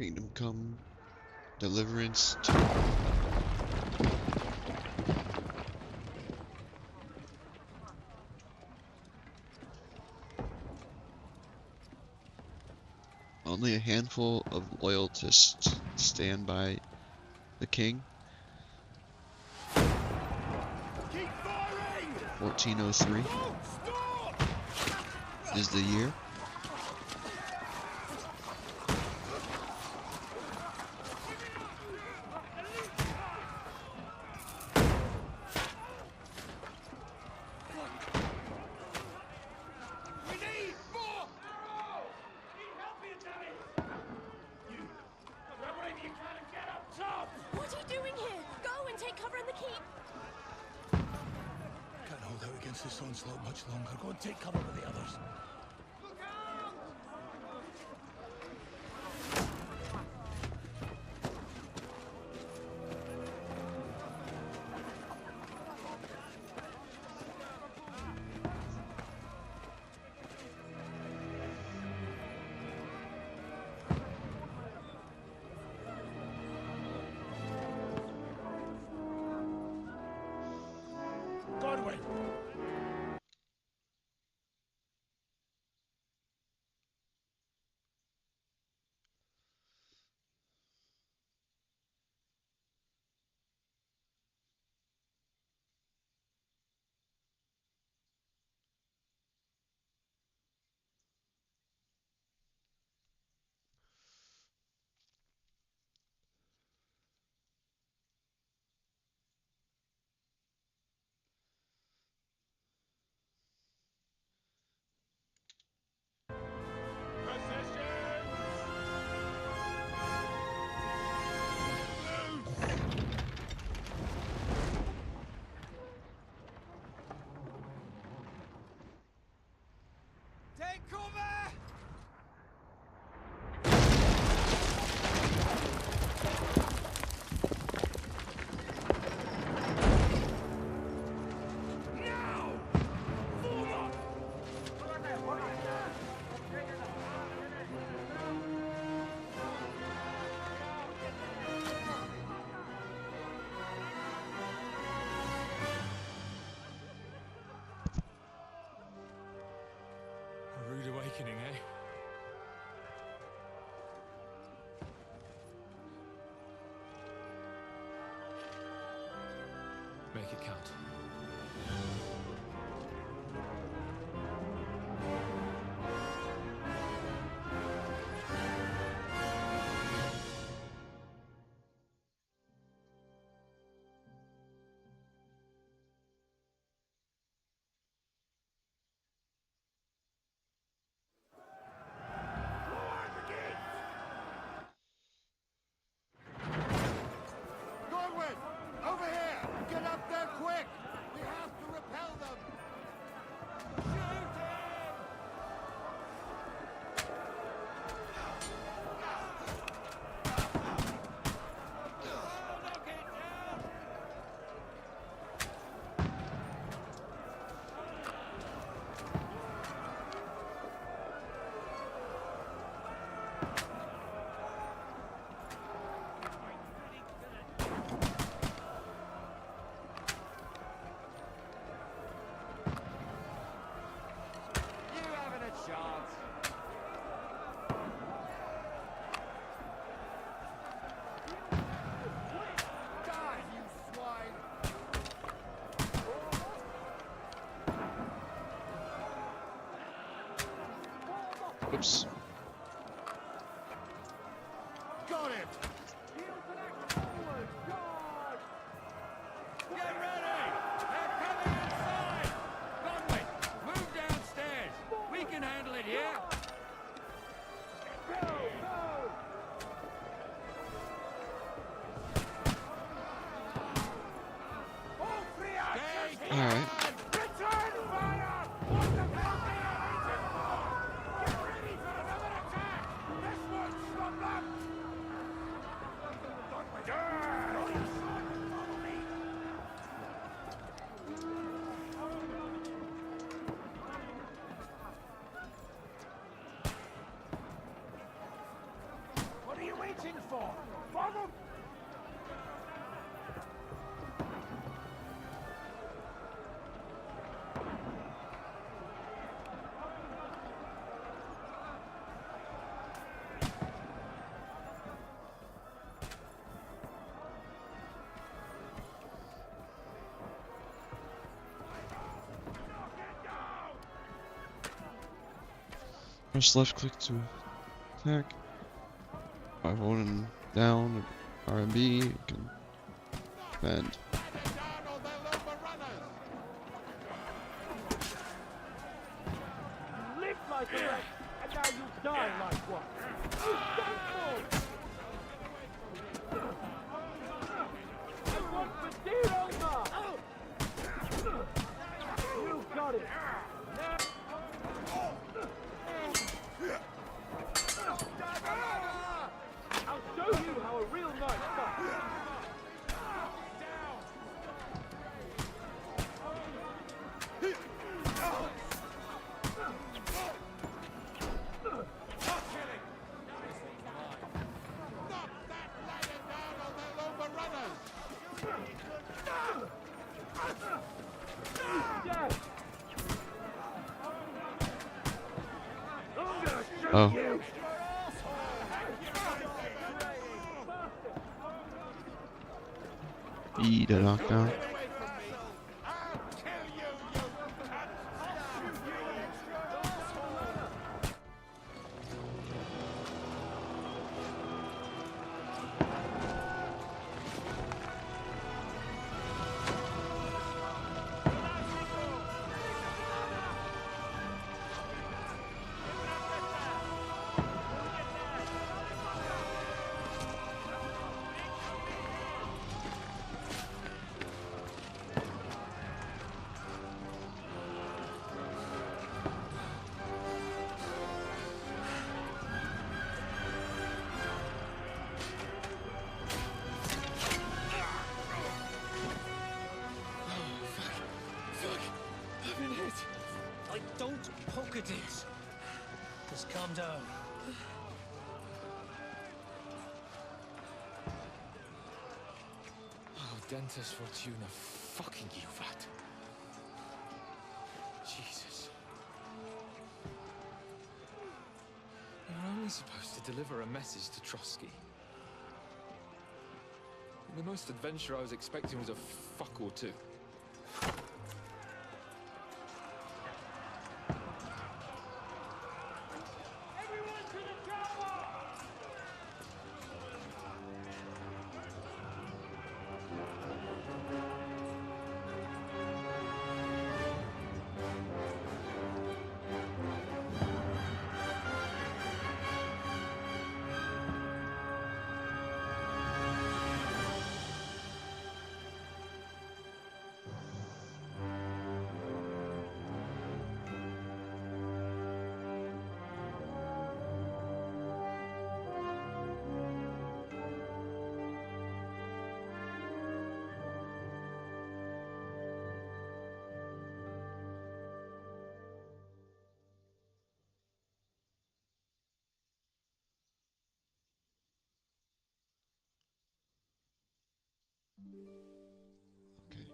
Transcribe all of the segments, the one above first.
Kingdom Come, Deliverance 2. Only a handful of loyalists stand by the king. 1403 is the year. This onslaught much longer. Go and take cover with the others. Godwin! Take cover! Now! Forward! A rude awakening, eh? Make it count. Godwin! Over here! Get up there quick! We have to repel them! Shoot him! Knock it down! You haven't a chance. Die, you swine! Oops. Got him! Get ready! They're coming inside! Godwin, move downstairs! We can handle it here! Go! Go! All three archers here! Alright. Return fire! What the hell they are waiting for? Get ready for another attack! This won't stop them! Godwin, follow me! Press left click to attack. By holding down RMB, you can bend. You live like a wreck, and now you die like one. You shameful! I want the deal over! You got it! I'll show you how a real knight fights! Oh. Eat a knockdown. Don't poke at it. Just calm down. Oh, Dentist Fortuna, fucking you, Vat. Jesus. You're only supposed to deliver a message to Trotsky. The most adventure I was expecting was a fuck or two. Okay.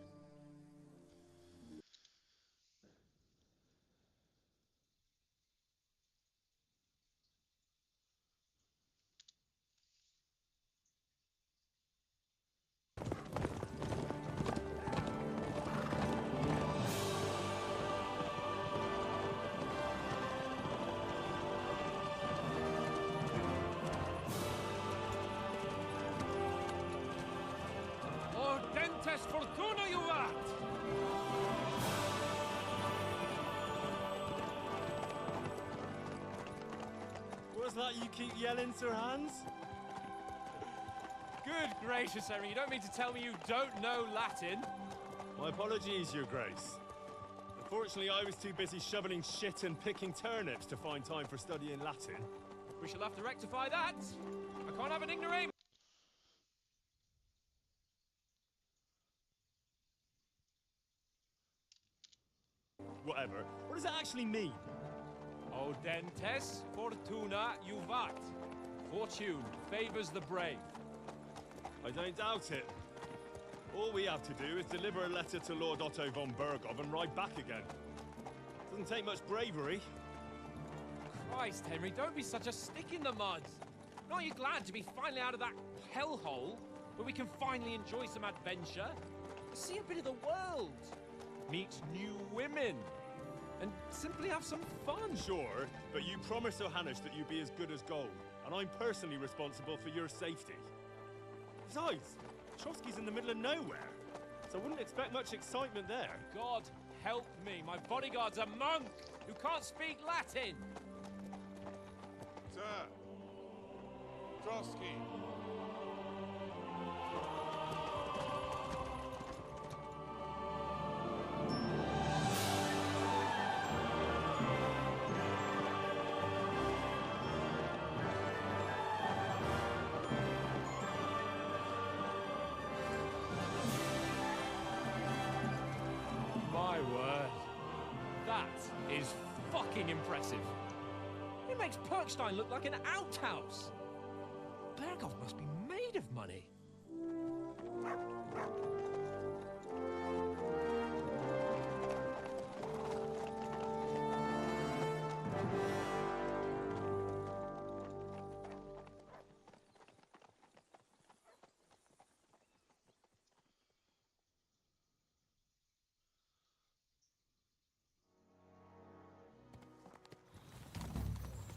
Or Dentes Fortuna, you vat! What's that you keep yelling, Sir Hans? Good gracious, Henry, you don't mean to tell me you don't know Latin? My apologies, Your Grace. Unfortunately, I was too busy shoveling shit and picking turnips to find time for studying Latin. We shall have to rectify that. I can't have an ignoramus. Whatever. What does that actually mean? O Dentes Fortuna Juvat. Fortune favors the brave. I don't doubt it. All we have to do is deliver a letter to Lord Otto von Bergov and ride back again. Doesn't take much bravery. Christ, Henry, don't be such a stick in the mud. Aren't you glad to be finally out of that hellhole where we can finally enjoy some adventure? See a bit of the world. Meet new women. and simply have some fun. Sure, but you promised Johannes that you'd be as good as gold, and I'm personally responsible for your safety. Besides, Trotsky's in the middle of nowhere, so I wouldn't expect much excitement there. God help me, my bodyguard's a monk who can't speak Latin. Sir! Trotsky! My word. That is fucking impressive. It makes Perkstein look like an outhouse. Berghoff must be made of money.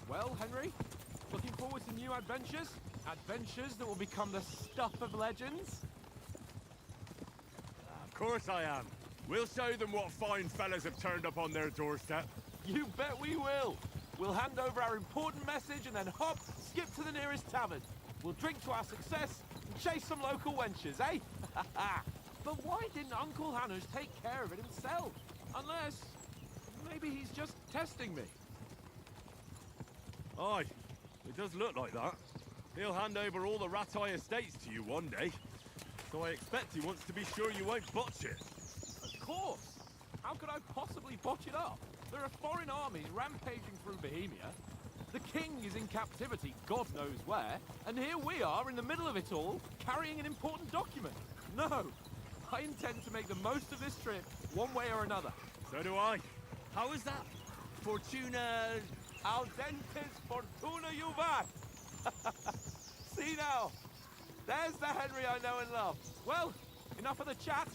Well, Henry, looking forward to new adventures? Adventures that will become the stuff of legends? Of course I am. We'll show them what fine fellas have turned up on their doorstep. You bet we will. We'll hand over our important message and then hop, skip to the nearest tavern. We'll drink to our success and chase some local wenches, eh? But why didn't Uncle Hanush take care of it himself? Unless, maybe he's just testing me. Aye, it does look like that. He'll hand over all the Ratai estates to you one day. So I expect he wants to be sure you won't botch it. Of course. How could I possibly botch it up? There are foreign armies rampaging through Bohemia. The king is in captivity, God knows where. And here we are in the middle of it all, carrying an important document. No, I intend to make the most of this trip, one way or another. So do I. How is that? Fortuna... Audentes fortuna juvat! See now, there's the Henry I know and love. Well, enough of the chat.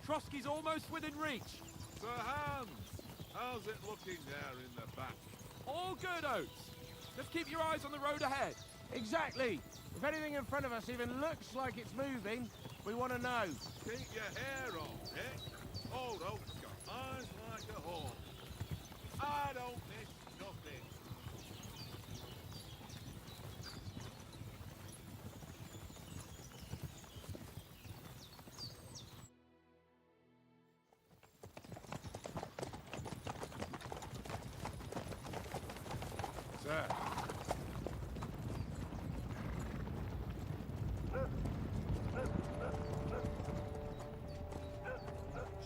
Trotsky's almost within reach. Sir Hans! How's it looking there in the back? All good, Oates. Just keep your eyes on the road ahead. Exactly. If anything in front of us even looks like it's moving, we want to know. Keep your hair on, eh? Old Oak's got eyes like a hawk. I don't miss nothing. Sir.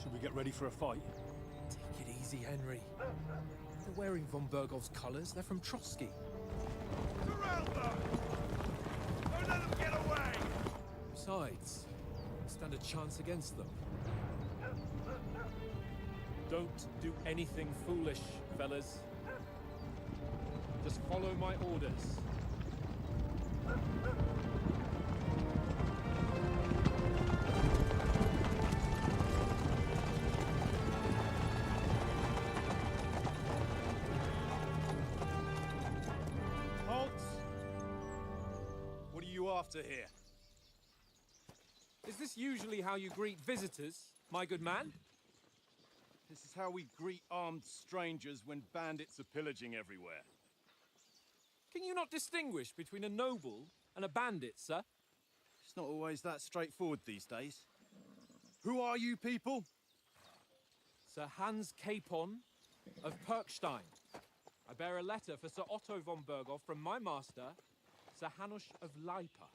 Should we get ready for a fight? Take it easy, Henry. They're wearing von Bergov's colours. They're from Trotsky. Surround them! Don't let them get away! Besides, stand a chance against them. Don't do anything foolish, fellas. Just follow my orders. Halt! What are you after here? Is this usually how you greet visitors, my good man? This is how we greet armed strangers when bandits are pillaging everywhere. Can you not distinguish between a noble and a bandit, sir? It's not always that straightforward these days. Who are you people? Sir Hans Capon of Perkstein. I bear a letter for Sir Otto von Berghoff from my master, Sir Hanush of Lipa.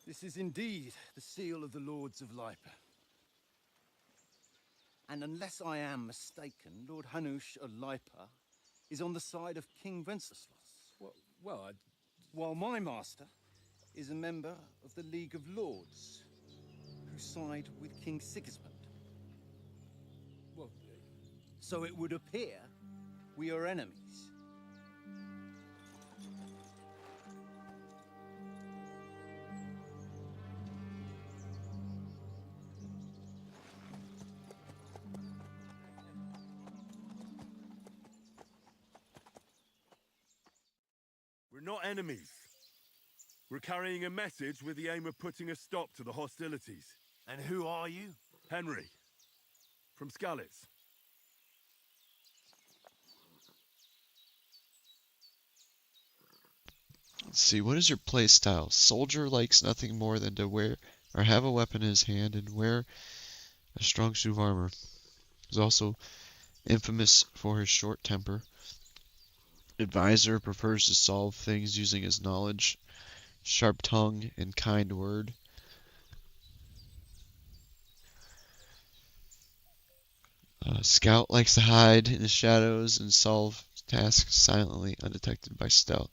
This is indeed the seal of the Lords of Lipa. And unless I am mistaken, Lord Hanush of Lipa is on the side of King Wenceslas. Well, While my master is a member of the League of Lords, who side with King Sigismund. well, So it would appear we are enemies. not enemies. We're carrying a message with the aim of putting a stop to the hostilities. And who are you? Henry, from Skalitz. Let's see, what is your play style? Soldier likes nothing more than to wear or have a weapon in his hand and wear a strong suit of armor. He's also infamous for his short temper. Advisor prefers to solve things using his knowledge, sharp tongue, and kind word. Scout likes to hide in the shadows and solve tasks silently, undetected by stealth.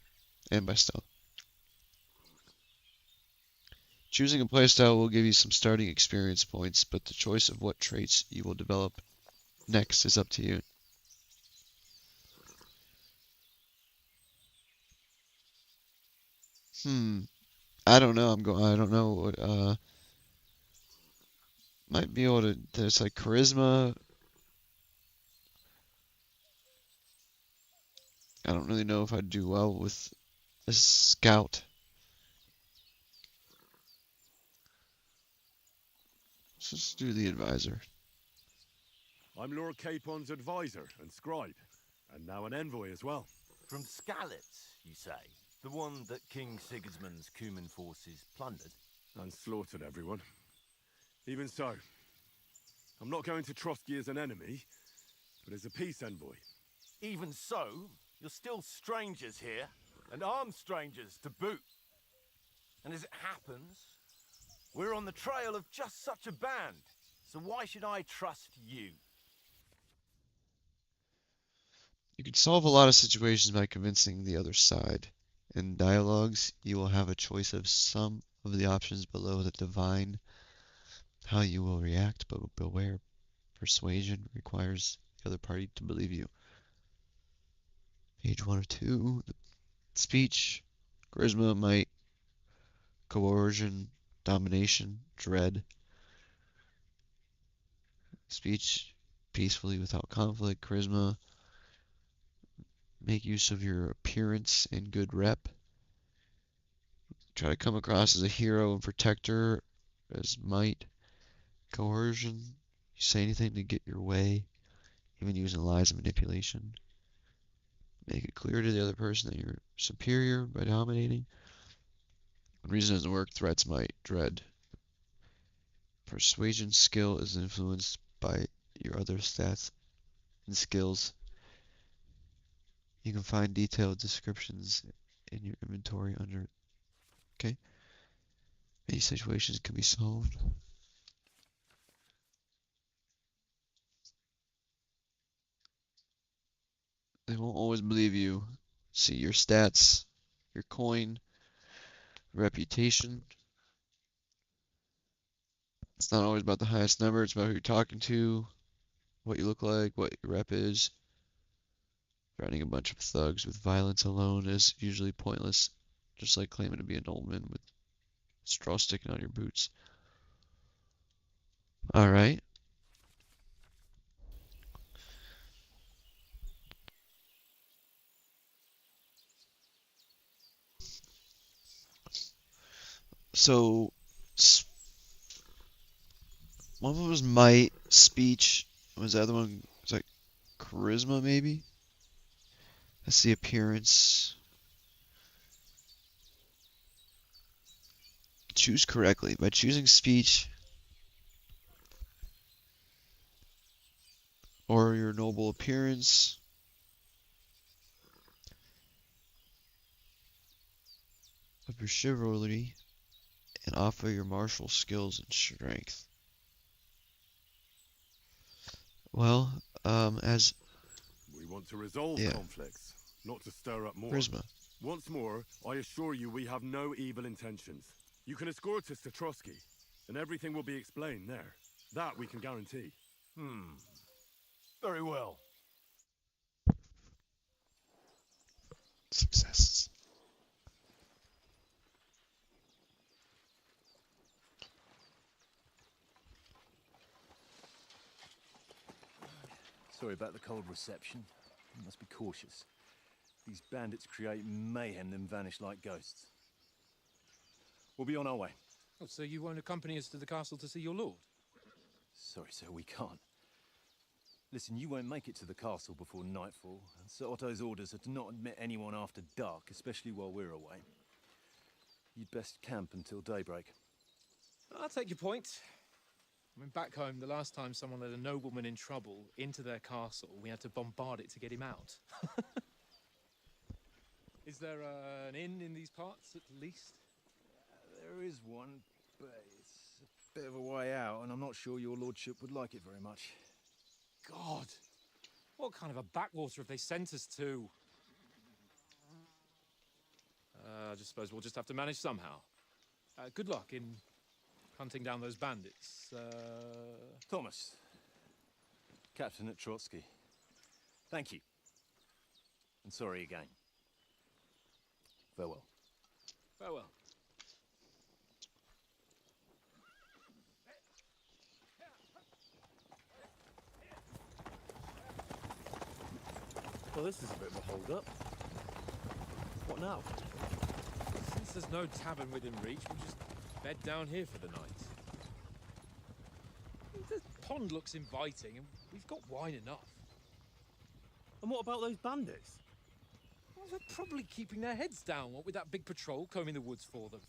Choosing a playstyle will give you some starting experience points, but the choice of what traits you will develop next is up to you. I don't know. I don't know what. Might be able to. There's like charisma. I don't really know if I'd do well with a scout. Let's just do the advisor. I'm Lord Capon's advisor and scribe, and now an envoy as well. From Skalitz, you say? The one that King Sigismund's Cuman forces plundered? And slaughtered everyone. Even so, I'm not going to Trotsky as an enemy, but as a peace envoy. Even so, you're still strangers here, and armed strangers to boot. And as it happens, we're on the trail of just such a band, so why should I trust you? You can solve a lot of situations by convincing the other side. In dialogues, you will have a choice of some of the options below that divine how you will react, but beware. Persuasion requires the other party to believe you. Page 1 of 2. Speech, charisma, might, coercion, domination, dread. Speech, peacefully without conflict. Charisma, make use of your appearance and good rep. Try to come across as a hero and protector, as might. Coercion, you say anything to get your way, even using lies and manipulation. Make it clear to the other person that you're superior by dominating. When reason doesn't work, threats might. Dread. Persuasion skill is influenced by your other stats and skills. You can find detailed descriptions in your inventory under. Okay. Many situations can be solved. They won't always believe you. See your stats, your coin, reputation. It's not always about the highest number, it's about who you're talking to, what you look like, what your rep is. Running a bunch of thugs with violence alone is usually pointless, just like claiming to be a nobleman with straw sticking on your boots. Alright. So, one of them was might, speech. Was the other one, was like charisma maybe? That's the appearance. Choose correctly. By choosing speech or your noble appearance, of your chivalry, and offer your martial skills and strength. Well, as We want to resolve Yeah. conflicts, not to stir up more. charisma. Once more, I assure you we have no evil intentions. You can escort us to Trotsky, and everything will be explained there. That we can guarantee. Very well. Success. Sorry about the cold reception. You must be cautious. These bandits create mayhem, then vanish like ghosts. We'll be on our way. Oh, so you won't accompany us to the castle to see your lord? Sorry, sir, we can't. Listen, you won't make it to the castle before nightfall, and Sir Otto's orders are to not admit anyone after dark, especially while we're away. You'd best camp until daybreak. I'll take your point. I mean, back home, the last time someone let a nobleman in trouble into their castle, we had to bombard it to get him out. Is there an inn in these parts, at least? There is one, but it's a bit of a way out, and I'm not sure your lordship would like it very much. God! What kind of a backwater have they sent us to? I just suppose we'll just have to manage somehow. Good luck in hunting down those bandits. Thomas, Captain at Trotsky. Thank you. And sorry again. Farewell. Farewell. Well, this is a bit of a hold-up. What now? Since there's no tavern within reach, we'll just bed down here for the night. The pond looks inviting, and we've got wine enough. And what about those bandits? Well, they're probably keeping their heads down, what with that big patrol combing the woods for them.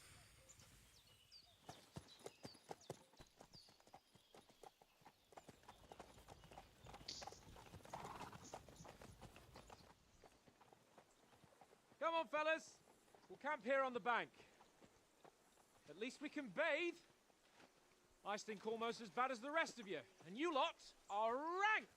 Come on, fellas. We'll camp here on the bank. At least we can bathe. I stink almost as bad as the rest of you, and you lot are rank.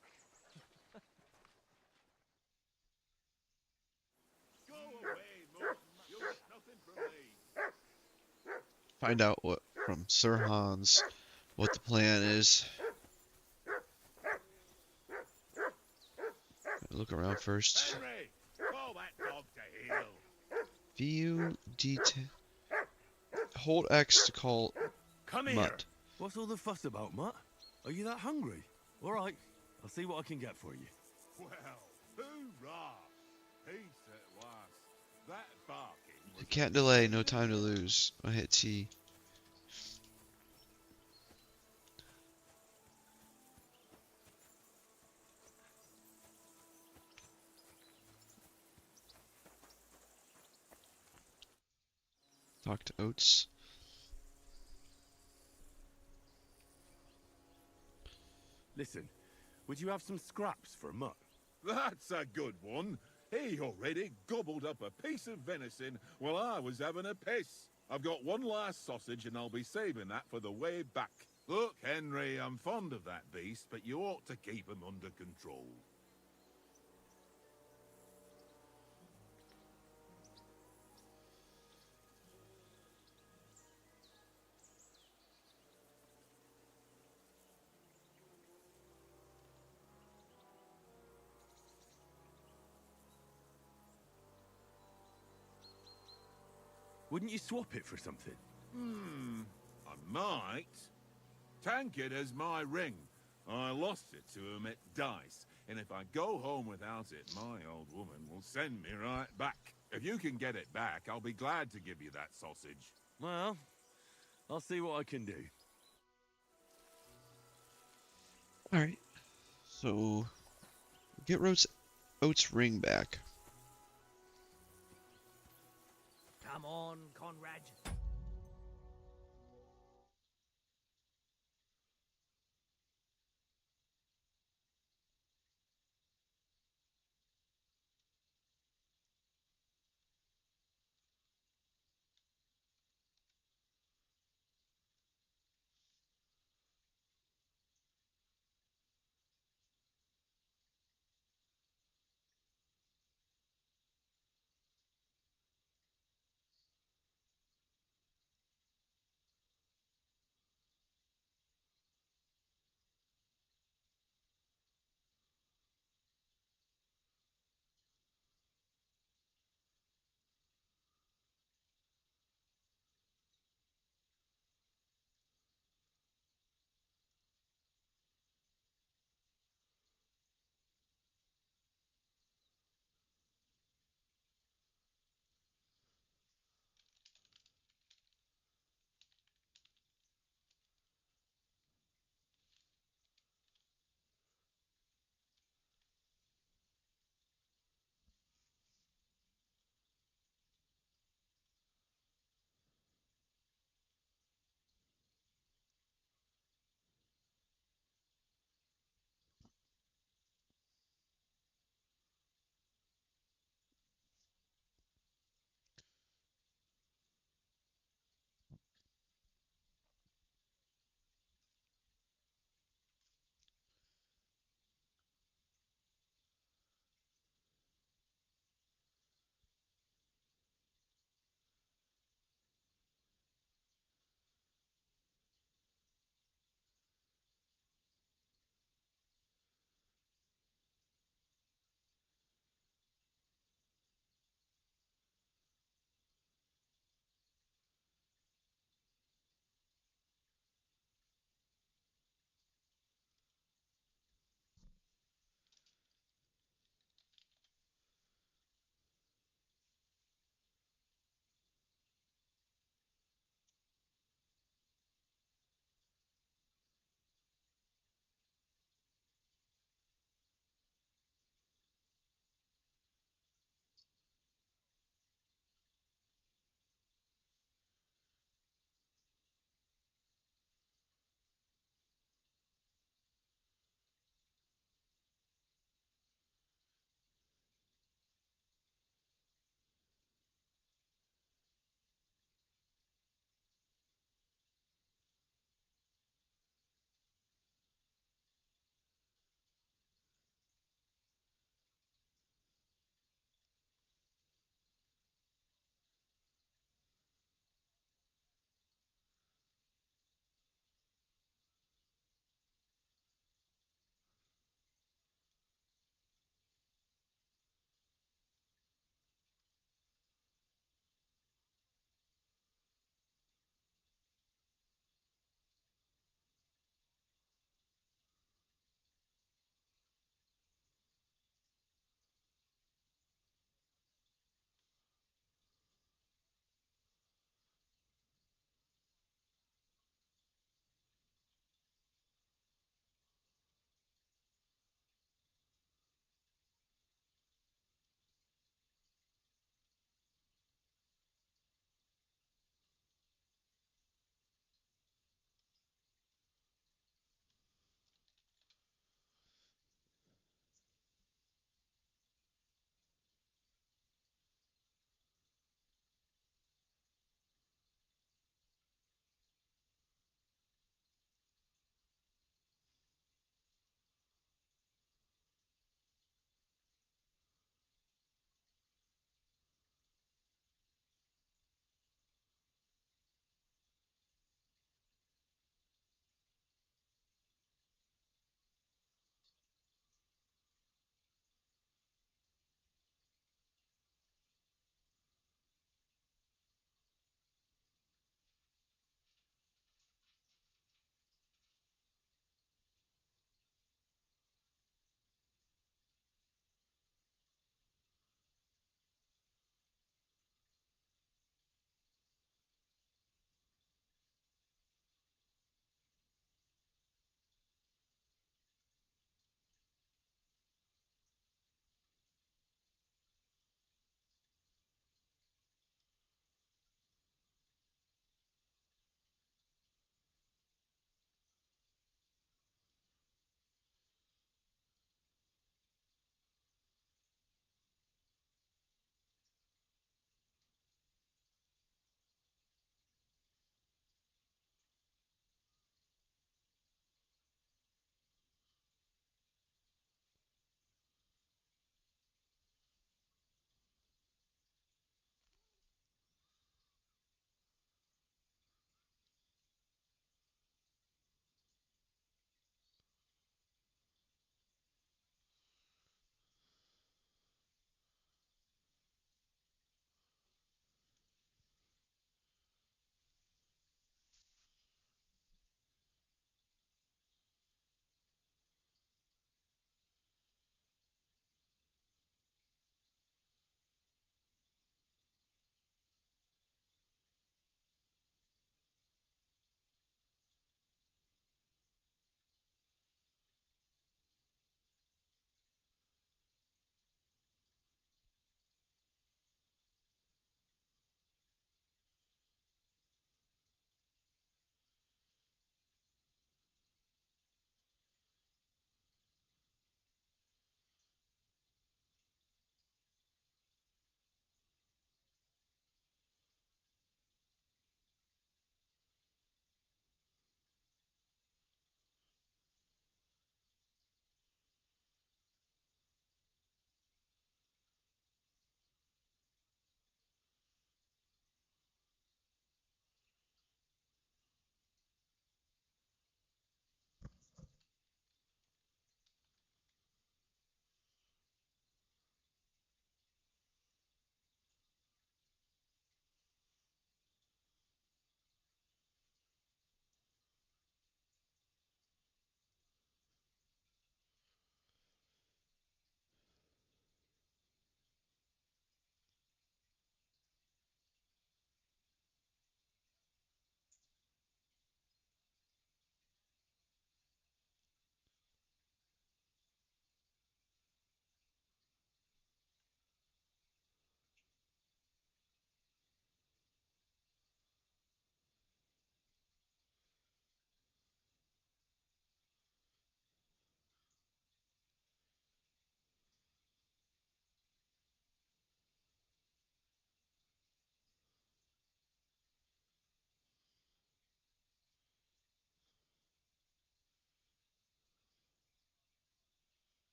Go away, Morton. You'll get nothing from me. Find out what from Sir Hans what the plan is. Look around first. Henry, call that dog to heel. View detail. Hold X to call Come here. Mutt. What's all the fuss about, Mutt? Are you that hungry? All right, I'll see what I can get for you. Well, hoorah! Peace at last. That barking was... Can't delay, no time to lose. I hit T. Talk to Oates. Listen, would you have some scraps for Mutt? That's a good one. He already gobbled up a piece of venison while I was having a piss. I've got one last sausage and I'll be saving that for the way back. Look, Henry, I'm fond of that beast, but you ought to keep him under control. Wouldn't you swap it for something? I might. Tankard has my ring. I lost it to him at dice, and if I go home without it, my old woman will send me right back. If you can get it back, I'll be glad to give you that sausage. Well, I'll see what I can do. Alright. So get Oates' ring back. Come on, Conrad.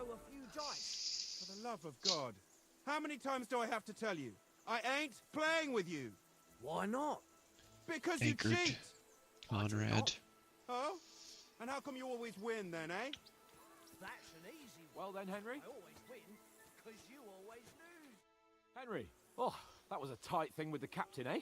throw a few dice. For the love of God. How many times do I have to tell you? I ain't playing with you. Why not? Because you Anchored cheat. Conrad. Oh? And how come you always win then, eh? That's an easy Well one. then, Henry. I always win, because you always lose. Henry. Oh, that was a tight thing with the captain, eh?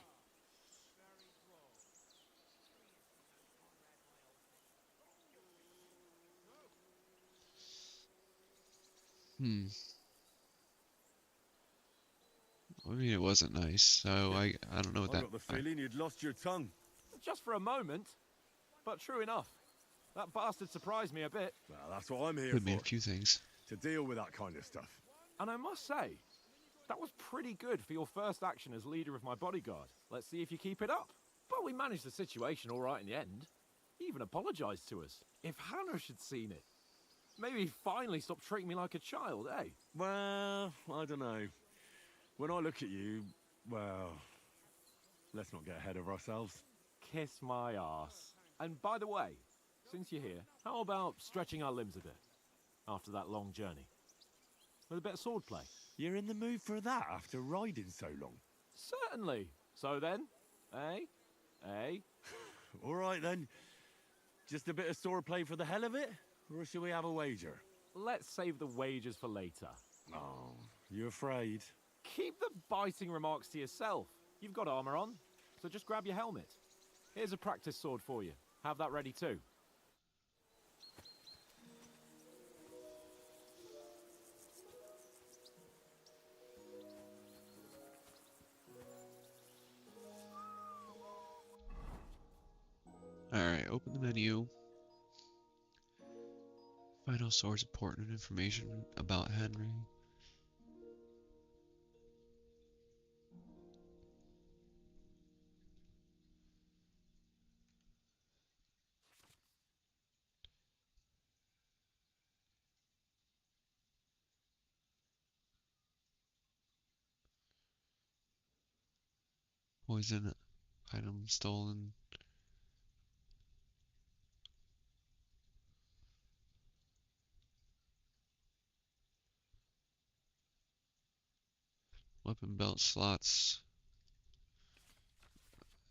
Hmm. I mean, it wasn't nice, so I don't know what I that. got the feeling you'd lost your tongue. Just for a moment. But true enough. That bastard surprised me a bit. Well, that's what I'm here Could mean a for. few things. To deal with that kind of stuff. And I must say, that was pretty good for your first action as leader of my bodyguard. Let's see if you keep it up. But we managed the situation all right in the end. He even apologized to us. If Hannah had seen it, maybe he'd finally stop treating me like a child, eh? Well, I don't know. When I look at you, well, let's not get ahead of ourselves. Kiss my arse. And by the way, since you're here, how about stretching our limbs a bit after that long journey? With a bit of swordplay? You're in the mood for that after riding so long? Certainly. So then, eh? Eh? All right then. Just a bit of swordplay for the hell of it? Or shall we have a wager? Let's save the wagers for later. Oh, you afraid? Keep the biting remarks to yourself. You've got armor on, so just grab your helmet. Here's a practice sword for you. Have that ready too. Alright, open the menu. Final source important information about Henry. Poison item stolen. Weapon belt slots.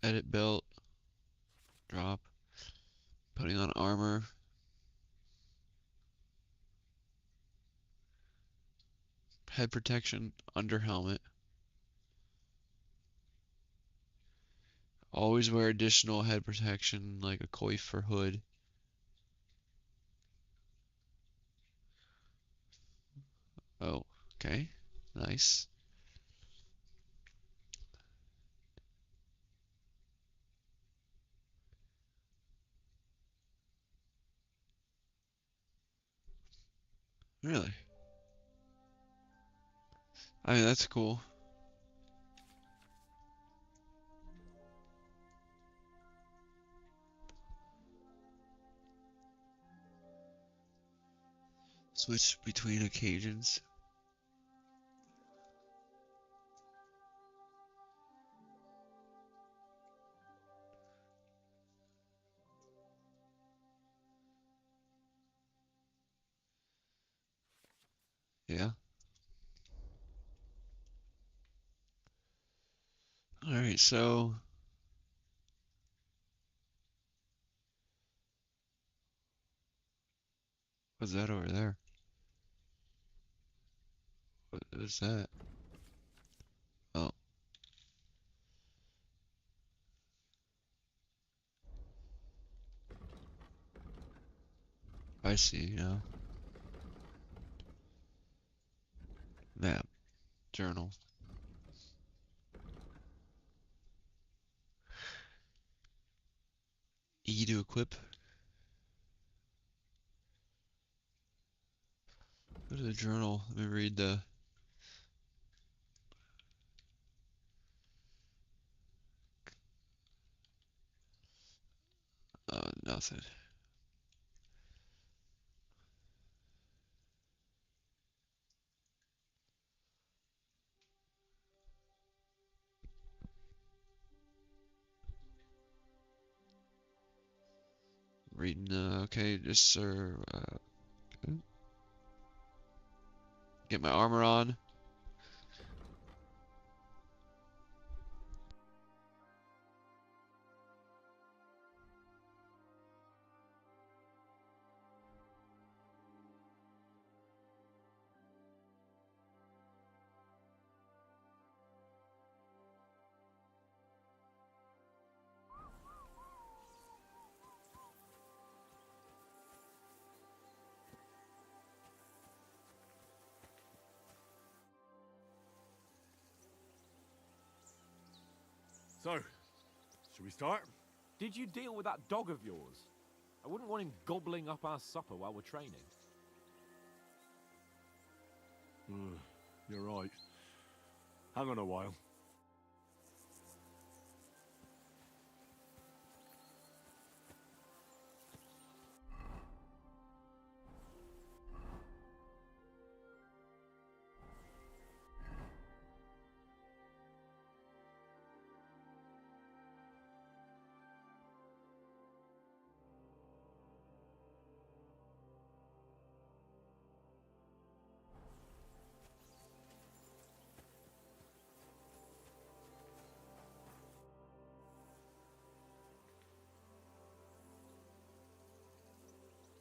Edit belt. Drop. Putting on armor. Head protection under helmet. Always wear additional head protection like a coif or hood. Oh, okay. Nice. Really? I mean, that's cool. Switch between occasions. Yeah. Alright, so what's that over there? What is that? Oh, I see now. Map. Journal. E to equip. Go to the journal. Let me read the. Nothing. Reading. Okay, just okay. Get my armor on. So, should we start? Did you deal with that dog of yours? I wouldn't want him gobbling up our supper while we're training. You're right. Hang on a while.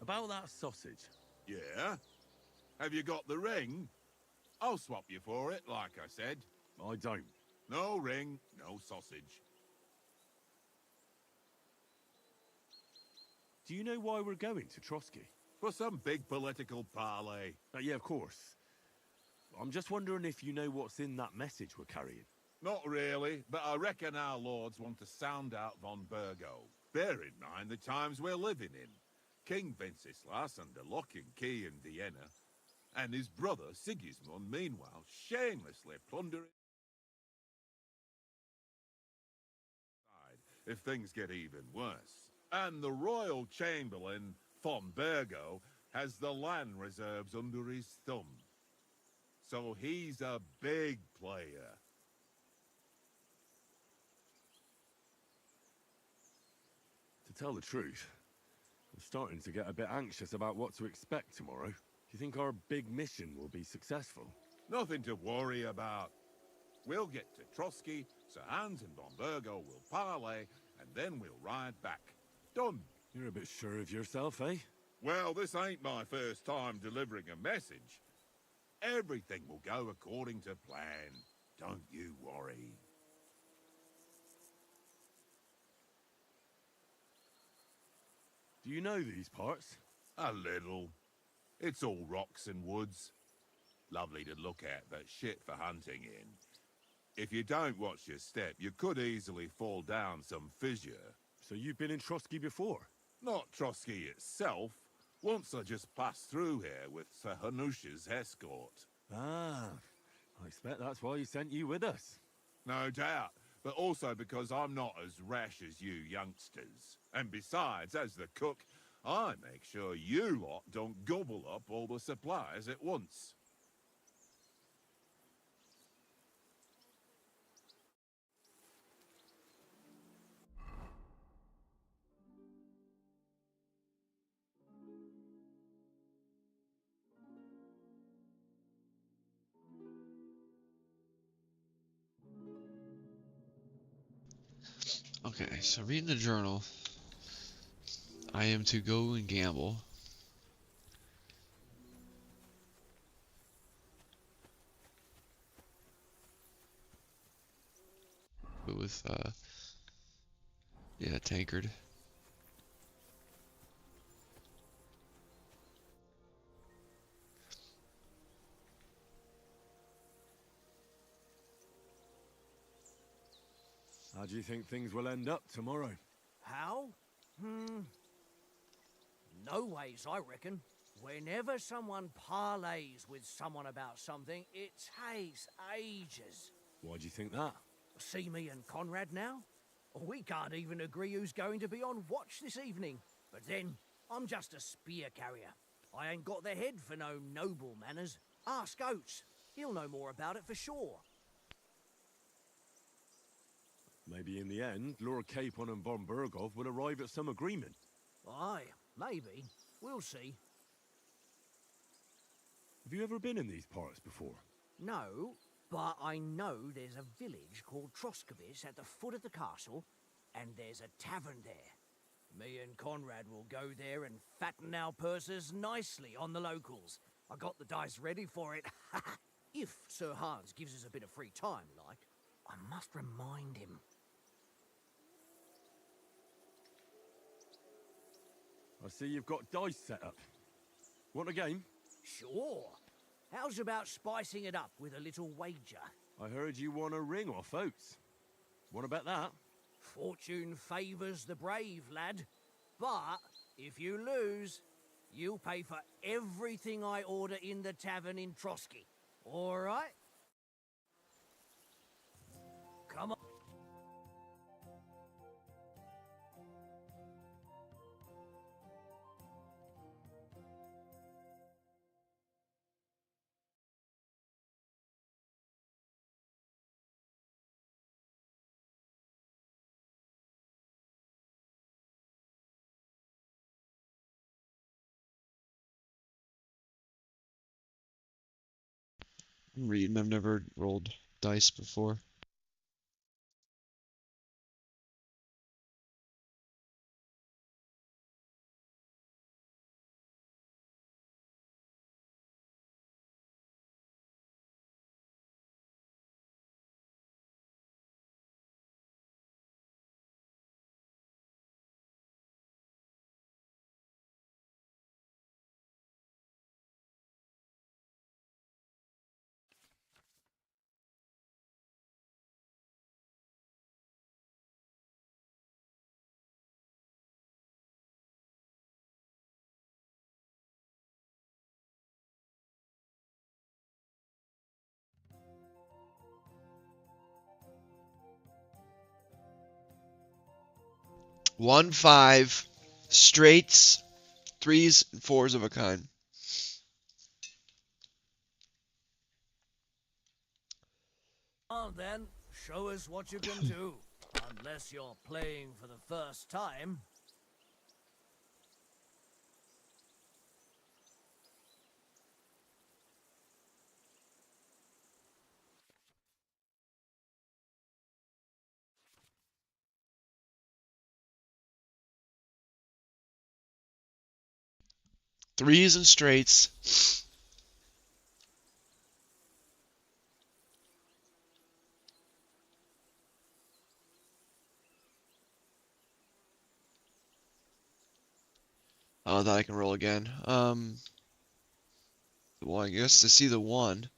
About that sausage. Yeah? Have you got the ring? I'll swap you for it, like I said. I don't. No ring, no sausage. Do you know why we're going to Trotsky? For some big political parley. Yeah, of course. I'm just wondering if you know what's in that message we're carrying. Not really, but I reckon our lords want to sound out von Burgo. Bear in mind the times we're living in. King Wenceslas under lock and key in Vienna, and his brother Sigismund, meanwhile, shamelessly plundering if things get even worse. And the royal chamberlain, von Burgo, has the land reserves under his thumb. So he's a big player. To tell the truth, I'm starting to get a bit anxious about what to expect tomorrow. Do you think our big mission will be successful? Nothing to worry about. We'll get to Trotsky, Sir Hans and von Burgo will parley, and then we'll ride back. Done. You're a bit sure of yourself, eh? Well, this ain't my first time delivering a message. Everything will go according to plan. Don't you worry. Do you know these parts? A little. It's all rocks and woods. Lovely to look at, but shit for hunting in. If you don't watch your step, you could easily fall down some fissure. So you've been in Trotsky before? Not Trotsky itself. Once I just passed through here with Sir Hanusha's escort. Ah, I expect that's why he sent you with us. No doubt, but also because I'm not as rash as you youngsters. And besides, as the cook, I make sure you lot don't gobble up all the supplies at once. Okay, so reading the journal, I am to go and gamble. But with, yeah, Tankard. How do you think things will end up tomorrow? How? No ways, I reckon. Whenever someone parleys with someone about something, it takes ages. Why do you think that? See me and Conrad now? We can't even agree who's going to be on watch this evening. But then, I'm just a spear carrier. I ain't got the head for no noble manners. Ask Oates. He'll know more about it for sure. Maybe in the end, Lord Capon and von Burgov will arrive at some agreement. Aye, maybe. We'll see. Have you ever been in these parts before? No, but I know there's a village called Troskovis at the foot of the castle, and there's a tavern there. Me and Conrad will go there and fatten our purses nicely on the locals. I got the dice ready for it. If Sir Hans gives us a bit of free time, like, I must remind him. I see you've got dice set up. Want a game? Sure. How's about spicing it up with a little wager? I heard you won a ring off Oates. What about that? Fortune favours the brave, lad. But if you lose, you'll pay for everything I order in the tavern in Trotsky. All right? Come on. I'm reading. I've never rolled dice before. One, five, straights, threes, and fours of a kind. On then, show us what you can do. Unless you're playing for the first time. Threes and straights. Oh, that I can roll again. Well, I guess to see the one.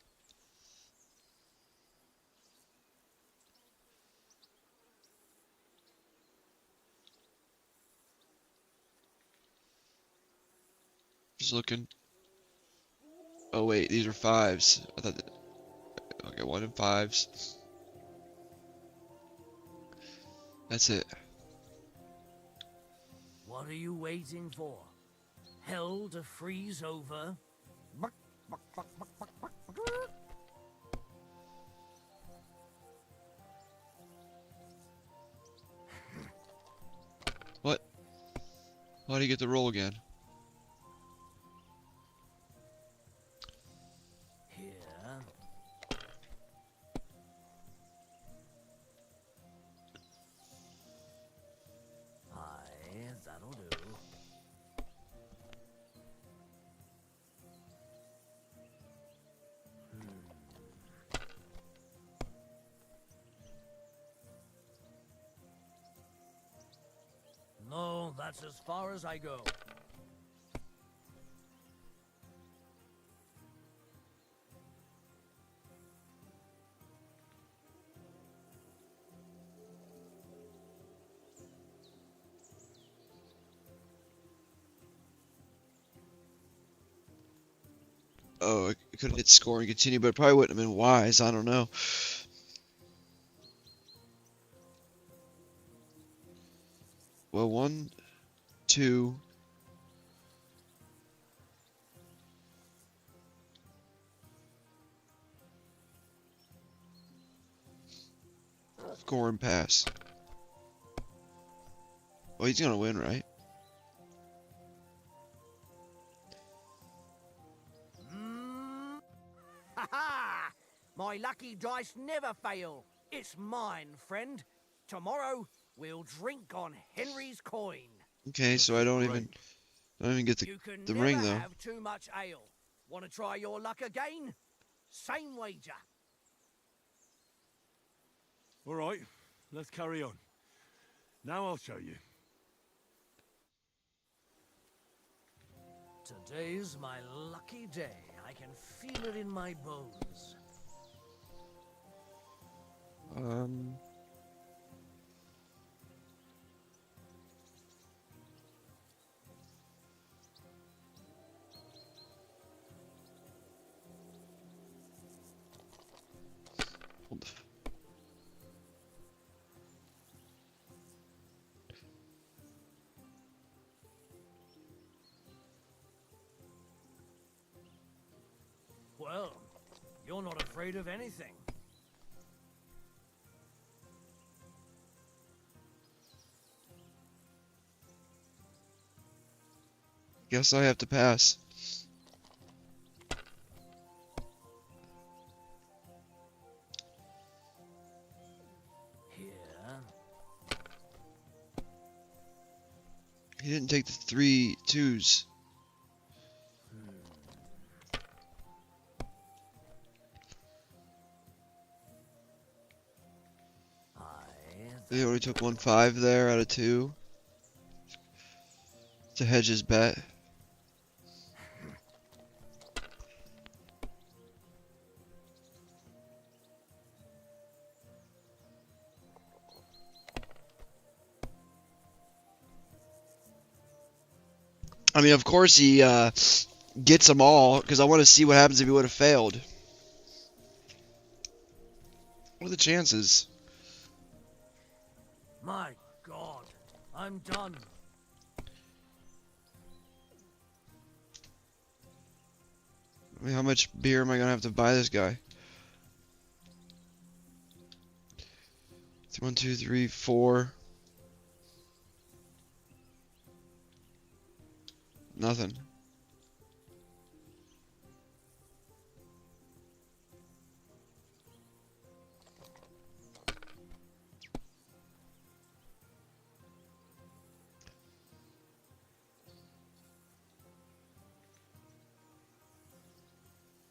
Just looking. Oh wait, these are fives. I thought. Okay, one and fives. That's it. What are you waiting for? Hell to freeze over? What? Why do you get the roll again? Here. Aye, that'll do. No, that's as far as I go. Oh, I could have hit score and continue, but it probably wouldn't have been wise. I don't know. Well, one, two. Score and pass. Well, he's gonna win, right? My lucky dice never fail. It's mine, friend. Tomorrow, we'll drink on Henry's coin. Okay, so I don't even get You can the never ring though. have too much ale. Want to try your luck again? Same wager. All right, let's carry on. Now I'll show you. Today's my lucky day. I can feel it in my bones. Hold the Well, you're not afraid of anything. Guess I have to pass. Here. He didn't take the 3 2s. He only took 1 5 there out of 2 to hedge his bet. I mean, of course he gets them all, because I want to see what happens if he would have failed. What are the chances? My God, I'm done. I mean, how much beer am I going to have to buy this guy? 1 2 3 4. Nothing.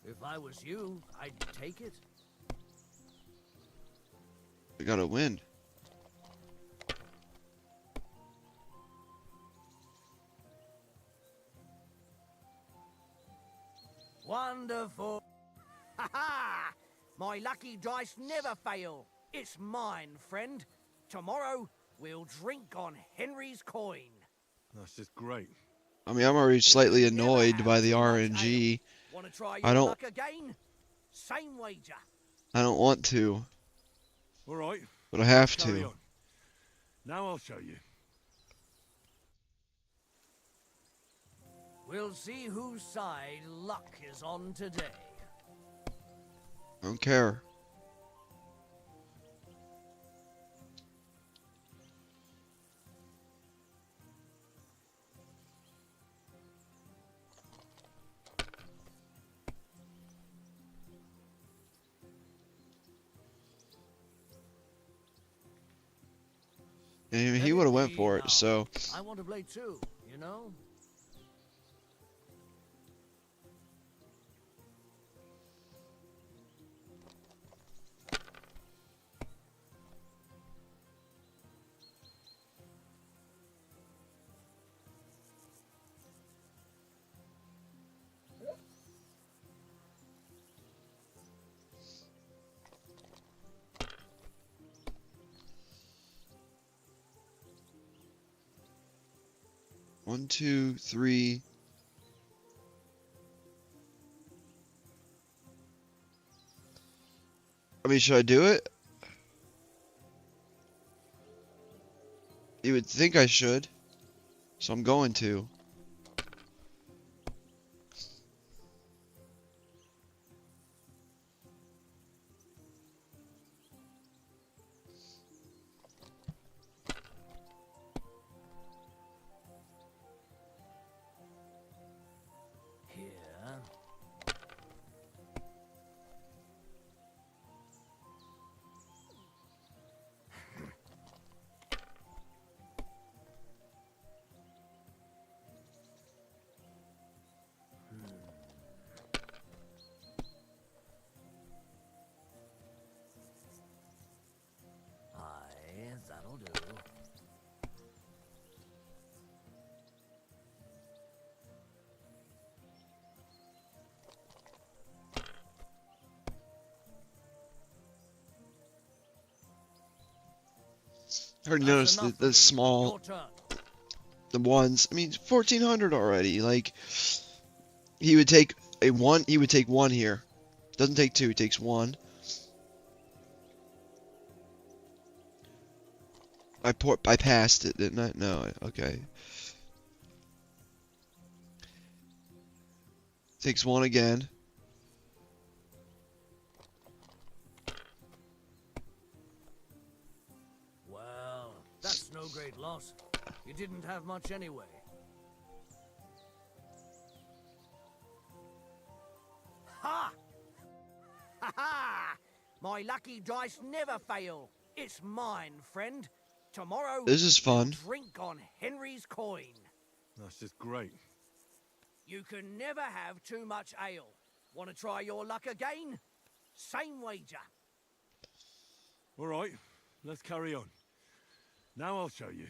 If I was you, I'd take it. We got to win. Wonderful. Ha ha! My lucky dice never fail. It's mine, friend. Tomorrow, we'll drink on Henry's coin. That's just great. I mean, I'm already slightly Never annoyed have by the too much RNG. ale. Want to try I your don't- luck again? Same wager. I don't want to, All right, but I have carry to. on. Now I'll show you. We'll see whose side luck is on today. I don't care. And he would have went for it, so I want to play too, you know? one, two, three. I mean, should I do it? You would think I should, so I'm going to. Here. I already That's noticed enough the of me. small, Your turn. the ones. I mean, 1400 already. Like, he would take a one. He would take one here. Doesn't take two. He takes one. I passed it, didn't I? No. Okay. Takes one again. Well, that's no great loss. You didn't have much anyway. Ha! Ha ha! My lucky dice never fail. It's mine, friend. Tomorrow, This is we'll fun. drink on Henry's coin. That's just great. You can never have too much ale. Want to try your luck again? Same wager. All right, let's carry on. Now I'll show you.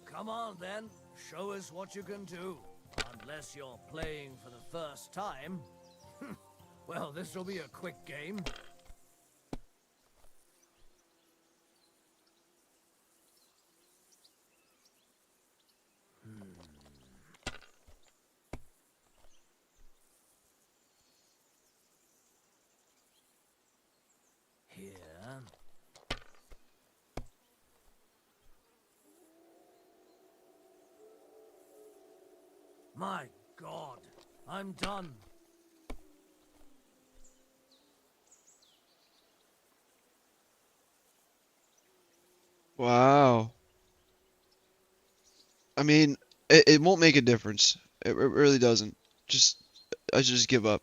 Come on then, show us what you can do. Unless you're playing for the first time. Well, this will be a quick game. Here. My God, I'm done. Wow. I mean, it won't make a difference. It really doesn't. I should just give up.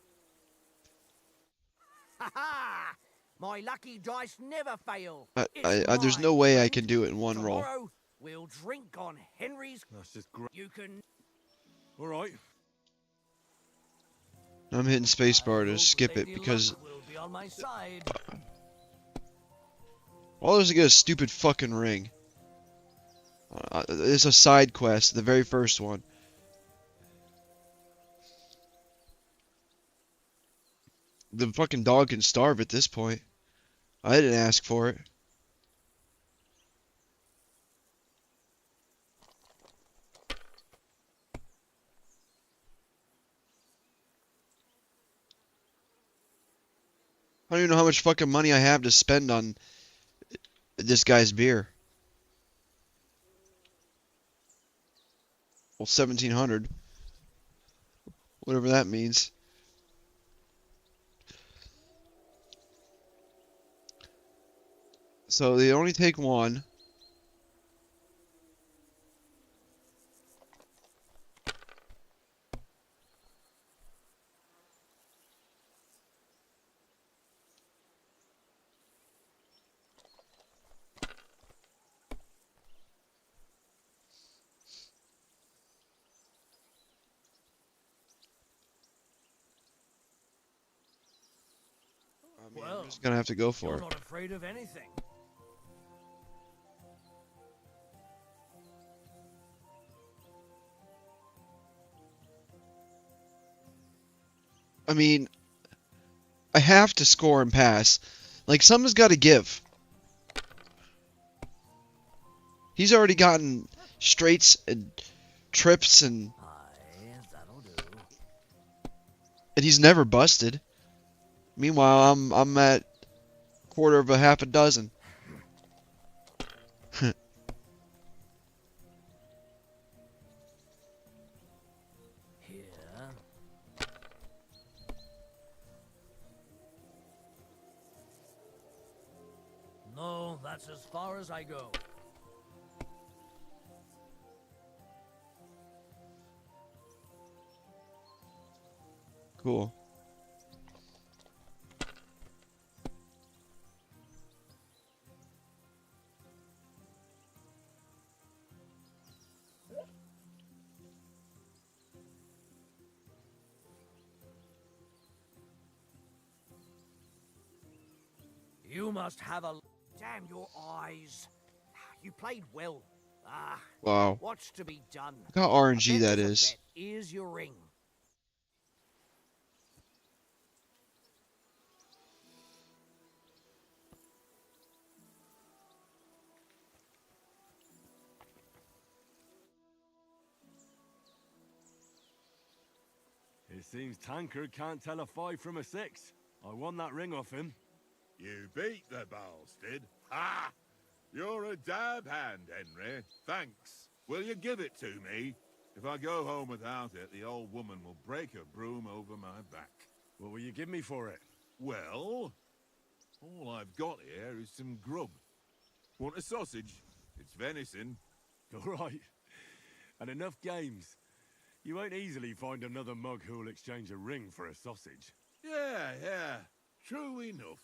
Ha ha! My lucky dice never fail. There's It's no mine, way I friend. can do it in one roll. Tomorrow, we'll drink on Henry's. That's just great. You can. All right. I'm hitting spacebar I to hope skip it Lady because Luck will be on my side. all there's to get a stupid fucking ring. It's a side quest, the very first one. The fucking dog can starve at this point. I didn't ask for it. I don't even know how much fucking money I have to spend on this guy's beer. Well, 1700. Whatever that means. So they only take one. I mean, Well, I'm just gonna have to go for You're it. not afraid of anything. I mean, I have to score and pass. Like, something's got to give. He's already gotten straights and trips and That'll do. he's never busted. Meanwhile, I'm at quarter of a half a dozen. Here. No, that's as far as I go. Cool. You must have a... Damn your eyes. You played well. Ah, Wow. what's to be done? Look how A RNG bet that is a is. bet. Here's your ring. It seems Tankard can't tell a 5 from a 6. I won that ring off him. You beat the bastard. Ha! You're a dab hand, Henry. Thanks. Will you give it to me? If I go home without it, the old woman will break her broom over my back. What will you give me for it? Well, all I've got here is some grub. Want a sausage? It's venison. All right. And enough games. You won't easily find another mug who'll exchange a ring for a sausage. Yeah. True enough.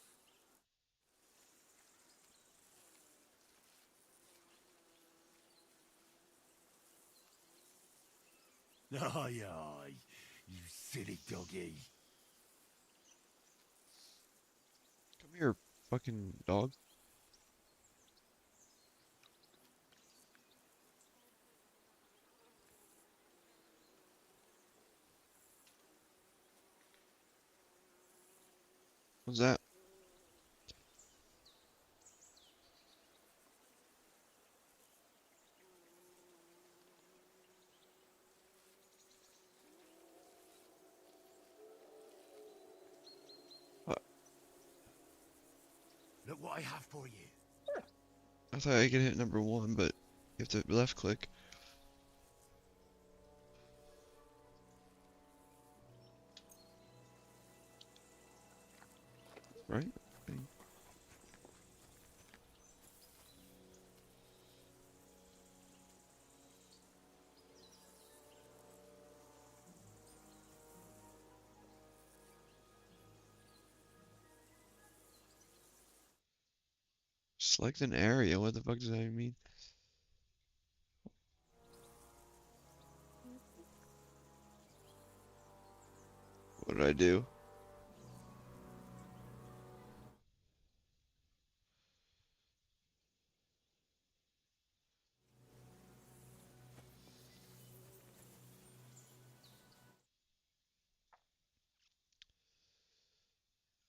Aye, aye, you silly doggy. Come here, fucking dog. What's that? What? Look what I have for you. I thought I could hit number 1, but you have to left click. Right? Select an area. What the fuck does that even mean? What did I do?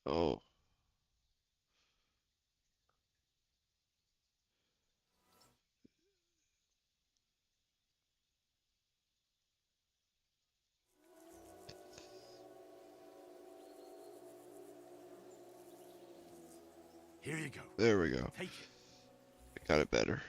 Oh. Here you go. There we go. Take it. I got it better.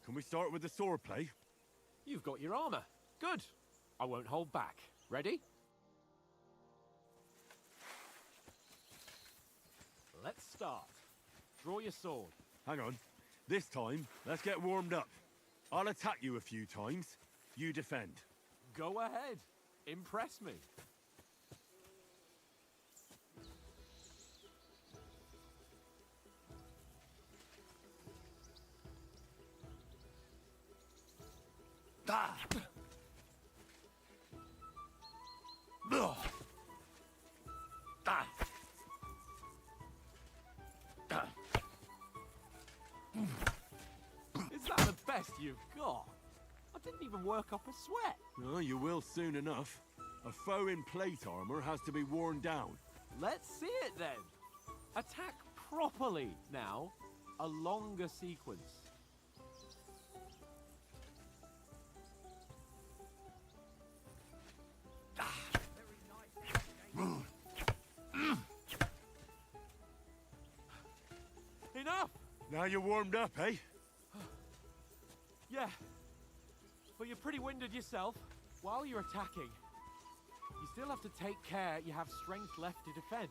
Can we start with the sword play? You've got your armor. Good. I won't hold back. Ready? Let's start. Draw your sword. Hang on. This time, let's get warmed up. I'll attack you a few times. You defend. Go ahead. Impress me. Ah! Ugh. Ah! Ah! Is that the best you've got? I didn't even work up a sweat. Oh, you will soon enough. A foe in plate armor has to be worn down. Let's see it then. Attack properly now. A longer sequence. Now you're warmed up, eh? Yeah. But you're pretty winded yourself. While you're attacking, you still have to take care you have strength left to defend.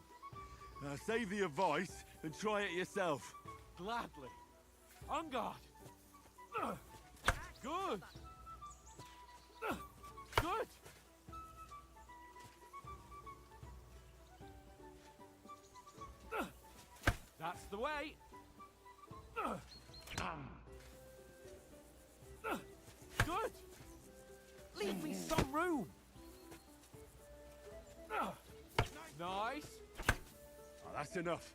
Now save the advice and try it yourself. Gladly. On guard. Good. Good. That's the way. Good. Leave me some room. Nice. Oh, that's enough.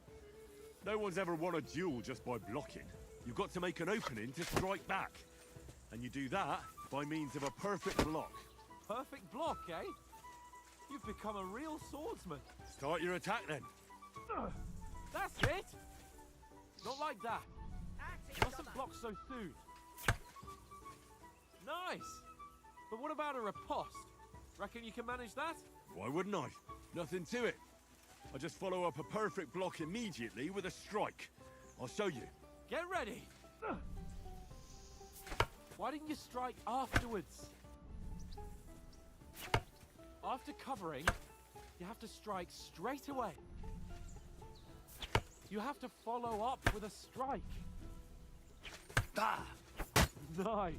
No one's ever won a duel just by blocking. You've got to make an opening to strike back. And you do that by means of a perfect block. Perfect block, eh? You've become a real swordsman. Start your attack then. That's it. Not like that. You mustn't block so soon. Nice. But what about a riposte? Reckon you can manage that? Why wouldn't I? Nothing to it. I just follow up a perfect block immediately with a strike. I'll show you. Get ready. Why didn't you strike afterwards? After covering, you have to strike straight away. You have to follow up with a strike. Ah! Nice.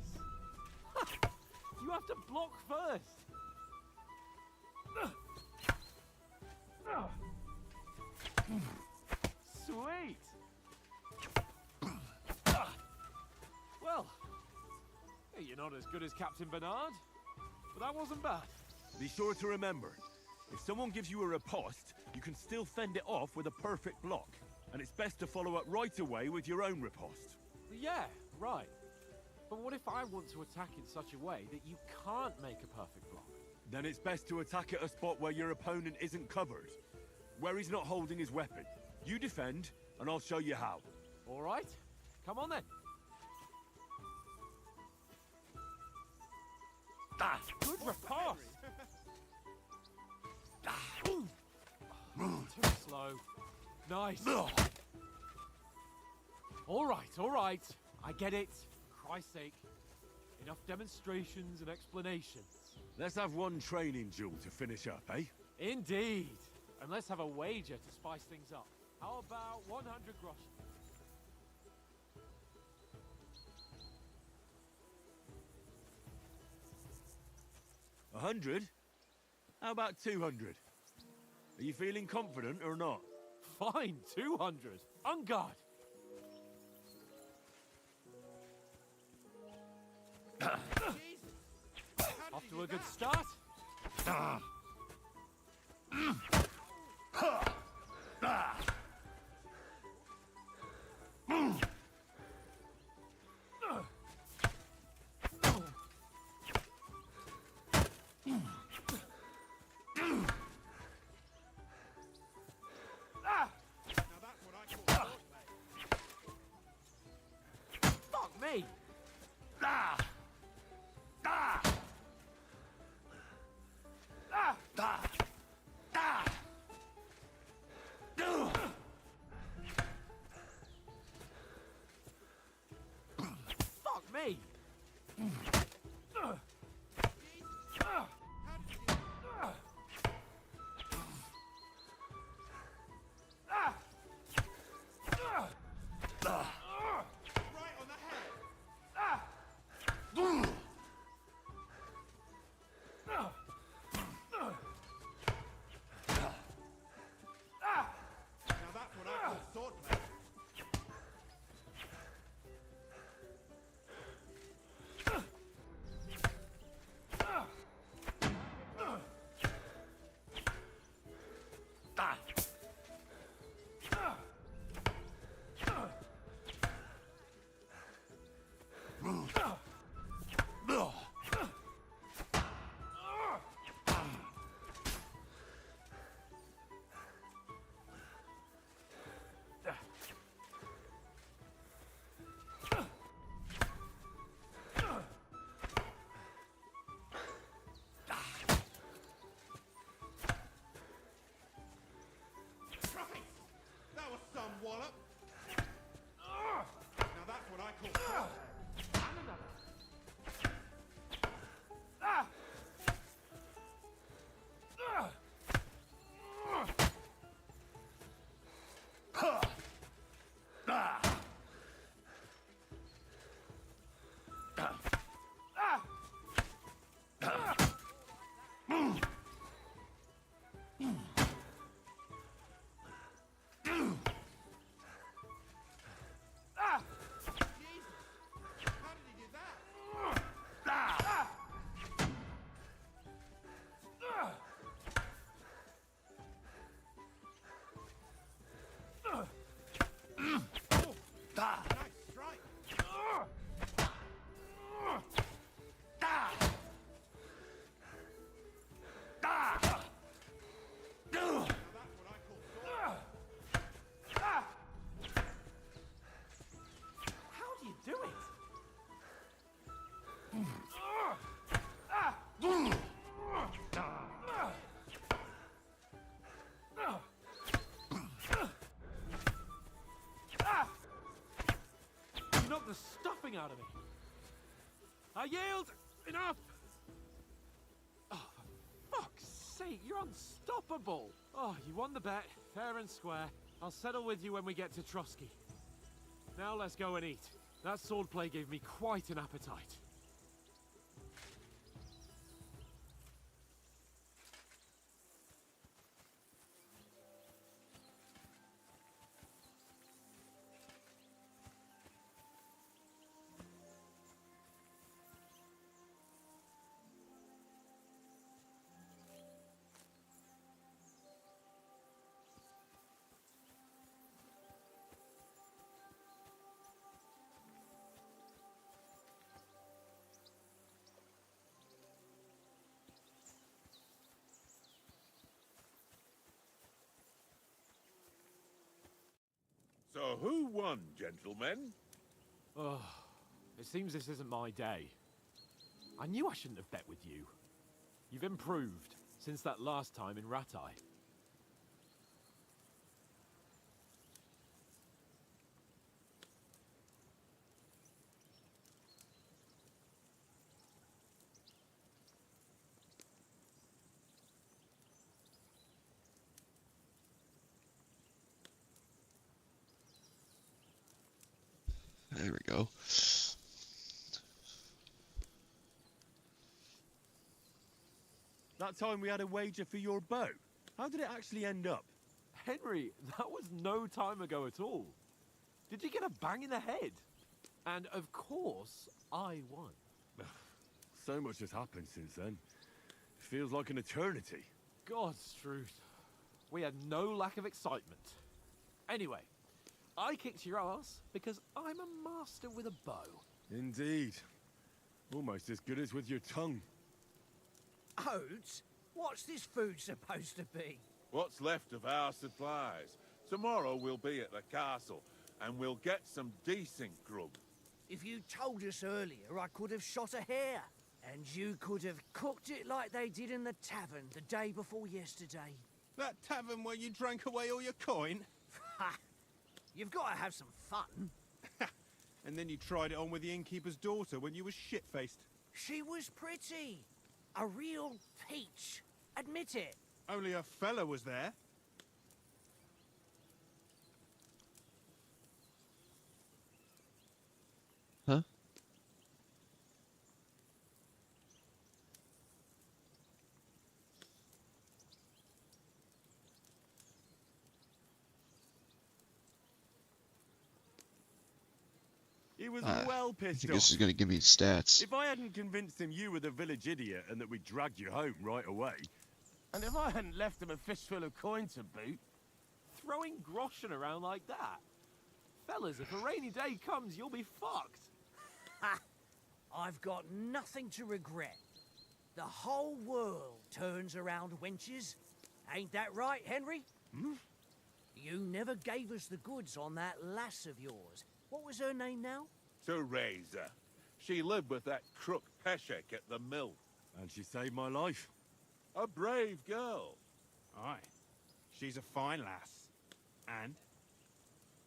You have to block first. Sweet. Well, hey, you're not as good as Captain Bernard, but that wasn't bad. Be sure to remember, if someone gives you a riposte, you can still fend it off with a perfect block. And it's best to follow up right away with your own riposte. Yeah, right. But what if I want to attack in such a way that you can't make a perfect block? Then it's best to attack at a spot where your opponent isn't covered. Where he's not holding his weapon. You defend, and I'll show you how. All right. Come on then. Ah! Good riposte. Too slow. Nice. All right. I get it. Christ's sake. Enough demonstrations and explanations. Let's have one training duel to finish up, eh? Indeed. And let's have a wager to spice things up. How about 100 groschen? 100? How about 200? Are you feeling confident or not? Fine, 200. On guard. Off to a good start. Fuck me. How do you do it? You knocked the stuffing out of me. I yield! Enough! Oh, for fuck's sake, you're unstoppable! Oh, you won the bet, fair and square. I'll settle with you when we get to Trotsky. Now let's go and eat. That swordplay gave me quite an appetite. So who won, gentlemen? Oh, it seems this isn't my day. I knew I shouldn't have bet with you. You've improved since that last time in Ratai. There we go. That time we had a wager for your bow. How did it actually end up? Henry, that was no time ago at all. Did you get a bang in the head? And of course, I won. So much has happened since then. Feels like an eternity. God's truth. We had no lack of excitement. Anyway, I kicked your ass because I'm a master with a bow. Indeed. Almost as good as with your tongue. Oats? What's this food supposed to be? What's left of our supplies? Tomorrow we'll be at the castle, and we'll get some decent grub. If you told us earlier, I could have shot a hare. And you could have cooked it like they did in the tavern the day before yesterday. That tavern where you drank away all your coin? Ha! You've got to have some fun. And then you tried it on with the innkeeper's daughter when you were shit-faced. She was pretty. A real peach. Admit it. Only a fella was there. Huh? He was Ah, well I pissed think off. this is going to give me stats. If I hadn't convinced him you were the village idiot and that we dragged you home right away, And if I hadn't left him a fistful of coin to boot, Throwing groschen around like that? Fellas, if a rainy day comes, you'll be fucked. Ha! I've got nothing to regret. The whole world turns around wenches. Ain't that right, Henry? Hmm? You never gave us the goods on that lass of yours. What was her name now? Teresa. She lived with that crook Peshek at the mill. and she saved my life. A brave girl. aye, she's a fine lass. And?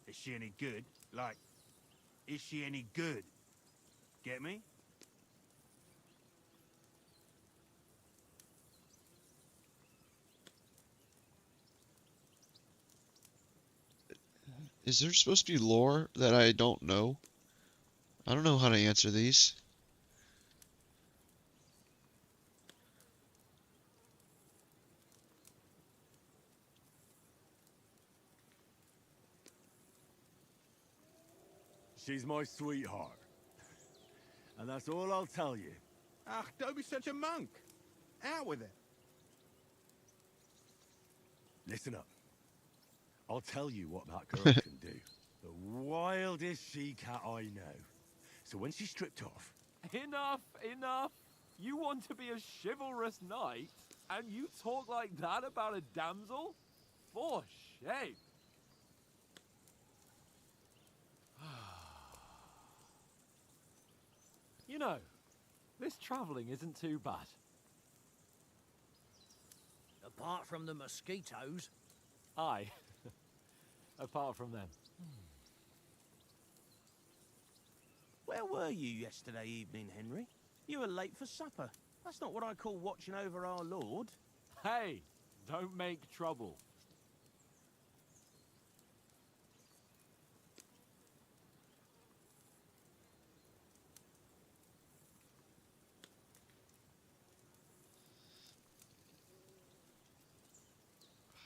Is she any good? Like, is she any good? Get me? Is there supposed to be lore that I don't know? I don't know how to answer these. She's my sweetheart. And that's all I'll tell you. Ah, don't be such a monk. Out with it. Listen up. I'll tell you what that girl can do. The wildest she-cat I know. So when she's stripped off... Enough, enough. You want to be a chivalrous knight, and you talk like that about a damsel? For shame. You know, this travelling isn't too bad. Apart from the mosquitoes. Aye. Apart from them. Where were you yesterday evening, Henry? You were late for supper. That's not what I call watching over our Lord. Hey, don't make trouble.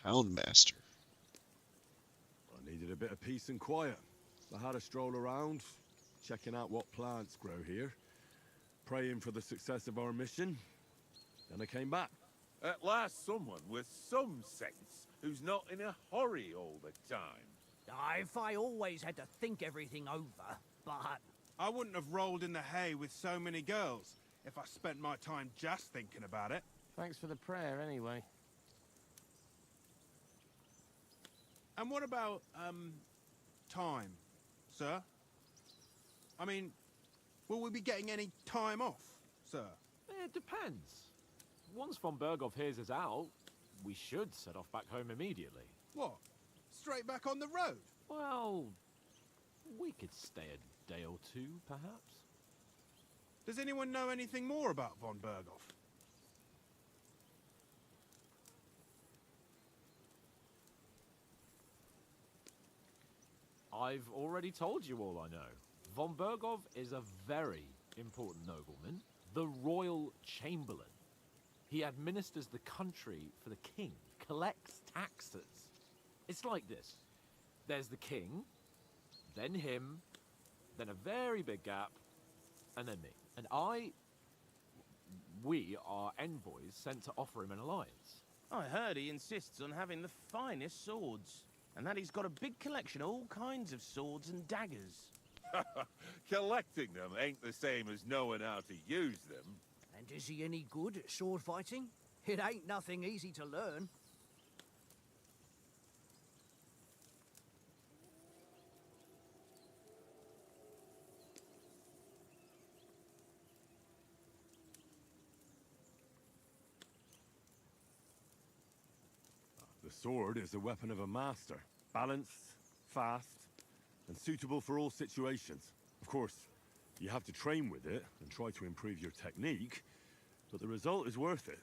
Houndmaster. I needed a bit of peace and quiet. I had a stroll around, checking out what plants grow here, praying for the success of our mission. Then I came back. At last someone with some sense, who's not in a hurry all the time. If I always had to think everything over, but... I wouldn't have rolled in the hay with so many girls if I spent my time just thinking about it. Thanks for the prayer, anyway. And what about, time, sir? I mean, will we be getting any time off, sir? It depends. Once von Berghoff hears us out, we should set off back home immediately. What? Straight back on the road? Well, we could stay a day or two, perhaps. Does anyone know anything more about von Berghoff? I've already told you all I know. Von Berghoff is a very important nobleman, the Royal Chamberlain. He administers the country for the king, collects taxes. It's like this. There's the king, then him, then a very big gap, and then me. And we are envoys sent to offer him an alliance. I heard he insists on having the finest swords, and that he's got a big collection of all kinds of swords and daggers. Collecting them ain't the same as knowing how to use them. And is he any good at sword fighting? It ain't nothing easy to learn. The sword is the weapon of a master. Balanced, fast, and suitable for all situations. Of course, you have to train with it and try to improve your technique, but the result is worth it.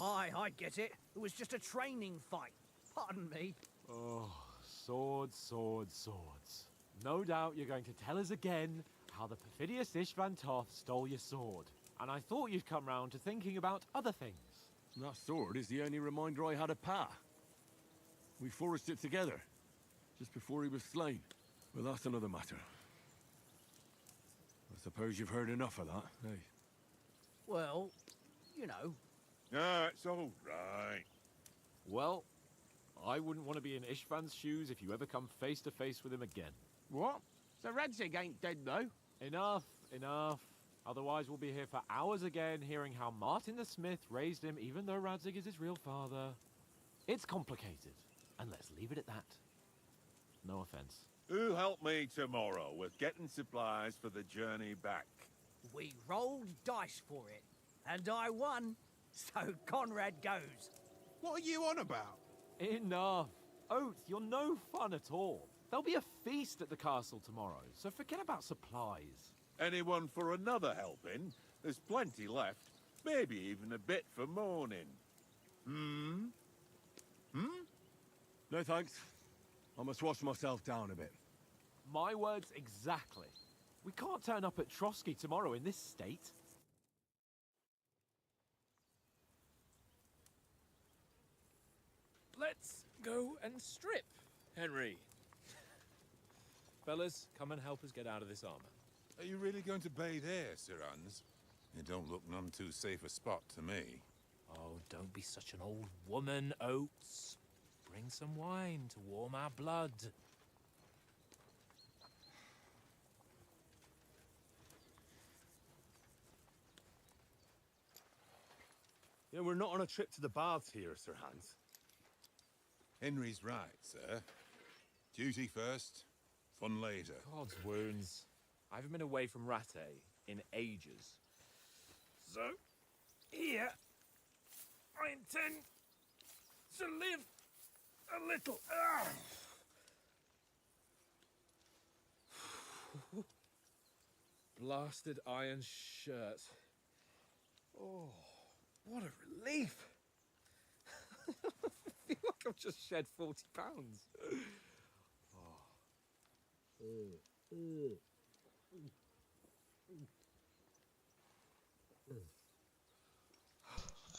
Aye, I get it. It was just a training fight. Pardon me. Oh, swords, swords, swords. No doubt you're going to tell us again how the perfidious Ishvan Toth stole your sword. And I thought you'd come round to thinking about other things. And that sword is the only reminder I had of Pa. We forged it together, just before he was slain. But that's another matter. I suppose you've heard enough of that, eh? Well, you know. Ah, it's all right. Well, I wouldn't want to be in Ishvan's shoes if you ever come face to face with him again. What? So Radzig ain't dead, though? Enough, enough. Otherwise we'll be here for hours again hearing how Martin the Smith raised him even though Radzig is his real father. It's complicated, and let's leave it at that. No offense. Who help me tomorrow with getting supplies for the journey back? We rolled dice for it, and I won. So Conrad goes. What are you on about? Enough. Oath, you're no fun at all. There'll be a feast at the castle tomorrow, so forget about supplies. Anyone for another helping? There's plenty left. Maybe even a bit for morning. No thanks. I must wash myself down a bit. My words exactly. We can't turn up at Trotsky tomorrow in this state. Let's go and strip, Henry. Fellas, come and help us get out of this armor. Are you really going to bathe here, Sir Hans? It don't look none too safe a spot to me. Oh, don't be such an old woman, Oates. Bring some wine to warm our blood. Yeah, we're not on a trip to the baths here, Sir Hans. Henry's right, sir. Duty first, fun later. God's wounds. I haven't been away from Rattay in ages. So, here, I intend to live a little. Blasted iron shirt. Oh, what a relief. I feel like I've just shed 40 pounds.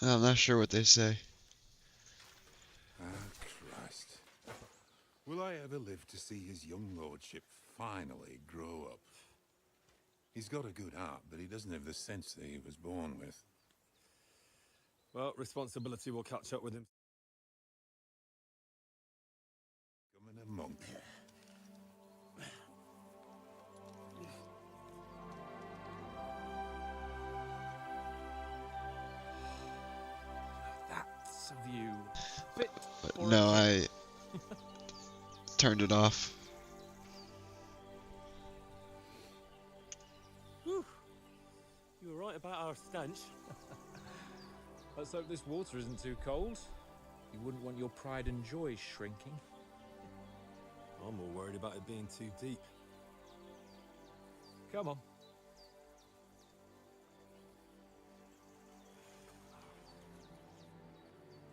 I'm not sure what they say. Ah, Christ. Will I ever live to see his young lordship finally grow up? He's got a good heart, but he doesn't have the sense that he was born with. Well, responsibility will catch up with him. Becoming a monk. That's a view fit for No, a I turned it off. Whew. You were right about our stench. Let's hope this water isn't too cold. You wouldn't want your pride and joy shrinking. I'm more worried about it being too deep. Come on.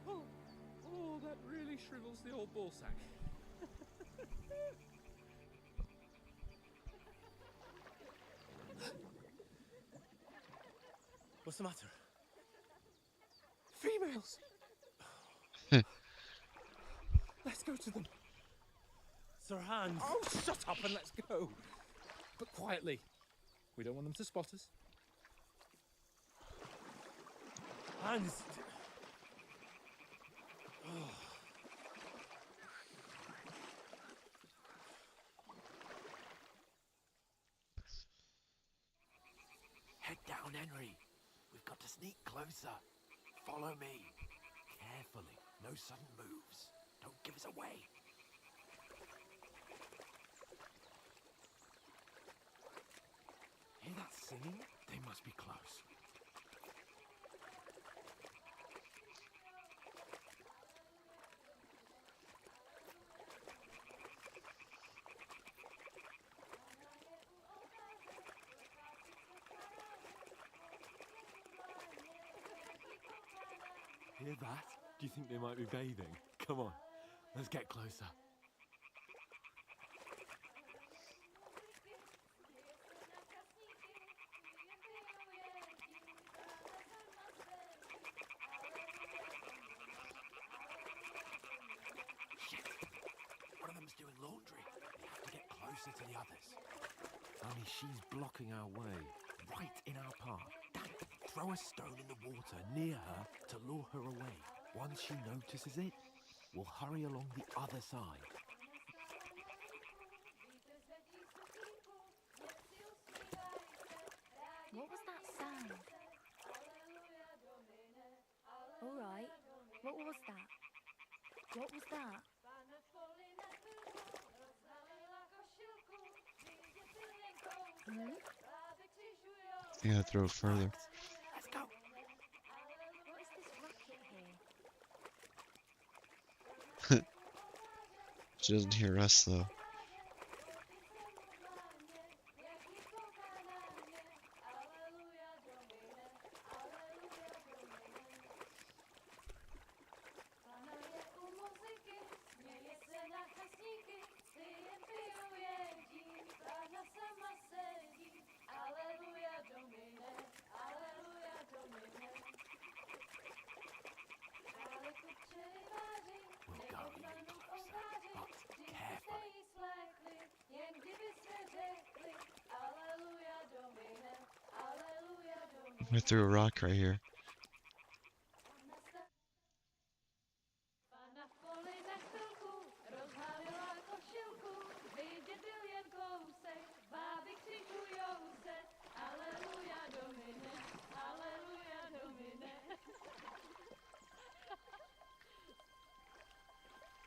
Oh, that really shrivels the old ball sack. What's the matter? Females! Let's go to them. Sir Hans! Oh, shut up and let's go. But quietly. We don't want them to spot us. Hans! Head down, Henry. We've got to sneak closer. Follow me. Carefully. No sudden moves. Don't give us away. Hear that singing? They must be close. Hear that? Do you think they might be bathing? Come on, let's get closer. Shit! One of them's doing laundry. We have to get closer to the others. Only she's blocking our way, right in our path. Dad, throw a stone in the water near her to lure her away. Once she notices it, we'll hurry along the other side. What was that sound? All right. What was that? What was that? Hmm? Yeah, throw it further. Let's go. What is this racket here? She doesn't hear us though. I threw a rock right here.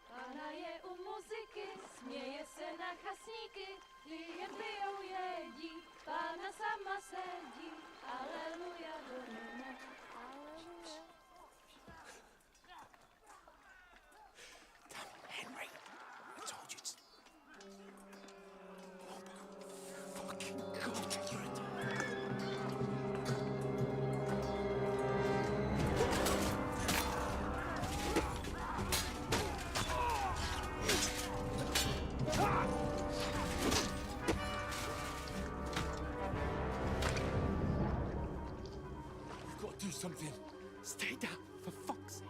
Pana je u muzyky, směje se na chasníky, jen pijou jedí, Pána sama sedí, aleluja, domine, aleluja. Henry, I told you. Oh, fucking God, you're a... We've got to do something. Stay down, for fuck's sake.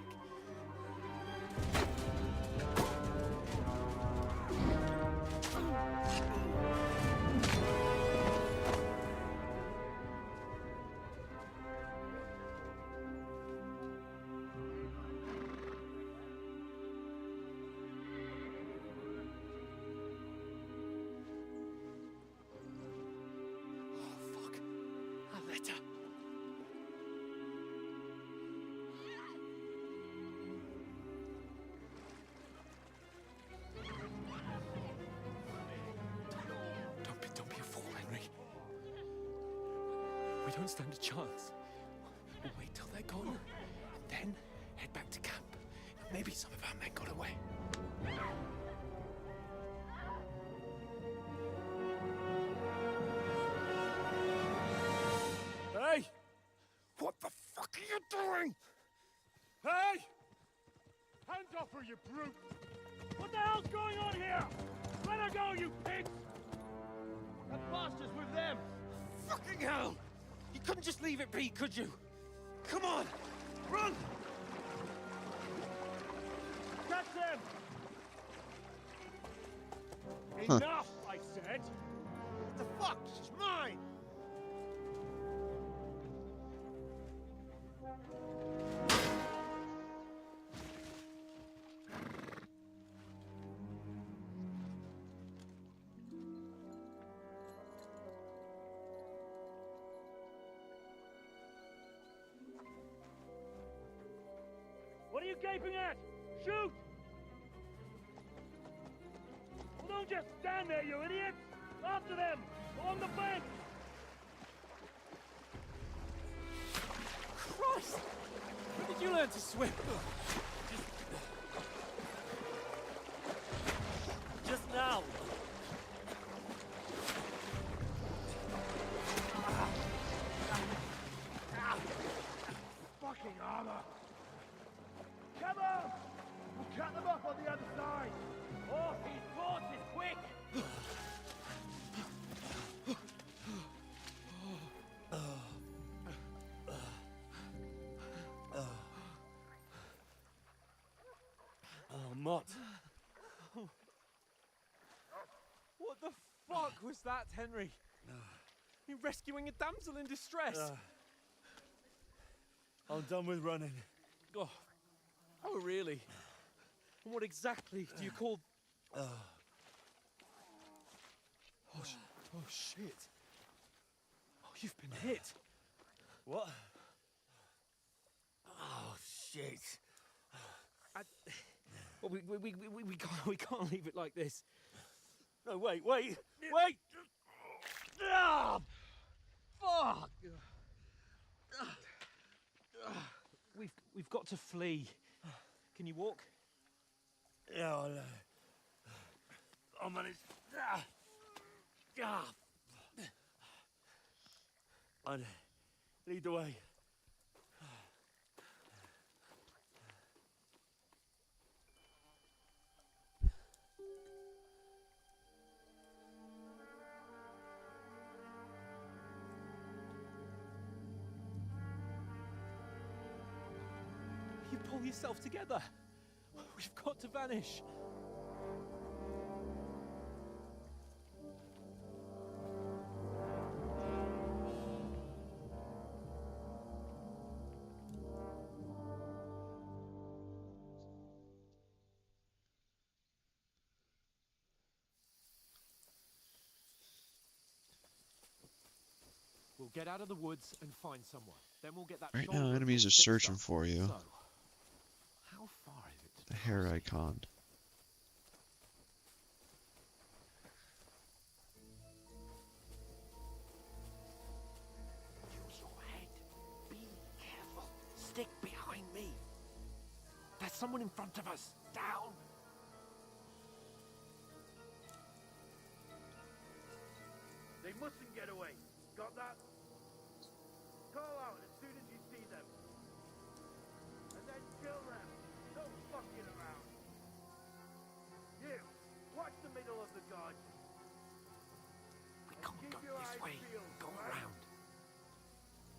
Oh, fuck. A letter. Don't be a fool, Henry. We don't stand a chance. We'll wait till they're gone, and then head back to camp. Maybe some of our men got away. Hey! What the fuck are you doing? Hey! Hands off her, you brute! What the hell's going on here? Let her go, you pigs! That bastard's with them! Fucking hell! You couldn't just leave it be, could you? Come on! Run! Catch them! Enough, I said! What the fuck? She's mine! What are you gaping at? Shoot! Well, don't just stand there, you idiots! After them! Along the bank! Christ! When did you learn to swim? Just now! Fucking armor! Come on! We'll cut them off on the other side! Off his horses, quick! Oh, Mott. What the fuck was that, Henry? You rescuing a damsel in distress? I'm done with running. Oh, really? And what exactly do you call... Oh, shit. Oh, you've been hit. What? Oh, shit. Well, we can't leave it like this. No, wait! Ah! Fuck! We've got to flee. Can you walk? Yeah, I'll manage. I'd lead the way. You pull yourself together. We've got to vanish. We'll get out of the woods and find somewhere. Then we'll get that Right shoulder now, of enemies are yours fixed searching up. for you. So, how far is it to The hair Trotsky? icon. Use your head. Be careful. Stick behind me. There's someone in front of us. Down. They mustn't get away. Got that? Call out as soon as you see them. And then kill them. No fucking around. You, watch the middle of the guard. We can't keep go your this eyes way. peeled, Go right? around.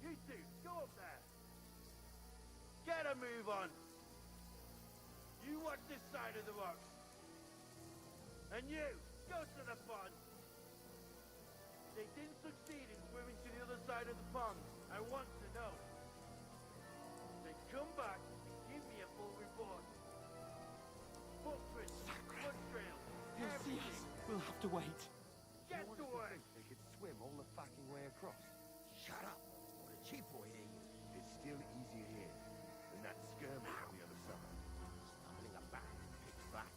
You two, go up there. Get a move on. You watch this side of the rocks. And you, go to the pond. They didn't succeed in swimming to the other side of the pond. I want to know. Then come back and give me a full report. Footprints, blood trails, They'll see us. everything. We'll have to wait. Get to work. They could swim all the fucking way across. Shut up. What a cheap boy hear you. It's still easier here than that skirmish on the other side. Stumbling about, pitch black.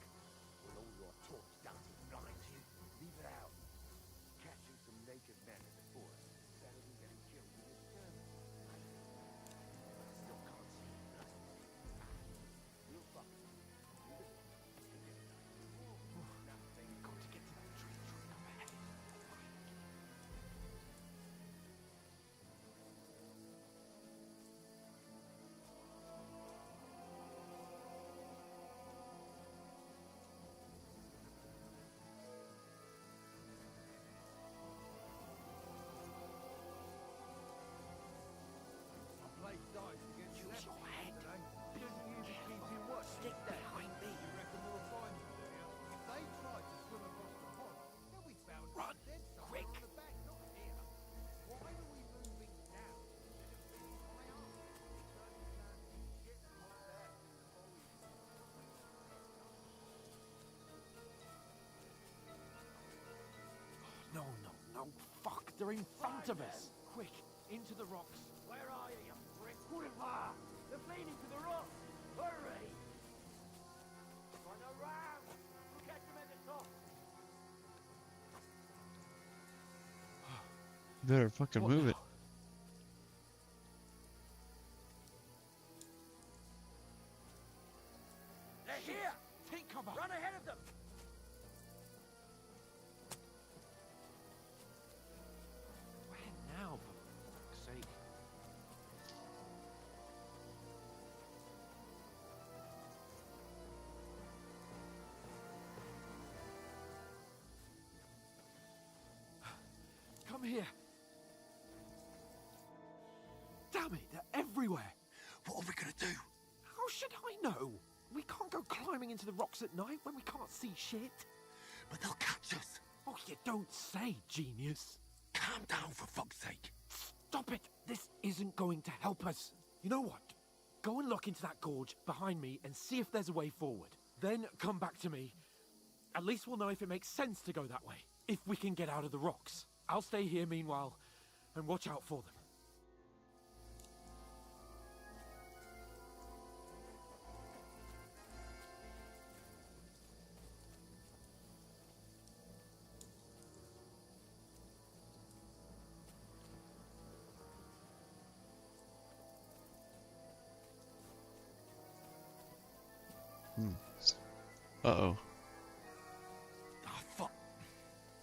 With all your torch dancing blinds you. Leave it out. Catching some naked men in the forest is better than getting killed in a skirmish. I still can't see you. We'll fuck it. Got to get to that tree trunk up ahead. I played dice against Use your head. Doesn't you be keeping watch? Stick behind me. You reckon we'll find them, do you? If they tried to swim across the pond, they'll be found Run, dead somewhere quick. on the bank, not here. Why are we moving now? Instead of being high up? Shit right there. No, no, no. Fuck, they're in front of us. Quick, into the rocks. Where are you, you prick? Boulevard! They're fleeing to the rock! Hurry! Run around! We'll catch them at the top! You better fucking What move now? it. They're here! Take cover. Run ahead of them! Where now, for fuck's sake? Come here. Damn it, they're everywhere. What are we gonna do? How should I know? We can't go climbing into the rocks at night when we can't see shit. But they'll catch us. Oh, you don't say, genius. Calm down, for fuck's sake. Stop it! This isn't going to help us. You know what? Go and look into that gorge behind me and see if there's a way forward. Then come back to me. At least we'll know if it makes sense to go that way. If we can get out of the rocks. I'll stay here meanwhile and watch out for them. Uh-oh. Ah, fuck.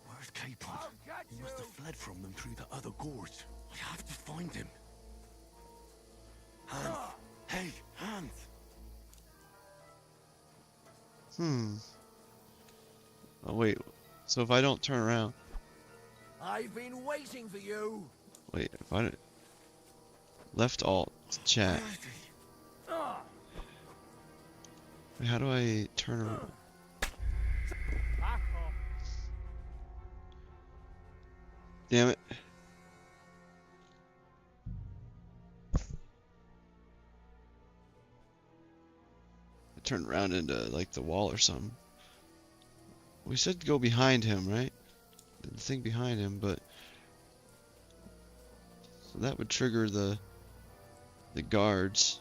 Where's Capon? I'll catch He must have you. fled from them through the other gorge. I have to find him. Hans! Hey, Hans! Oh, wait. So if I don't turn around... I've been waiting for you! Wait, if I don't... Left alt, chat. Where is he? Ah! Wait, how do I turn around? Back off! Damn it. I turned around into, like, the wall or something. We said to go behind him, right? The thing behind him, but... So that would trigger the guards.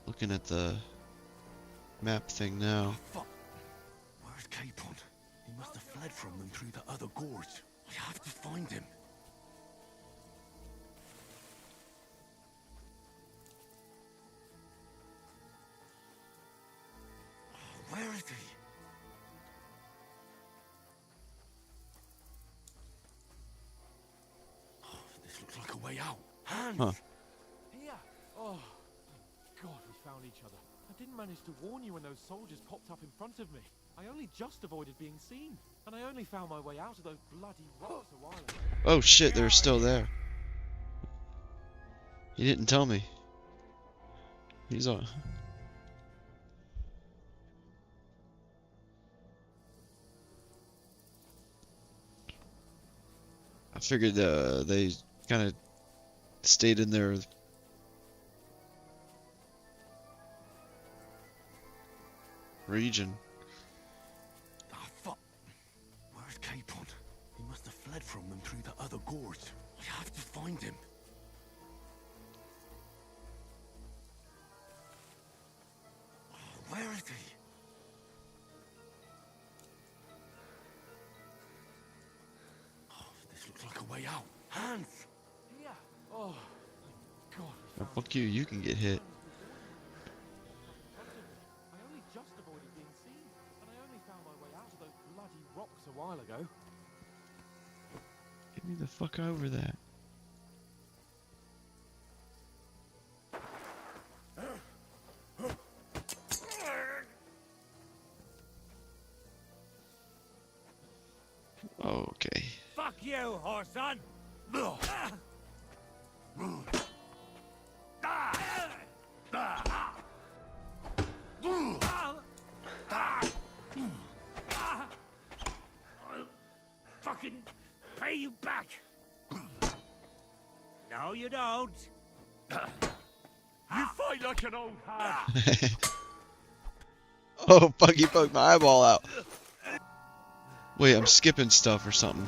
Looking at the map thing now. Fuck. Where's Capon? He must have fled from them through the other gorge. I have to find him. Where is he? Oh, this looks like a way out. Hans! Huh. Here! Oh, thank God we found each other. I didn't manage to warn you when those soldiers popped up in front of me. I only just avoided being seen. And I only found my way out of those bloody rocks a while ago. Oh shit, they're still there. He didn't tell me. He's on. I figured they kind of stayed in their region. Ah, fuck. Where's Capon? He must have fled from them through the other gorge. I have to find him. Where is he? Oh, this looks like a way out. Hans! Here! Oh, thank God we Oh, found fuck you, you can get hit. I only just avoided being seen. And I only found my way out of those bloody rocks a while ago. Get me the fuck over that. Okay. Fuck you, Horson! I'll fucking pay you back! No, you don't. You fight like an old hag! Oh fuck, he poked my eyeball out. Wait, I'm skipping stuff or something.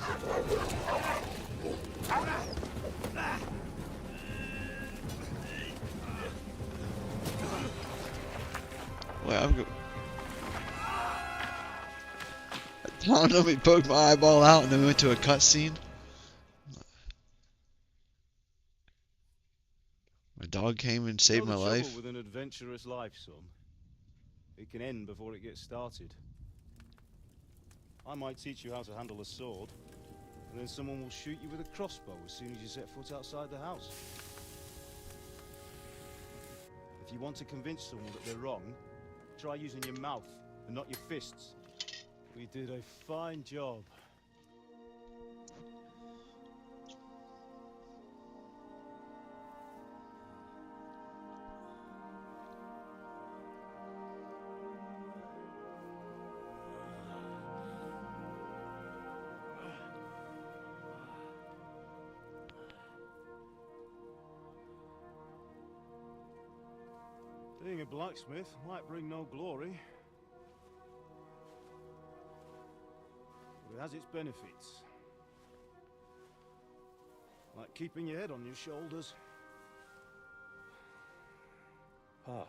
Wait, I'm go. I don't know if he poked my eyeball out and then we went to a cutscene. My dog came and saved my life. With an adventurous life, son. It can end before it gets started. I might teach you how to handle a sword, and then someone will shoot you with a crossbow as soon as you set foot outside the house. If you want to convince someone that they're wrong, try using your mouth and not your fists. We did a fine job. Being a blacksmith might bring no glory, but it has its benefits. Like keeping your head on your shoulders. Pa.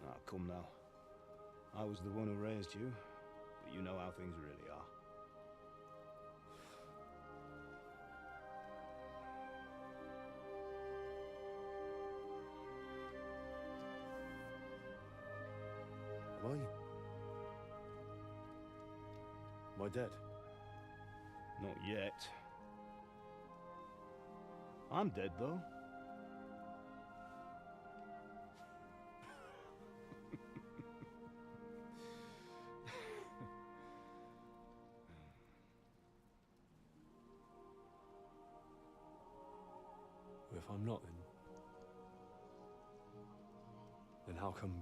Ah, come now. I was the one who raised you, but you know how things really are. Am I dead? Not yet. I'm dead, though. If I'm not, then how come...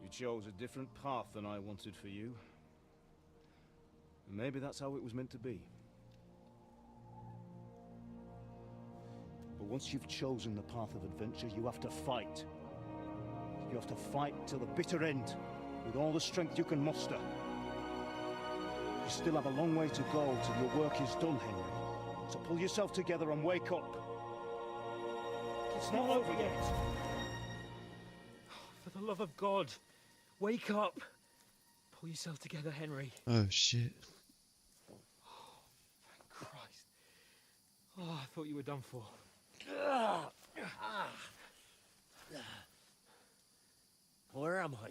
You chose a different path than I wanted for you. And maybe that's how it was meant to be. But once you've chosen the path of adventure, you have to fight. You have to fight till the bitter end, with all the strength you can muster. You still have a long way to go till your work is done, Henry. So pull yourself together and wake up. It's not over yet. For the love of God, wake up. Pull yourself together, Henry. Oh shit. Thank Christ. Oh, I thought you were done for. Where am I?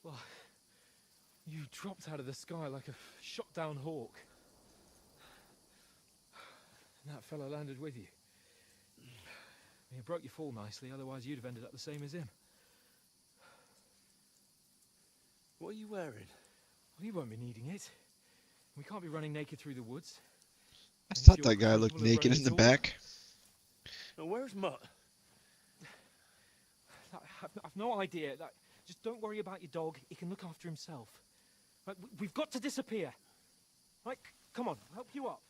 Well, you dropped out of the sky like a shot-down hawk. And that fella landed with you. You broke your fall nicely, otherwise you'd have ended up the same as him. What are you wearing? Well, you won't be needing it. We can't be running naked through the woods. I And if thought you're that guy looked capable of naked running in the tall- back. Now, where's Mutt? I've no idea. Just don't worry about your dog. He can look after himself. Right, we've got to disappear. Right, come on, I'll help you up.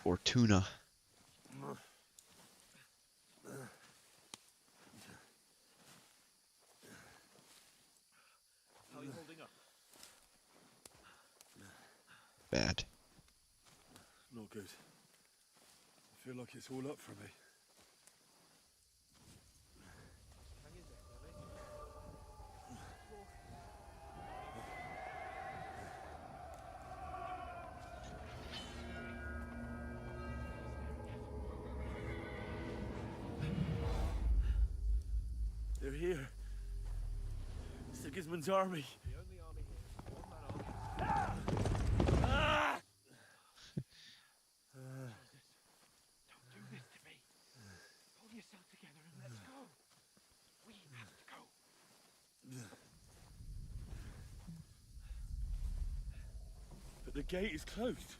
Fortuna. How are you holding up? Bad. Not good. I feel like it's all up for me. They're here. Sigismund's army. The only army here. One man army. Don't do this to me. Pull yourself together and let's go. We have to go. But the gate is closed.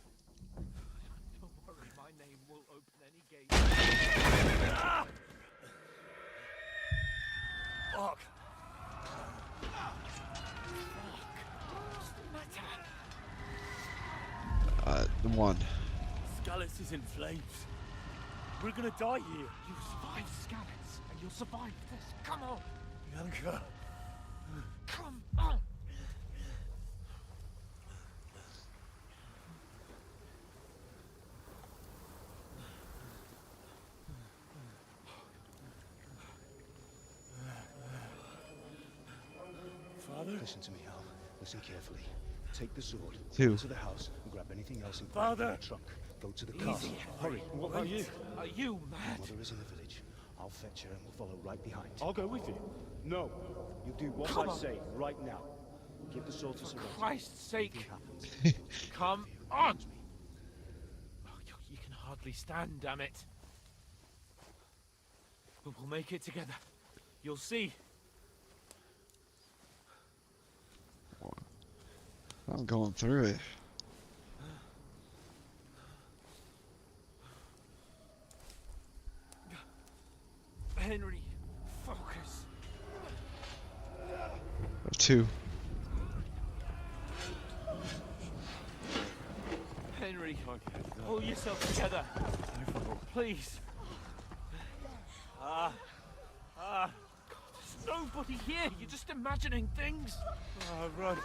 Don't worry, my name will open any gate. Fuck. What's the matter? The one. Scallis is in flames. We're gonna die here. You survived Scallops, and you'll survive this. Come on. Bianca. Come on. Father? Listen to me, Al. Listen carefully. Take the sword. Two. Go to the house and grab anything else in Father! the trunk. Go to the Easy, castle. Henry. Hurry. What about you? Are you mad? Mother is in the village. I'll fetch her and we'll follow right behind. I'll go with you. No. You do what Come I on. say right now. Give the sword to For Serenity. Christ's sake. Anything happens. Come on. Oh, you can hardly stand, damn it. But we'll make it together. You'll see. I'm going through it. Henry, focus. Two. Henry, pull yourself together. Please. God, there's nobody here. You're just imagining things. Run.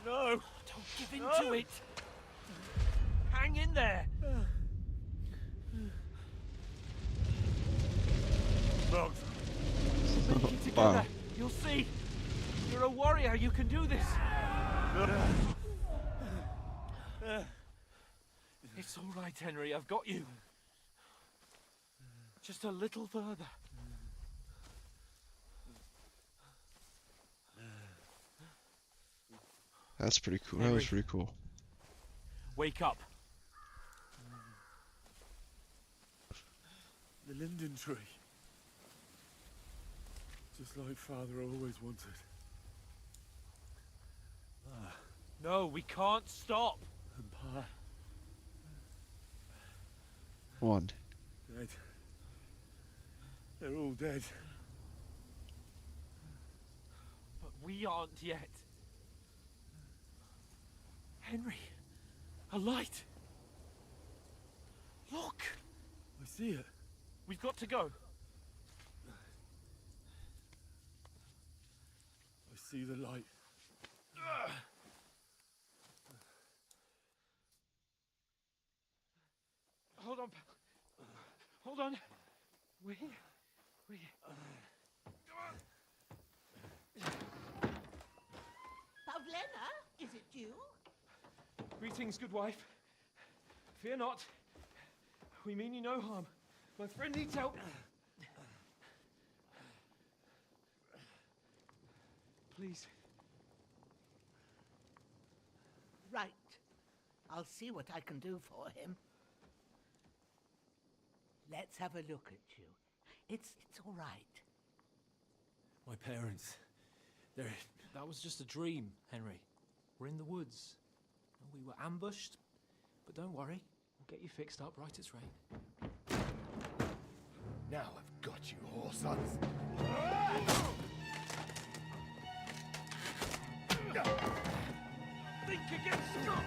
No. Don't give in to it. Hang in there. Mugs. Make it together. You'll see. You're a warrior. You can do this. It's all right, Henry. I've got you. Just a little further. That's pretty cool. That was pretty cool. Wake up. The linden tree. Just like Father always wanted. No, we can't stop. And Pa. One. Dead. They're all dead. But we aren't yet. Henry, a light. Look! I see it. We've got to go. I see the light. Hold on, pal. Hold on. We're here. We're here. Pavlena, is it you? Greetings, good wife. Fear not. We mean you no harm. My friend needs help. Please. Right. I'll see what I can do for him. Let's have a look at you. It's all right. My parents. They're... That was just a dream, Henry. We're in the woods. We were ambushed, but don't worry. We'll get you fixed up right as rain. Now I've got you, whore sons. Think again, Scott!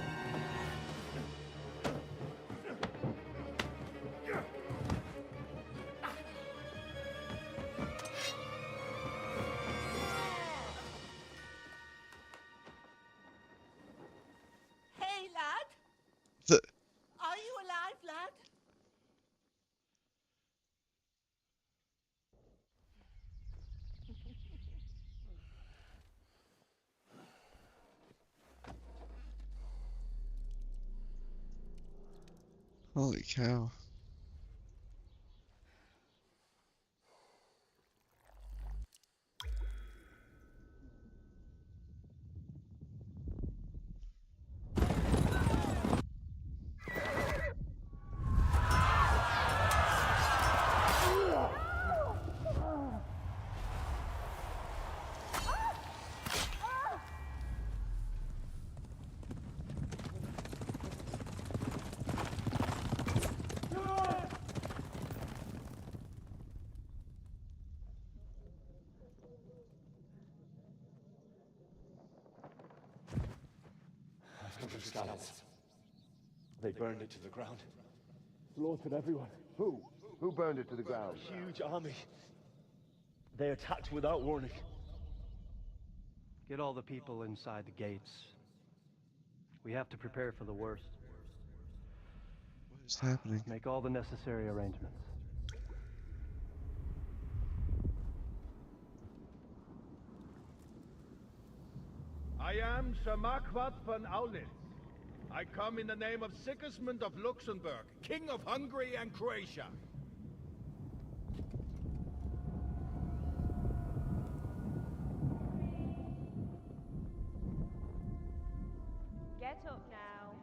Hey, lad. The- Are you alive, lad? Holy cow. Scallops. They burned it to the ground. Slaughtered everyone. Who? Who burned it to the ground? Huge army. They attacked without warning. Get all the people inside the gates. We have to prepare for the worst. What is happening? Make all the necessary arrangements. I am Sir Marquardt von Aulitz. I come in the name of Sigismund of Luxembourg, King of Hungary and Croatia. Get up now.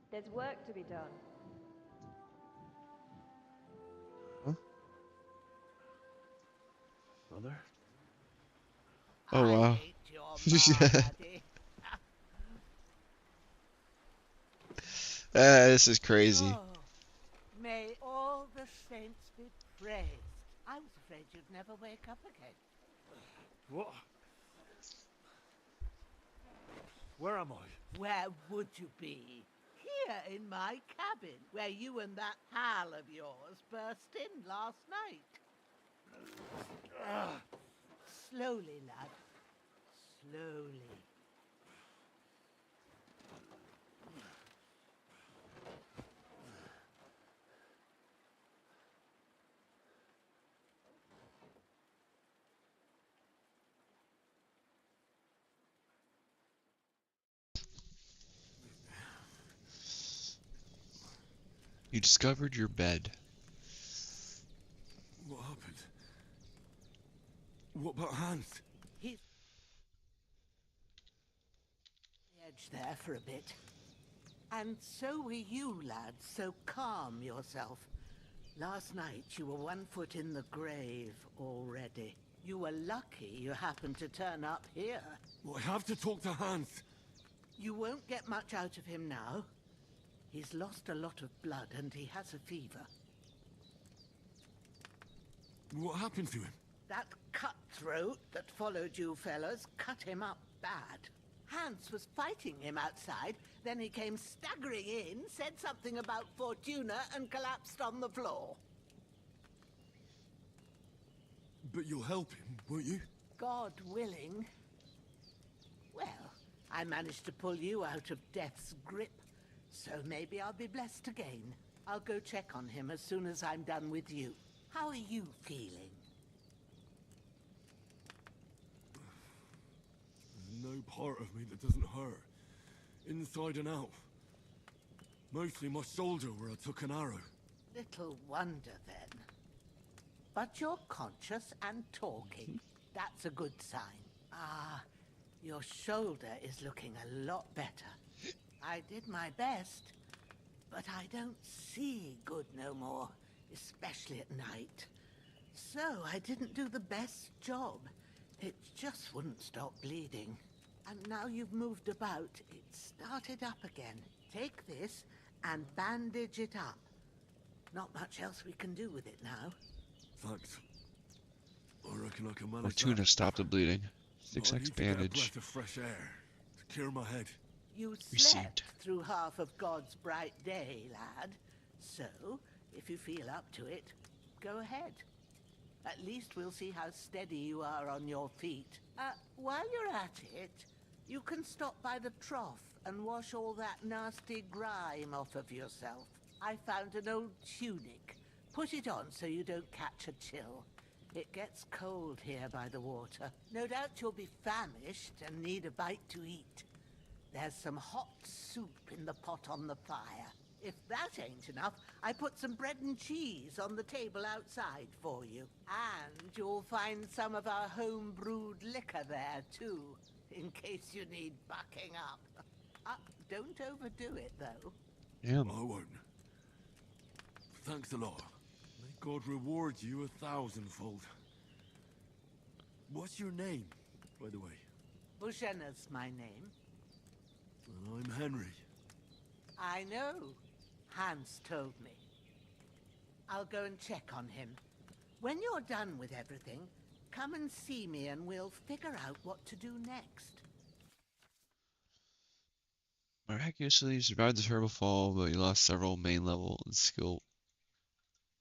There's work to be done. Mother? Oh I wow. hate your ma, laddie. This is crazy. Oh, may all the saints be praised. I was afraid you'd never wake up again. What? Where am I? Where would you be? Here in my cabin, where you and that pal of yours burst in last night. Slowly, lad. Slowly. You discovered your bed. What happened? What about Hans? He's the edge there for a bit. And so were you, lad, so calm yourself. Last night you were 1 foot in the grave already. You were lucky you happened to turn up here. Well, I have to talk to Hans. You won't get much out of him now. He's lost a lot of blood and he has a fever. What happened to him? That cutthroat that followed you fellas cut him up bad. Hans was fighting him outside, then he came staggering in, said something about Fortuna, and collapsed on the floor. But you'll help him, won't you? God willing. Well, I managed to pull you out of death's grip, so maybe I'll be blessed again. I'll go check on him as soon as I'm done with you. How are you feeling? There's no part of me that doesn't hurt. Inside and out. Mostly my shoulder where I took an arrow. Little wonder then. But you're conscious and talking. That's a good sign. Ah, your shoulder is looking a lot better. I did my best, but I don't see good no more, especially at night. So I didn't do the best job. It just wouldn't stop bleeding. And now you've moved about, it started up again. Take this and bandage it up. Not much else we can do with it now. Thanks. I reckon I can manage Fortuna that. stopped the bleeding. But I 6x need to get a bandage. breath of fresh air to clear my head. You Received. slept through half of God's bright day, lad. So, if you feel up to it, go ahead. At least we'll see how steady you are on your feet. While you're at it, you can stop by the trough and wash all that nasty grime off of yourself. I found an old tunic. Put it on so you don't catch a chill. It gets cold here by the water. No doubt you'll be famished and need a bite to eat. There's some hot soup in the pot on the fire. If that ain't enough, I put some bread and cheese on the table outside for you. And you'll find some of our home-brewed liquor there, too, in case you need bucking up. Don't overdo it, though. Yeah. I won't. Thanks a lot. May God reward you 1,000-fold. What's your name, by the way? Bushenna's my name. And I'm Henry. I know. Hans told me. I'll go and check on him. When you're done with everything, come and see me and we'll figure out what to do next. Miraculously, you survived the terrible fall, but you lost several main level skill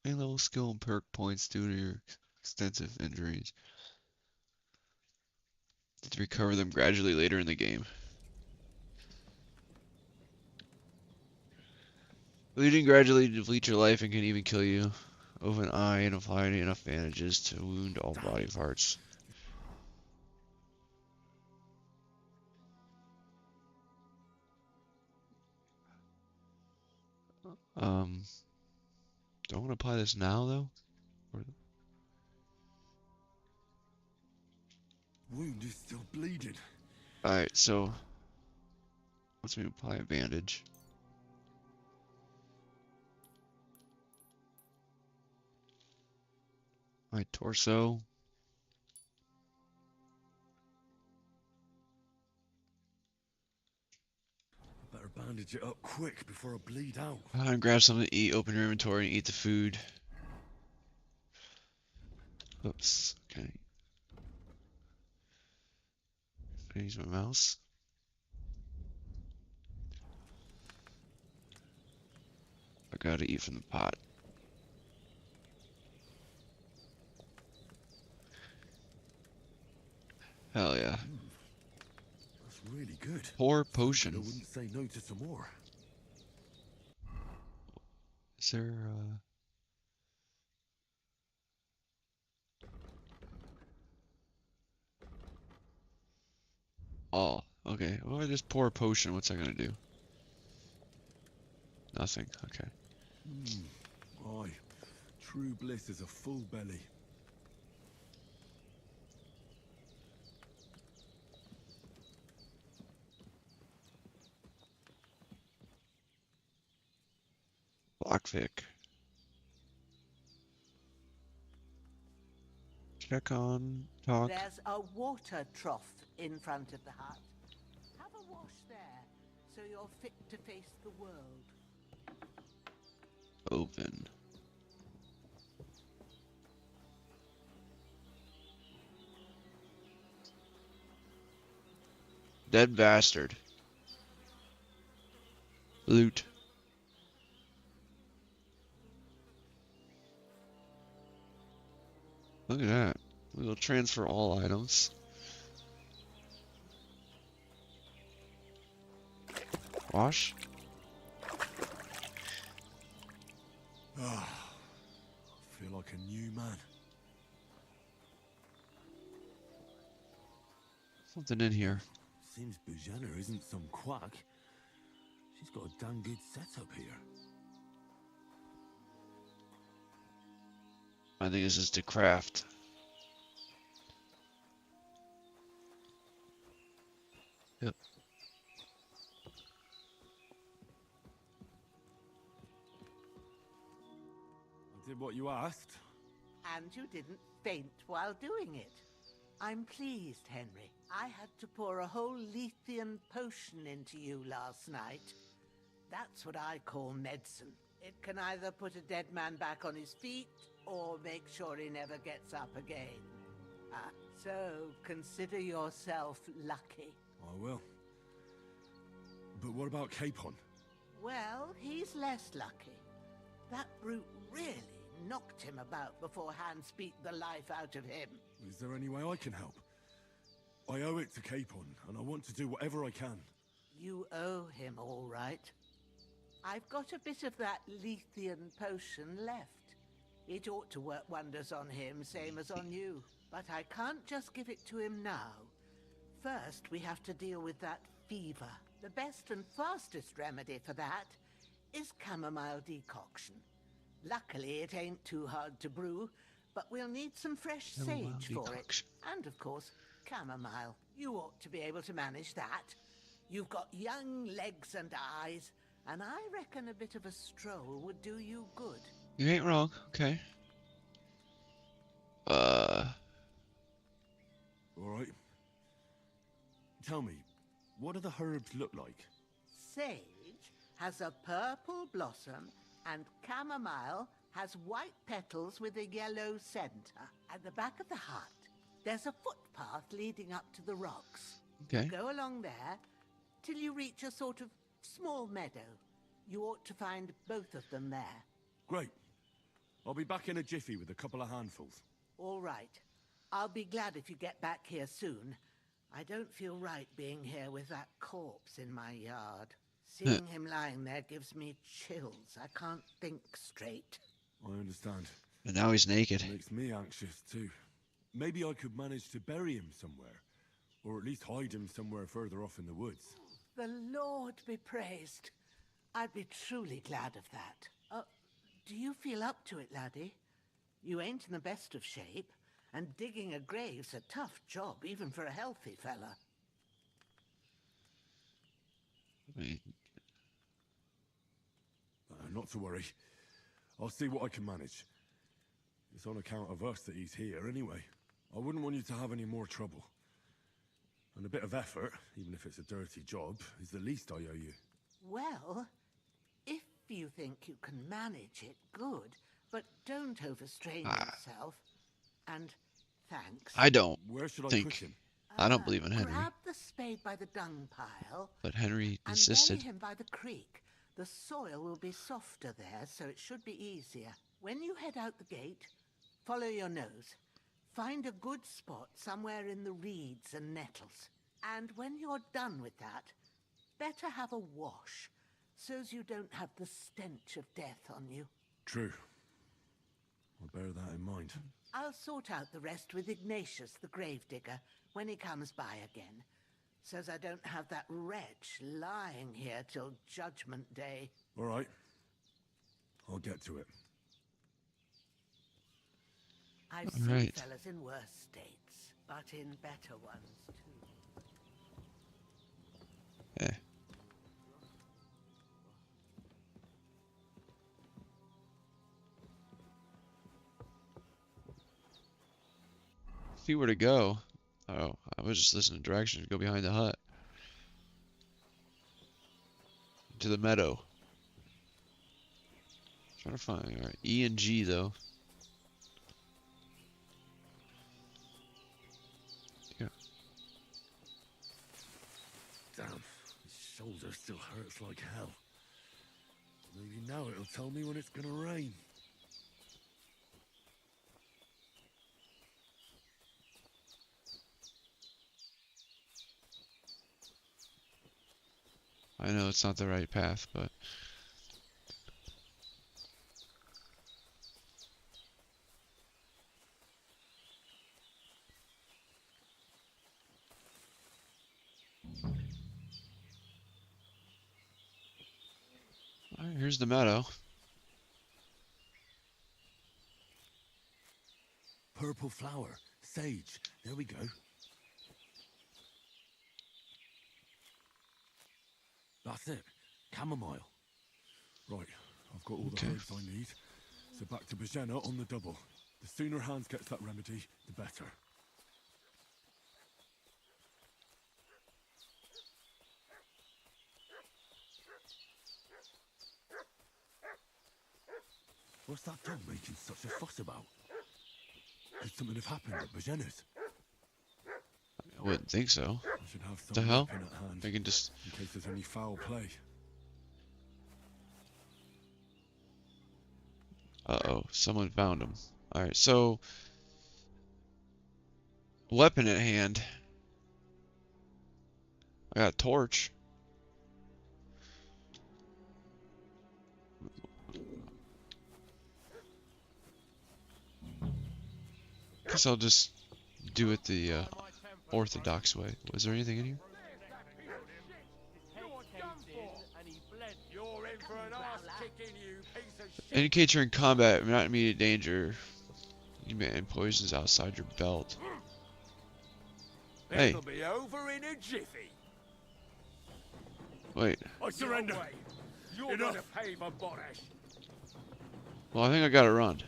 and perk points due to your extensive injuries. You have to recover them gradually later in the game. Bleeding gradually depletes your life and can even kill you. Of an eye and apply enough bandages to wound all body parts. Do I want to apply this now though? Or... Wound is still bleeding. Alright, so let's me apply a bandage. My torso. Better bandage it up quick before I bleed out. And grab something to eat, open your inventory and eat the food. Oops, okay. I use my mouse. I gotta eat from the pot. Hell yeah. That's really good. Pour potion. I wouldn't say no to some more. Is there Oh, okay. Well, I just pour a potion. What's that gonna do? Nothing. Okay. Aye. True bliss is a full belly. Lockpick. Check on. Talk. There's a water trough in front of the hut. Have a wash there, so you're fit to face the world. Open. Dead bastard. Loot. Look at that. We will transfer all items. Wash. Ah, I feel like a new man. Something in here. Seems Bujana isn't some quack. She's got a damn good setup here. I think this is to craft. Yep. I did what you asked. And you didn't faint while doing it. I'm pleased, Henry. I had to pour a whole Lethean potion into you last night. That's what I call medicine. It can either put a dead man back on his feet, or make sure he never gets up again. So consider yourself lucky. I will. But what about Capon? Well, he's less lucky. That brute really knocked him about before Hans beat the life out of him. Is there any way I can help? I owe it to Capon, and I want to do whatever I can. You owe him, all right. I've got a bit of that Lethean potion left. It ought to work wonders on him, same as on you. But I can't just give it to him now. First, we have to deal with that fever. The best and fastest remedy for that is chamomile decoction. Luckily, it ain't too hard to brew, but we'll need some fresh sage for it. And, of course, chamomile. You ought to be able to manage that. You've got young legs and eyes, and I reckon a bit of a stroll would do you good. You ain't wrong. Okay. Alright. Tell me, what do the herbs look like? Sage has a purple blossom, and chamomile has white petals with a yellow center. At the back of the hut, there's a footpath leading up to the rocks. Okay. Go along there till you reach a sort of small meadow. You ought to find both of them there. Great. I'll be back in a jiffy with a couple of handfuls. All right. I'll be glad if you get back here soon. I don't feel right being here with that corpse in my yard. Seeing him lying there gives me chills. I can't think straight. I understand. And now he's naked. It makes me anxious too. Maybe I could manage to bury him somewhere. Or at least hide him somewhere further off in the woods. The Lord be praised. I'd be truly glad of that. Do you feel up to it, laddie? You ain't in the best of shape, and digging a grave's a tough job, even for a healthy fella. Not to worry. I'll see what I can manage. It's on account of us that he's here anyway. I wouldn't want you to have any more trouble. And a bit of effort, even if it's a dirty job, is the least I owe you. Well, if you think you can manage it, good. But don't overstrain yourself. And thanks. I don't Where should I think. put him? I don't believe in Henry. Grab the spade by the dung pile. But Henry and insisted. bury him by the creek. The soil will be softer there, so it should be easier. When you head out the gate, follow your nose. Find a good spot somewhere in the reeds and nettles. And when you're done with that, better have a wash, so's you don't have the stench of death on you. True. I'll bear that in mind. I'll sort out the rest with Ignatius, the gravedigger, when he comes by again, so's I don't have that wretch lying here till Judgment Day. All right. I'll get to it. I've All seen right. fellas in worse states, but in better ones too. Eh. If he were to go, oh, I was just listening to directions. Go behind the hut to the meadow. Trying to find. All right, E and G though. Yeah. Damn, his shoulder still hurts like hell. Maybe now it'll tell me when it's gonna rain. I know it's not the right path, but alright, here's the meadow. Purple flower, sage. There we go. That's it. Chamomile. Right, I've got all the herbs I need. So back to Bajena on the double. The sooner Hans gets that remedy, the better. What's that dog making such a fuss about? Could something have happened at Bajena's? I wouldn't think so. I should have What the some hell? weapon at hand, I can just... in case there's any foul play. Uh-oh, someone found him. Alright, so... weapon at hand. I got a torch. Guess I'll just do it the orthodox way. Was there anything in here? Indicate you're in combat, you're not in immediate danger. You may end poisons outside your belt. Hey. It'll be over in a jiffy. Wait. I surrender. You're Enough. gonna pay for Boresh. Well, I think I gotta run.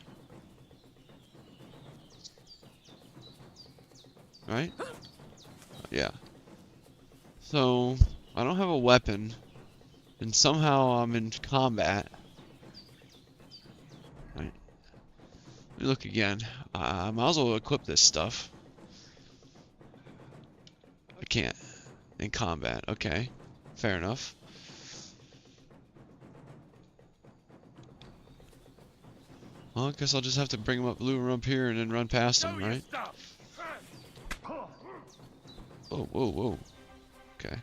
Right? Yeah. So, I don't have a weapon, and somehow I'm in combat. Right. Let me look again. I might as well equip this stuff. I can't. In combat. Okay. Fair enough. Well, I guess I'll just have to bring him up, lure him up here, and then run past him, right? Whoa, whoa, whoa. Okay.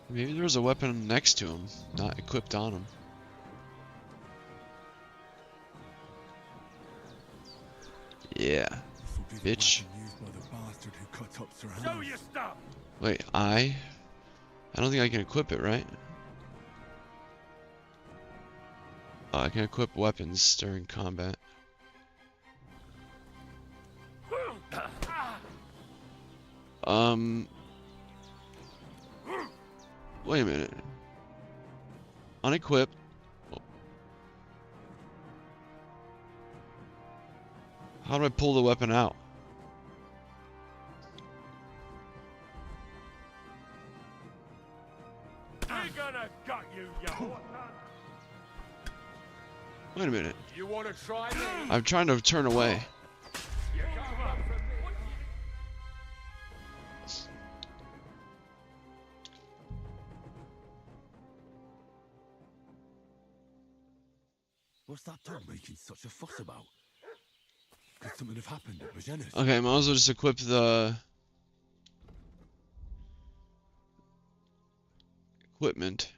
Maybe there was a weapon next to him, not equipped on him. Yeah. Bitch. Show your stuff. Wait, I don't think I can equip it, right? I can equip weapons during combat. Wait a minute. Unequip. How do I pull the weapon out? We're gonna gut you, you. Wait a minute. You want to try me? I'm trying to turn away. You can't run from me. What's that dog making such a fuss about? Could something have happened at Bajena's? Okay, I might as well just equip the equipment.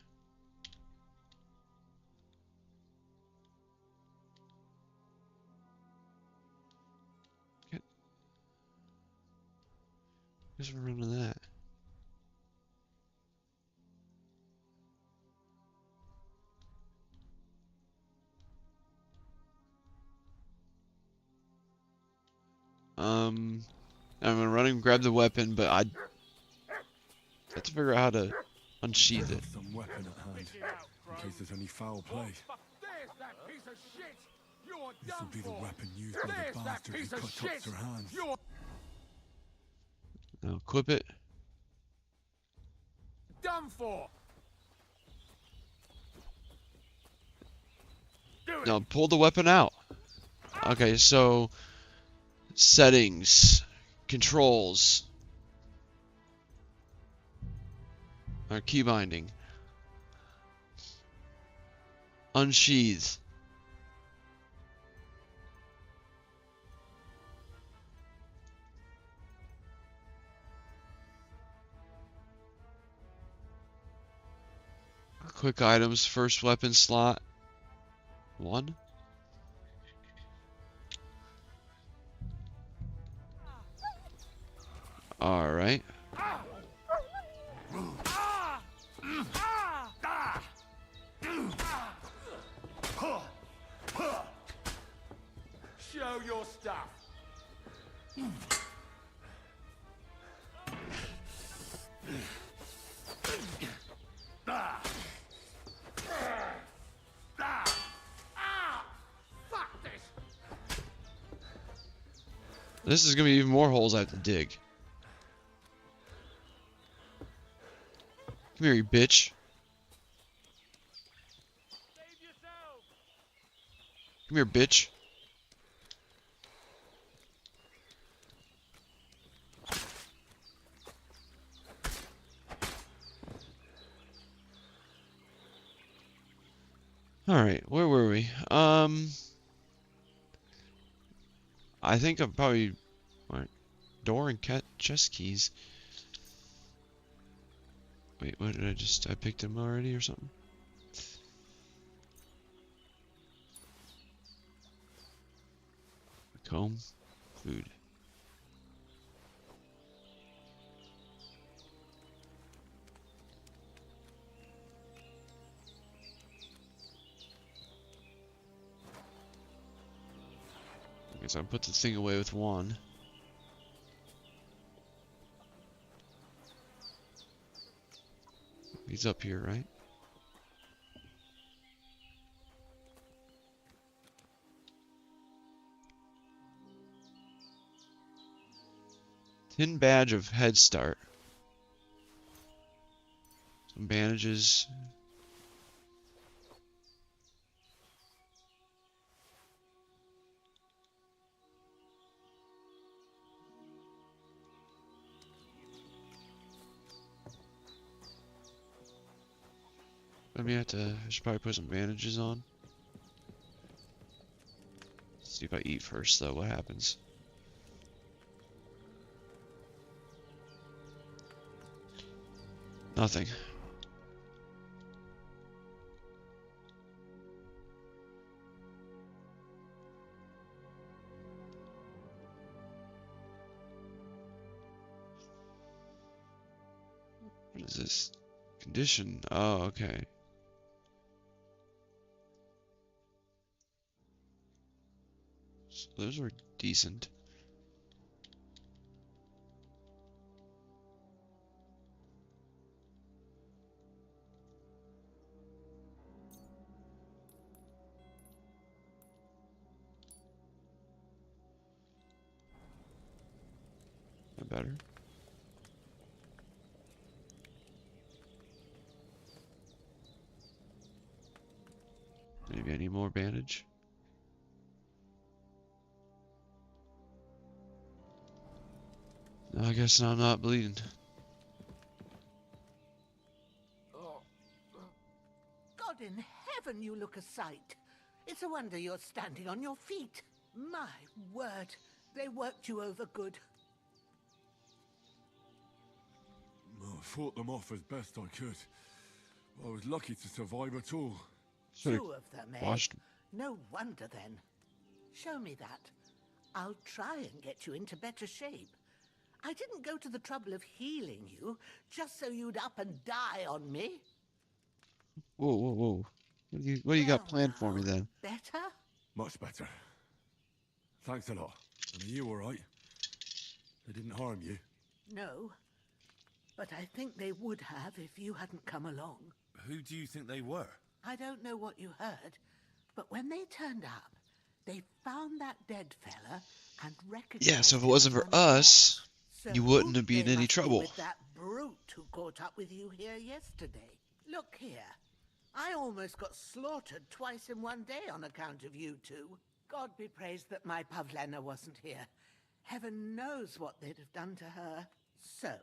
Where's the run of that? I'm gonna run and grab the weapon, but I have to figure out how to unsheath it. Some weapon at hand, in case there's any foul play. There's that piece of shit. You're This will done be the for. weapon used by There's the that bastard who piece of cut shit. up Sir Hans. You're Now equip it. done for. Do doing? No, pull the weapon out. Okay, so settings, controls, or key binding, unsheath. Quick items, first weapon slot, 1. Alright. Show your stuff. Fuck this! This is gonna be even more holes I have to dig. Come here, you bitch. Come here, bitch. Alright, where were we? I think I'm probably... Alright, door and chest keys. Wait, what did I picked them already or something? Comb, food. I guess I'll put the thing away with 1. He's up here, right? Tin badge of Head Start. Some bandages. I should probably put some bandages on. See if I eat first, though, what happens? Nothing. What is this? Condition. Oh, okay. So those were decent. That better. Maybe I need more bandage. No, I guess I'm not bleeding. God in heaven, you look a sight. It's a wonder you're standing on your feet. My word, they worked you over good. I fought them off as best I could. I was lucky to survive at all. 2 of them, eh? Washed. No wonder then. Show me that. I'll try and get you into better shape. I didn't go to the trouble of healing you just so you'd up and die on me. Whoa, whoa, whoa. What do you got planned for me then? Better? Much better. Thanks a lot. And are you alright? They didn't harm you? No. But I think they would have if you hadn't come along. Who do you think they were? I don't know what you heard, but when they turned up, they found that dead fella and recognized Yeah, so if it wasn't for us, you wouldn't have been in any trouble. With that brute who caught up with you here yesterday. Look here. I almost got slaughtered twice in one day on account of you two. God be praised that my Pavlena wasn't here. Heaven knows what they'd have done to her. So,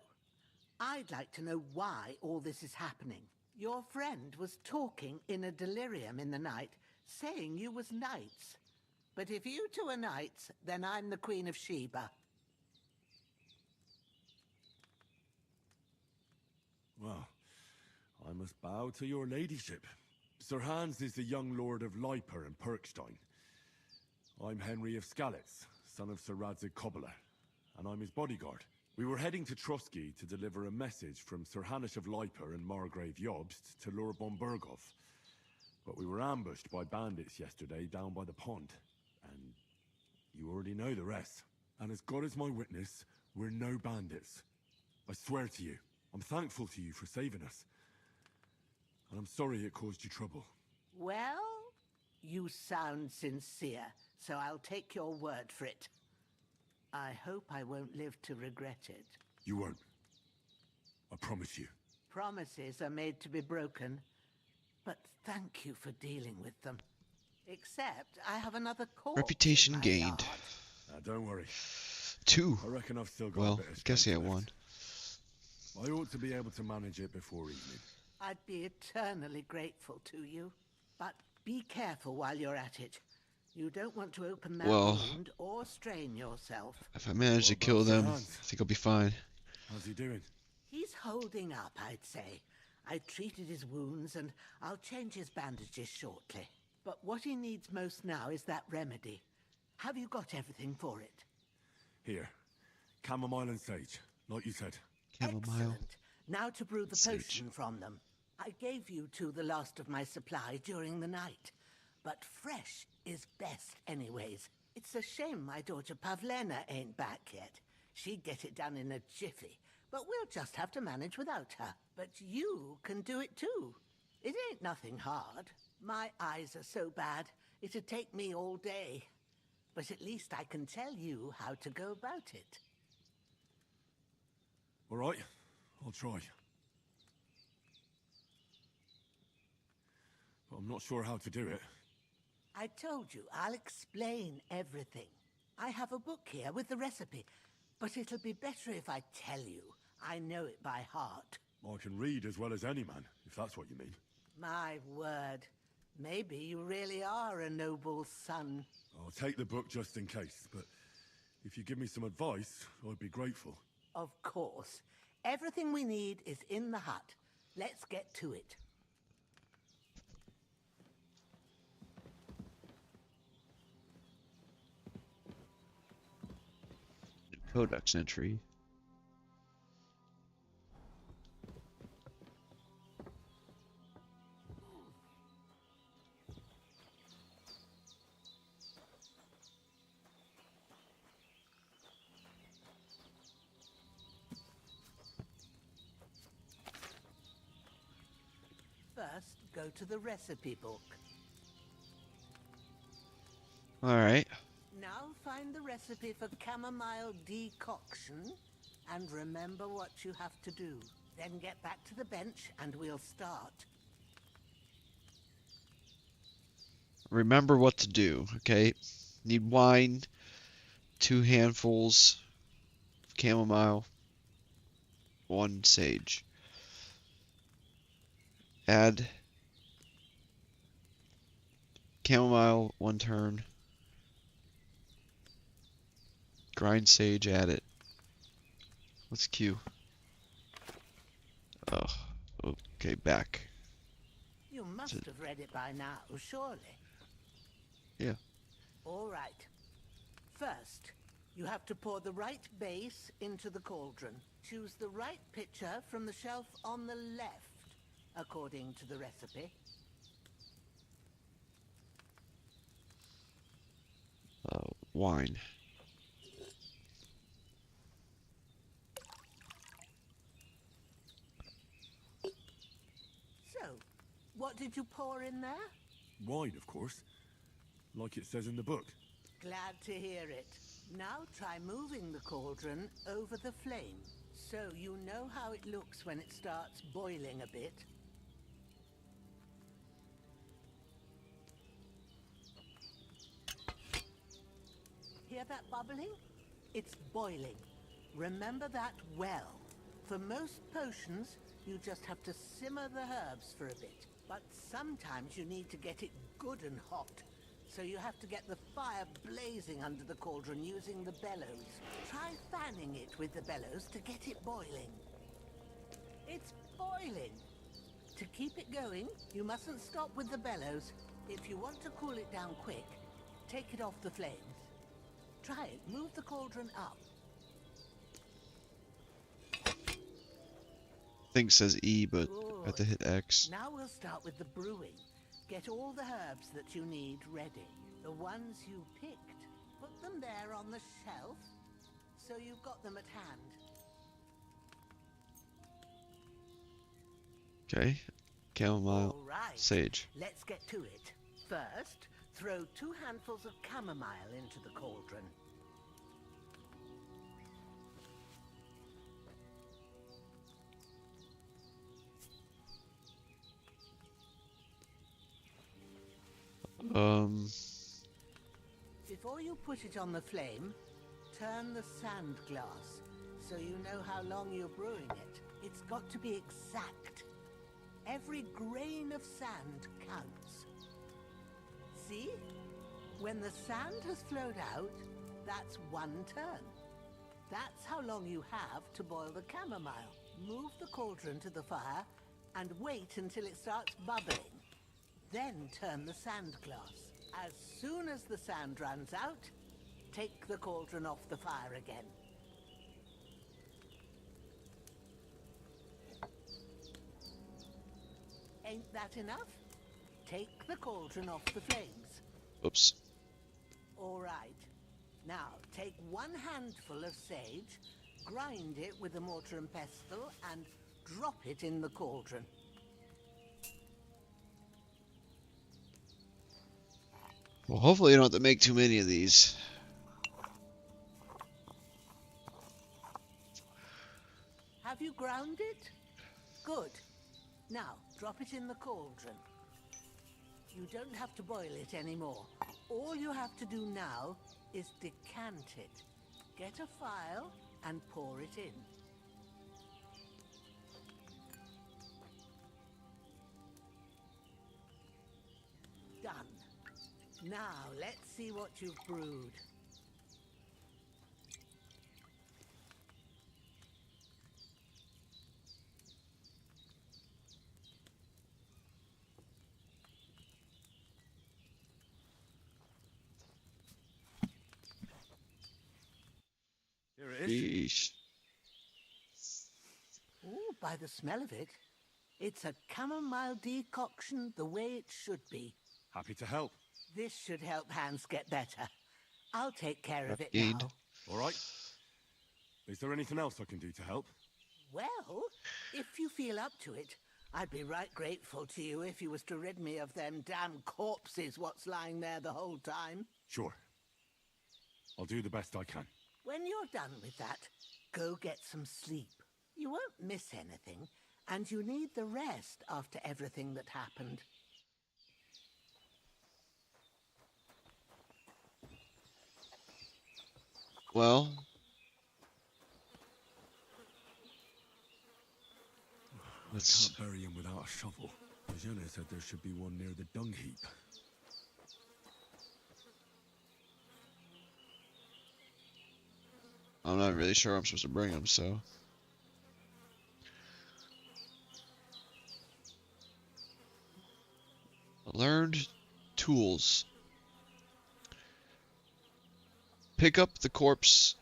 I'd like to know why all this is happening. Your friend was talking in a delirium in the night, saying you was knights. But if you two are knights, then I'm the Queen of Sheba. Well, I must bow to your ladyship. Sir Hans is the young lord of Leiper and Perkstein. I'm Henry of Skalitz, son of Sir Radzig Kobyla, and I'm his bodyguard. We were heading to Trotsky to deliver a message from Sir Hanush of Leiper and Margrave Jobst to Lord von Berghoff. But we were ambushed by bandits yesterday down by the pond, and you already know the rest. And as God is my witness, we're no bandits. I swear to you, I'm thankful to you for saving us. And I'm sorry it caused you trouble. Well, you sound sincere, so I'll take your word for it. I hope I won't live to regret it. You won't. I promise you. Promises are made to be broken, but thank you for dealing with them. Except I have another corpse Reputation in my gained. yard. Don't worry. 2. I reckon I've still got a Well, bit of guess he strength had left. 1. I ought to be able to manage it before evening. I'd be eternally grateful to you. But be careful while you're at it. You don't want to open that Well, wound or strain yourself. If I manage to What kill about Sir them, I Hans? think I'll be fine. How's he doing? He's holding up, I'd say. I treated his wounds and I'll change his bandages shortly. But what he needs most now is that remedy. Have you got everything for it? Here. Chamomile and sage, like you said. Chamomile. Excellent. Now to brew the Sage. potion from them. I gave you two the last of my supply during the night. But fresh is best anyways. It's a shame my daughter Pavlena ain't back yet. She'd get it done in a jiffy. But we'll just have to manage without her. But you can do it too. It ain't nothing hard. My eyes are so bad, it'd take me all day. But at least I can tell you how to go about it. All right, I'll try. But I'm not sure how to do it. I told you, I'll explain everything. I have a book here with the recipe, but it'll be better if I tell you. I know it by heart. I can read as well as any man, if that's what you mean. My word. Maybe you really are a noble son. I'll take the book just in case, but if you give me some advice, I'd be grateful. Of course. Everything we need is in the hut. Let's get to it. Codex entry. First, go to the recipe book. Alright. Now find the recipe for chamomile decoction and remember what you have to do. Then get back to the bench and we'll start. Remember what to do, okay? Need wine, 2 handfuls of chamomile, 1 sage. Add chamomile 1 turn. Grind sage, add it. What's Q? Oh, okay, back. You must have read it by now, surely. Yeah. All right. First, you have to pour the right base into the cauldron. Choose the right pitcher from the shelf on the left, according to the recipe. Wine. So, what did you pour in there? Wine, of course. Like it says in the book. Glad to hear it. Now try moving the cauldron over the flame, so you know how it looks when it starts boiling a bit. hear that bubbling? It's boiling. Remember that well. For most potions, you just have to simmer the herbs for a bit. But sometimes you need to get it good and hot. So you have to get the fire blazing under the cauldron using the bellows. Try fanning it with the bellows to get it boiling. It's boiling. To keep it going, you mustn't stop with the bellows. If you want to cool it down quick, take it off the flames. Try it. Move the cauldron up. Thing says E, but I have to hit X. Now we'll start with the brewing. Get all the herbs that you need ready. The ones you picked. Put them there on the shelf, so you've got them at hand. Okay. Chamomile, All right. sage. Let's get to it. First, throw 2 handfuls of chamomile into the cauldron. Before you put it on the flame, turn the sand glass so you know how long you're brewing it. It's got to be exact. Every grain of sand counts. See? When the sand has flowed out, that's 1 turn. That's how long you have to boil the chamomile. Move the cauldron to the fire and wait until it starts bubbling. Then turn the sand glass. As soon as the sand runs out, take the cauldron off the fire again. Ain't that enough? Take the cauldron off the flames. Oops. All right. Now, take 1 handful of sage, grind it with a mortar and pestle, and drop it in the cauldron. Well, hopefully you don't have to make too many of these. Have you ground it? Good. Now, drop it in the cauldron. You don't have to boil it anymore. All you have to do now is decant it. Get a phial and pour it in. Done. Now, let's see what you've brewed. Here it is. Sheesh. Ooh, by the smell of it, it's a chamomile decoction the way it should be. Happy to help. This should help Hans get better. I'll take care of it Gained. now. All right. Is there anything else I can do to help? Well, if you feel up to it, I'd be right grateful to you if you was to rid me of them damn corpses what's lying there the whole time. Sure. I'll do the best I can. When you're done with that, go get some sleep. You won't miss anything, and you need the rest after everything that happened. Well, I can't bury him without a shovel. Jenna said there should be one near the dung heap. I'm not really sure I'm supposed to bring them, so. Learned tools. Pick up the corpse.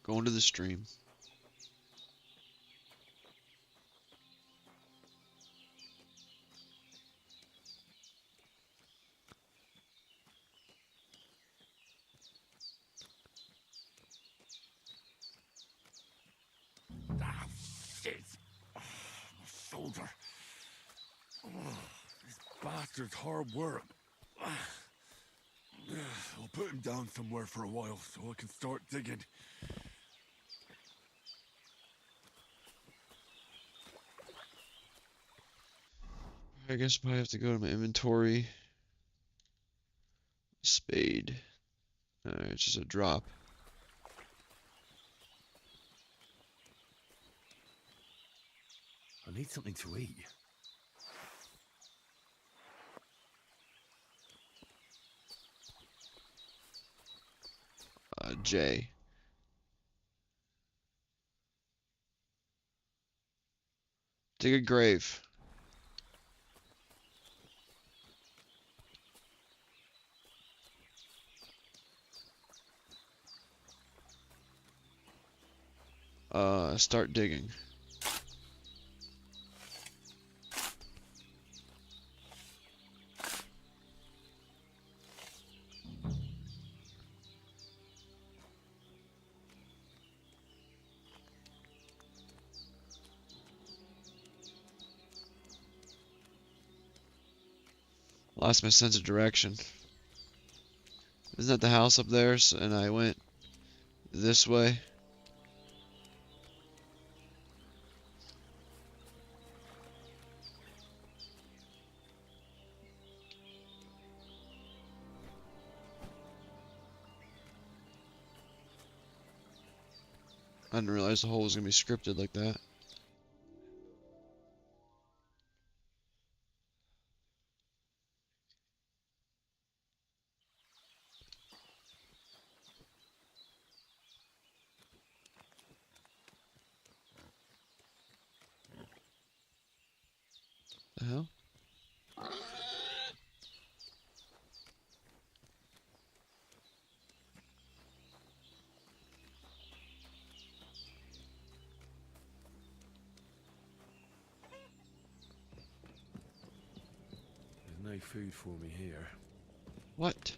Go into the stream. Ah, shit! Oh, my shoulder. Oh, This bastard's hard work. I'll put him down somewhere for a while so I can start digging. I guess I probably have to go to my inventory. Spade. Alright, it's just a drop. I need something to eat. J. Dig a grave. Start digging. Lost my sense of direction. Isn't that the house up there? And I went this way. I didn't realize the hole was gonna be scripted like that. The hell? There's no food for me here. What?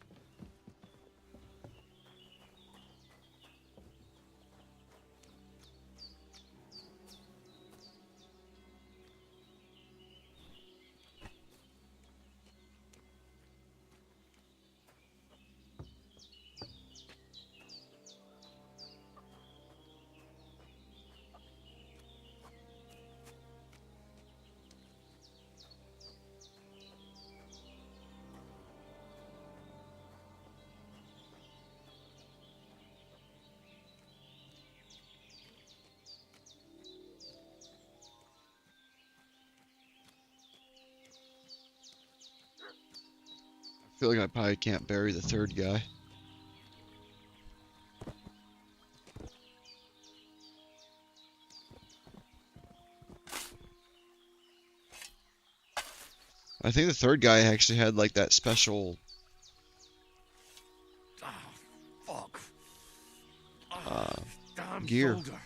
I feel like I probably can't bury the third guy. I think the third guy actually had like that special Fuck. Damn gear. shoulder.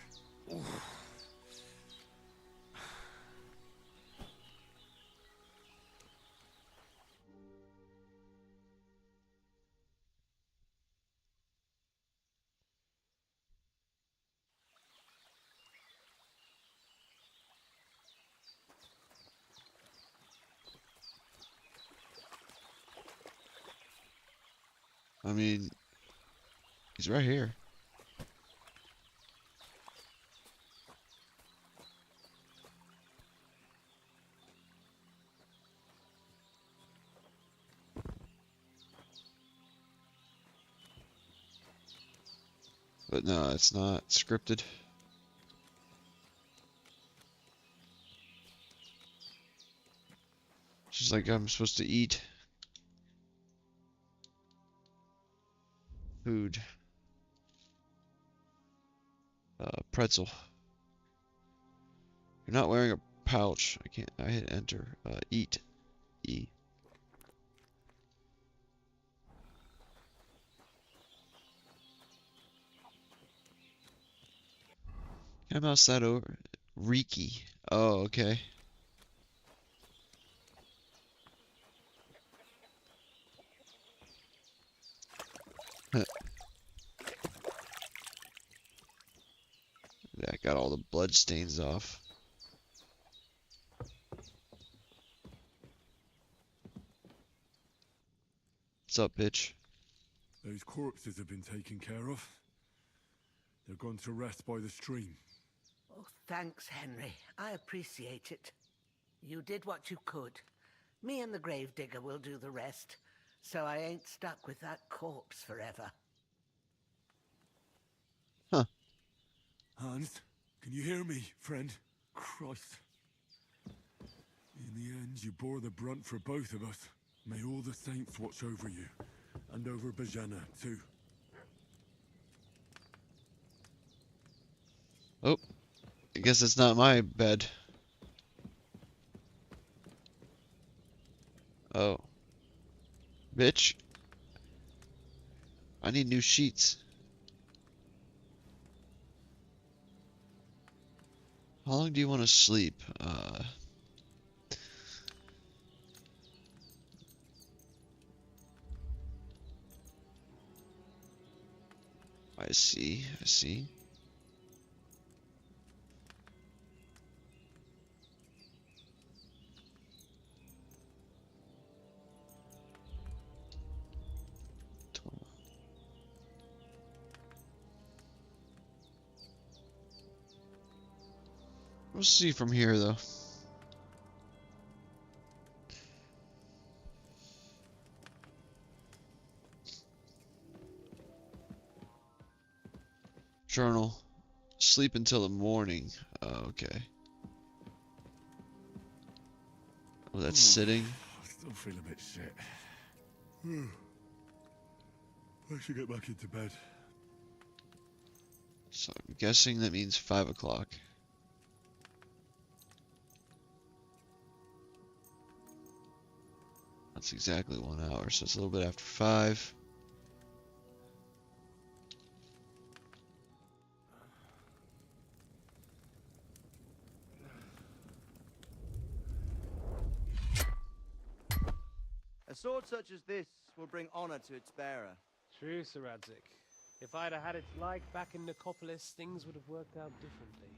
I mean, he's right here. But no, it's not scripted. It's just like I'm supposed to eat food. Pretzel. You're not wearing a pouch. I can't. I hit enter. Eat. E. Can I mouse that over? Riki. Oh, okay. That got all the blood stains off. What's up, bitch? Those corpses have been taken care of. They're gone to rest by the stream. Oh, thanks, Henry. I appreciate it. You did what you could. Me and the gravedigger will do the rest, so I ain't stuck with that corpse forever. Huh. Hans, can you hear me, friend? Christ. In the end, you bore the brunt for both of us. May all the saints watch over you, and over Bajana, too. Oh, I guess it's not my bed. Oh. Bitch. I need new sheets. How long do you want to sleep? I see, I see. We'll see from here, though. Journal. Sleep until the morning. Oh, okay. Oh, that's sitting. I still feel a bit shit. I should get back into bed. So I'm guessing that means 5 o'clock. That's exactly 1 hour, so it's a little bit after 5. A sword such as this will bring honor to its bearer. True, Sir Radzik. If I'd have had its like back in Nicopolis, things would have worked out differently.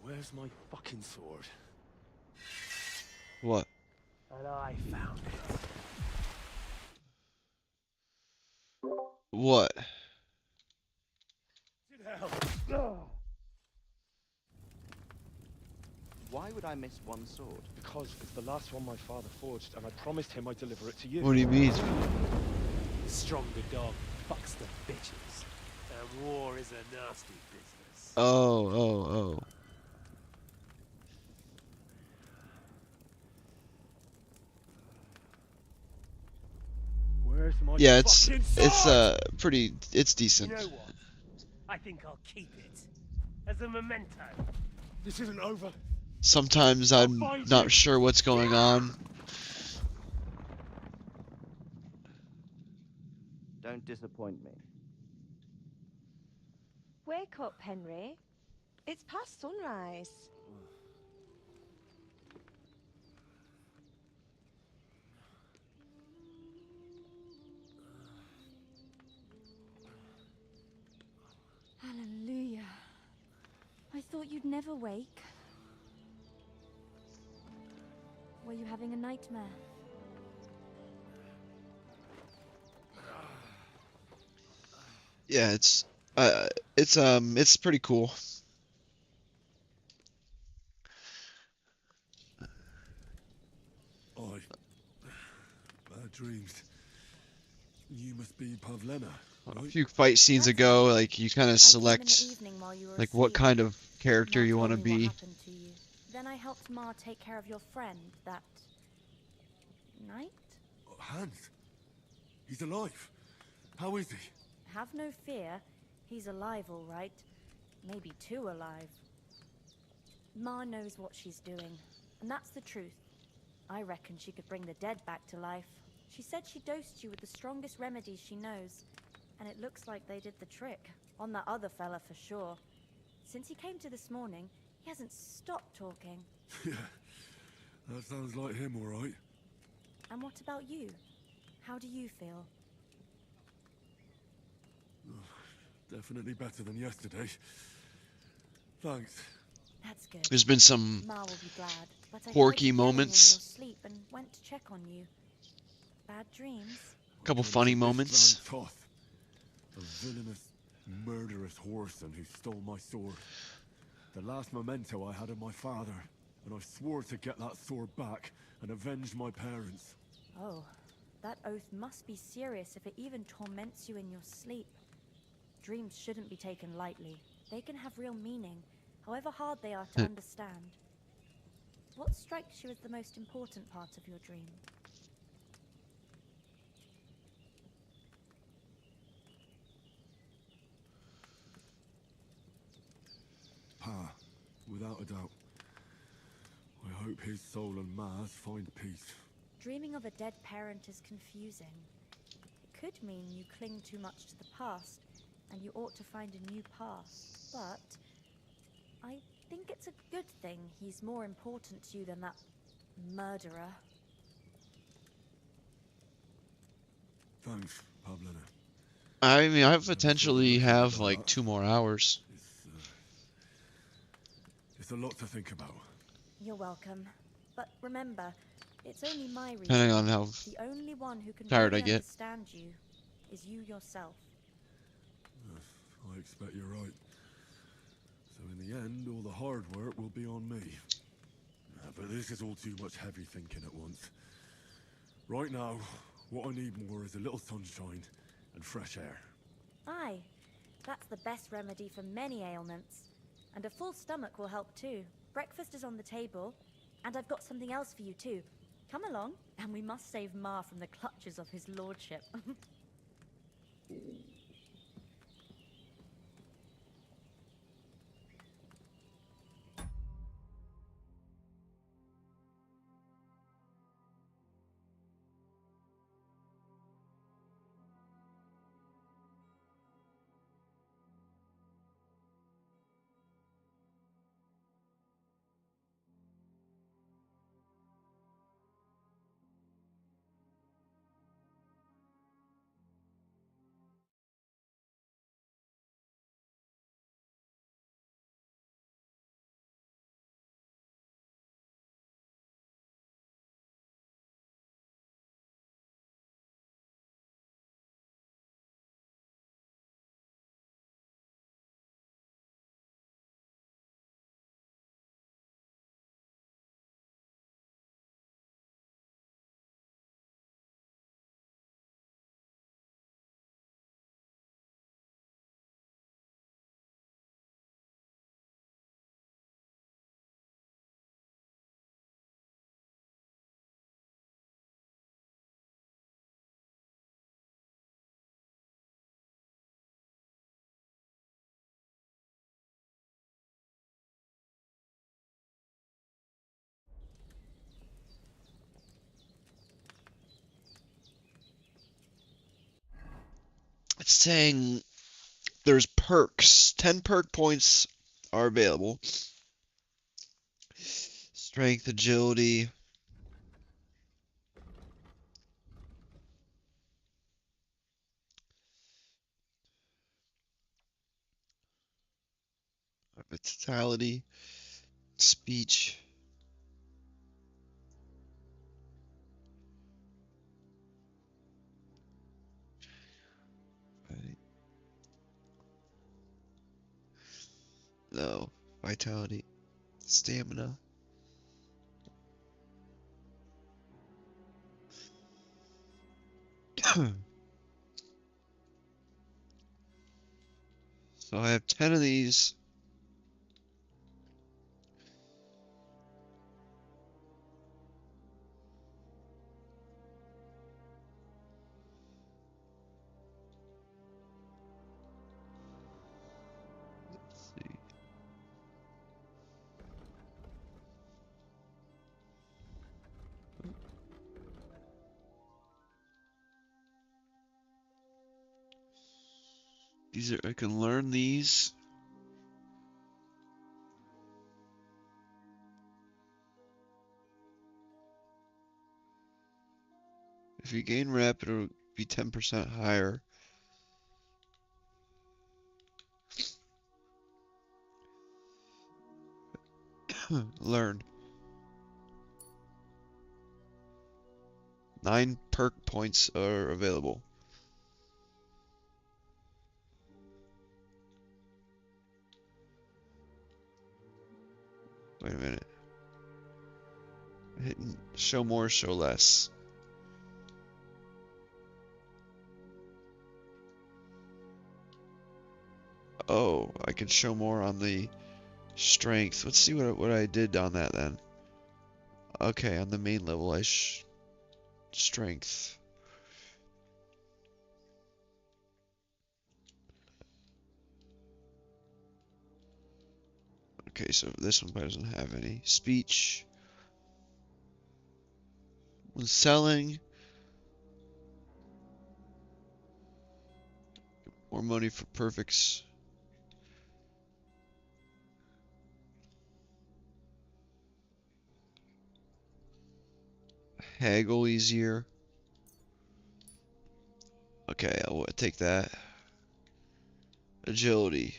Where's my fucking sword? What? And I found it. What? Why would I miss one sword? Because it's the last one my father forged, and I promised him I'd deliver it to you. What do you mean? The stronger dog fucks the bitches. And war is a nasty business. Oh. Where's my Yeah, fucking it's sword? pretty, it's decent. You know what? I think I'll keep it. As a memento. This isn't over. Sometimes I'm not sure what's going on. Don't disappoint me. Wake up, Henry. It's past sunrise. Hallelujah. I thought you'd never wake. Were you having a nightmare? Yeah, it's pretty cool. Bad dreams. You must be Pavlena, A right? few fight scenes ago, like you kind of select like what kind of character you want to be. To you. Then I helped Ma take care of your friend that night. Hans. He's alive. How is he? Have no fear. He's alive, all right. Maybe too alive. Ma knows what she's doing, and that's the truth. I reckon she could bring the dead back to life. She said she dosed you with the strongest remedies she knows, and it looks like they did the trick. On that other fella for sure. Since he came to this morning, he hasn't stopped talking. Yeah, that sounds like him, all right. And what about you? How do you feel? Definitely better than yesterday. Thanks. That's good. There's been some Ma will be glad, but I heard quirky you yelling in your moments, sleep and went to check on you. Bad dreams? a couple I funny dreamt of this moments. Dran Toth, the villainous, murderous whoreson who stole my sword. The last memento I had of my father, and I swore to get that sword back and avenge my parents. Oh, that oath must be serious if it even torments you in your sleep. Dreams shouldn't be taken lightly. They can have real meaning, however hard they are to understand. What strikes you as the most important part of your dream? Pa, without a doubt. I hope his soul and Ma's find peace. Dreaming of a dead parent is confusing. It could mean you cling too much to the past, and you ought to find a new path. But I think it's a good thing he's more important to you than that murderer. Thanks, Pavlina. I mean, I Never thought I'd potentially look at it have like like that. 2 more hours. It's a lot to think about. You're welcome. But remember, it's only my reason. Depending on how The only one who can tired really I get. understand you is you yourself. I expect you're right. So in the end, all the hard work will be on me. But this is all too much heavy thinking at once. Right now, what I need more is a little sunshine and fresh air. Aye, that's the best remedy for many ailments. And a full stomach will help too. Breakfast is on the table, and I've got something else for you too. Come along, and we must save Ma from the clutches of his lordship. It's saying there's perks. 10 perk points are available. Strength, agility. Vitality. Speech. Right. No. Vitality. Stamina. So I have 10 of these. Let's see. These are, I can learn these. If you gain rep, it'll be 10% higher. Learn. 9 perk points are available. Wait a minute. Hitting show more, show less. Oh, I can show more on the strength. Let's see what I did on that then. Okay, on the main level, strength. Okay, so this one doesn't have any. Speech. When selling, more money for perfects. Haggle easier. Okay, I'll take that. Agility.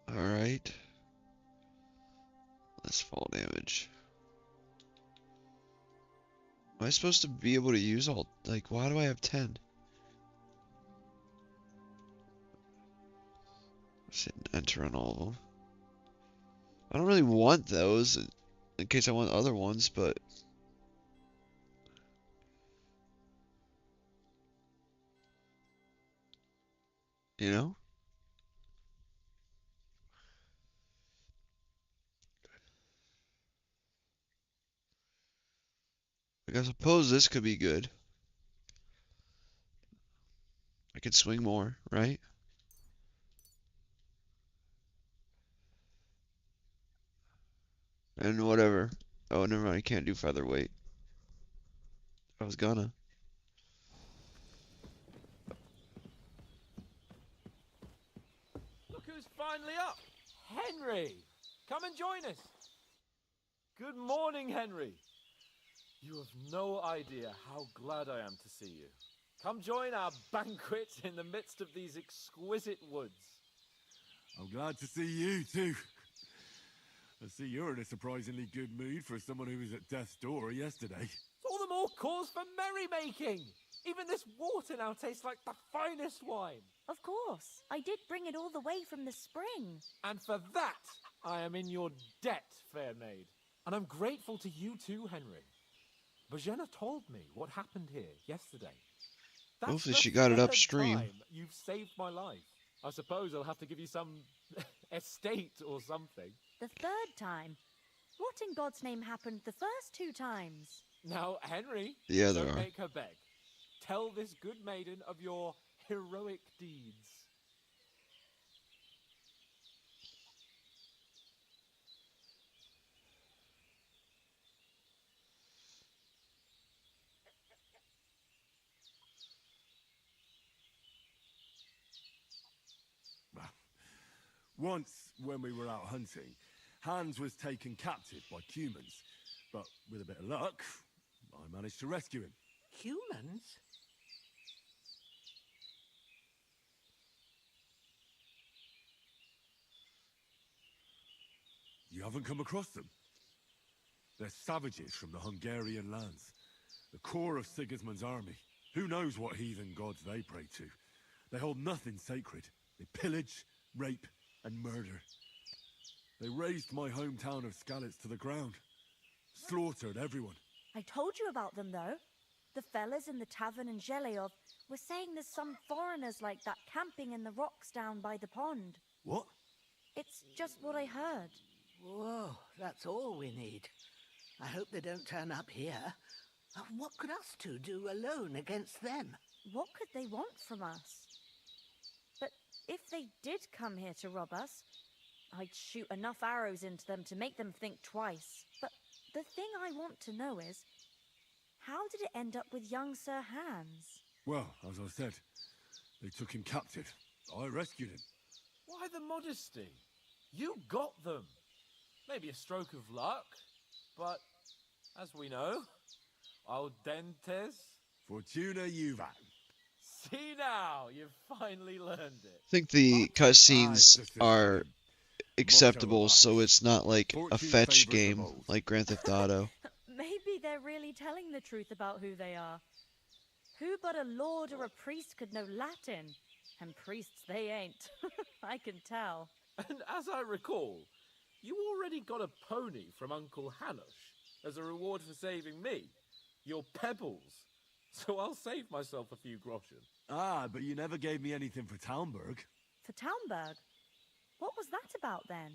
Alright. Let's fall damage. Am I supposed to be able to use all, like, why do I have 10? Let's hit enter on all of them. I don't really want those in case I want other ones, but you know? Like, I suppose this could be good. I could swing more, right? And whatever. Oh, never mind, I can't do featherweight. I was gonna. Look who's finally up! Henry! Come and join us! Good morning, Henry! You have no idea how glad I am to see you. Come join our banquet in the midst of these exquisite woods. I'm glad to see you, too. I see you're in a surprisingly good mood for someone who was at death's door yesterday. It's all the more cause for merrymaking! Even this water now tastes like the finest wine. Of course. I did bring it all the way from the spring. And for that, I am in your debt, fair maid. And I'm grateful to you too, Henry. Bajena told me what happened here yesterday. That's Hopefully the she got it third upstream. time you've saved my life. I suppose I'll have to give you some estate or something. The third time? What in God's name happened the first 2 times? Now, Henry, Yeah, there don't are. make her beg. Tell this good maiden of your heroic deeds. Once, when we were out hunting, Hans was taken captive by humans. But with a bit of luck, I managed to rescue him. Humans? You haven't come across them? They're savages from the Hungarian lands. The core of Sigismund's army. Who knows what heathen gods they pray to? They hold nothing sacred. They pillage, rape, and murder. They razed my hometown of Skalitz to the ground. Slaughtered everyone. I told you about them, though. The fellas in the tavern in Zheleov were saying there's some foreigners like that camping in the rocks down by the pond. What? It's just what I heard. Whoa, that's all we need. I hope they don't turn up here. What could us two do alone against them? What could they want from us? But if they did come here to rob us, I'd shoot enough arrows into them to make them think twice. But the thing I want to know is, how did it end up with young Sir Hans? Well, as I said, they took him captive. I rescued him. Why the modesty? You got them. Maybe a stroke of luck, but as we know, al dentes. Fortuna juvat. See now, you've finally learned it. I think the cutscenes just a are silly acceptable, so it's not like a Fortune fetch favours the game bold. like Grand Theft Auto. Maybe they're really telling the truth about who they are. Who but a lord or a priest could know Latin? And priests they ain't. I can tell. And as I recall, you already got a pony from Uncle Hanush as a reward for saving me. Your pebbles. So I'll save myself a few groschen. Ah, but you never gave me anything for Talmberg. For Talmberg? What was that about then?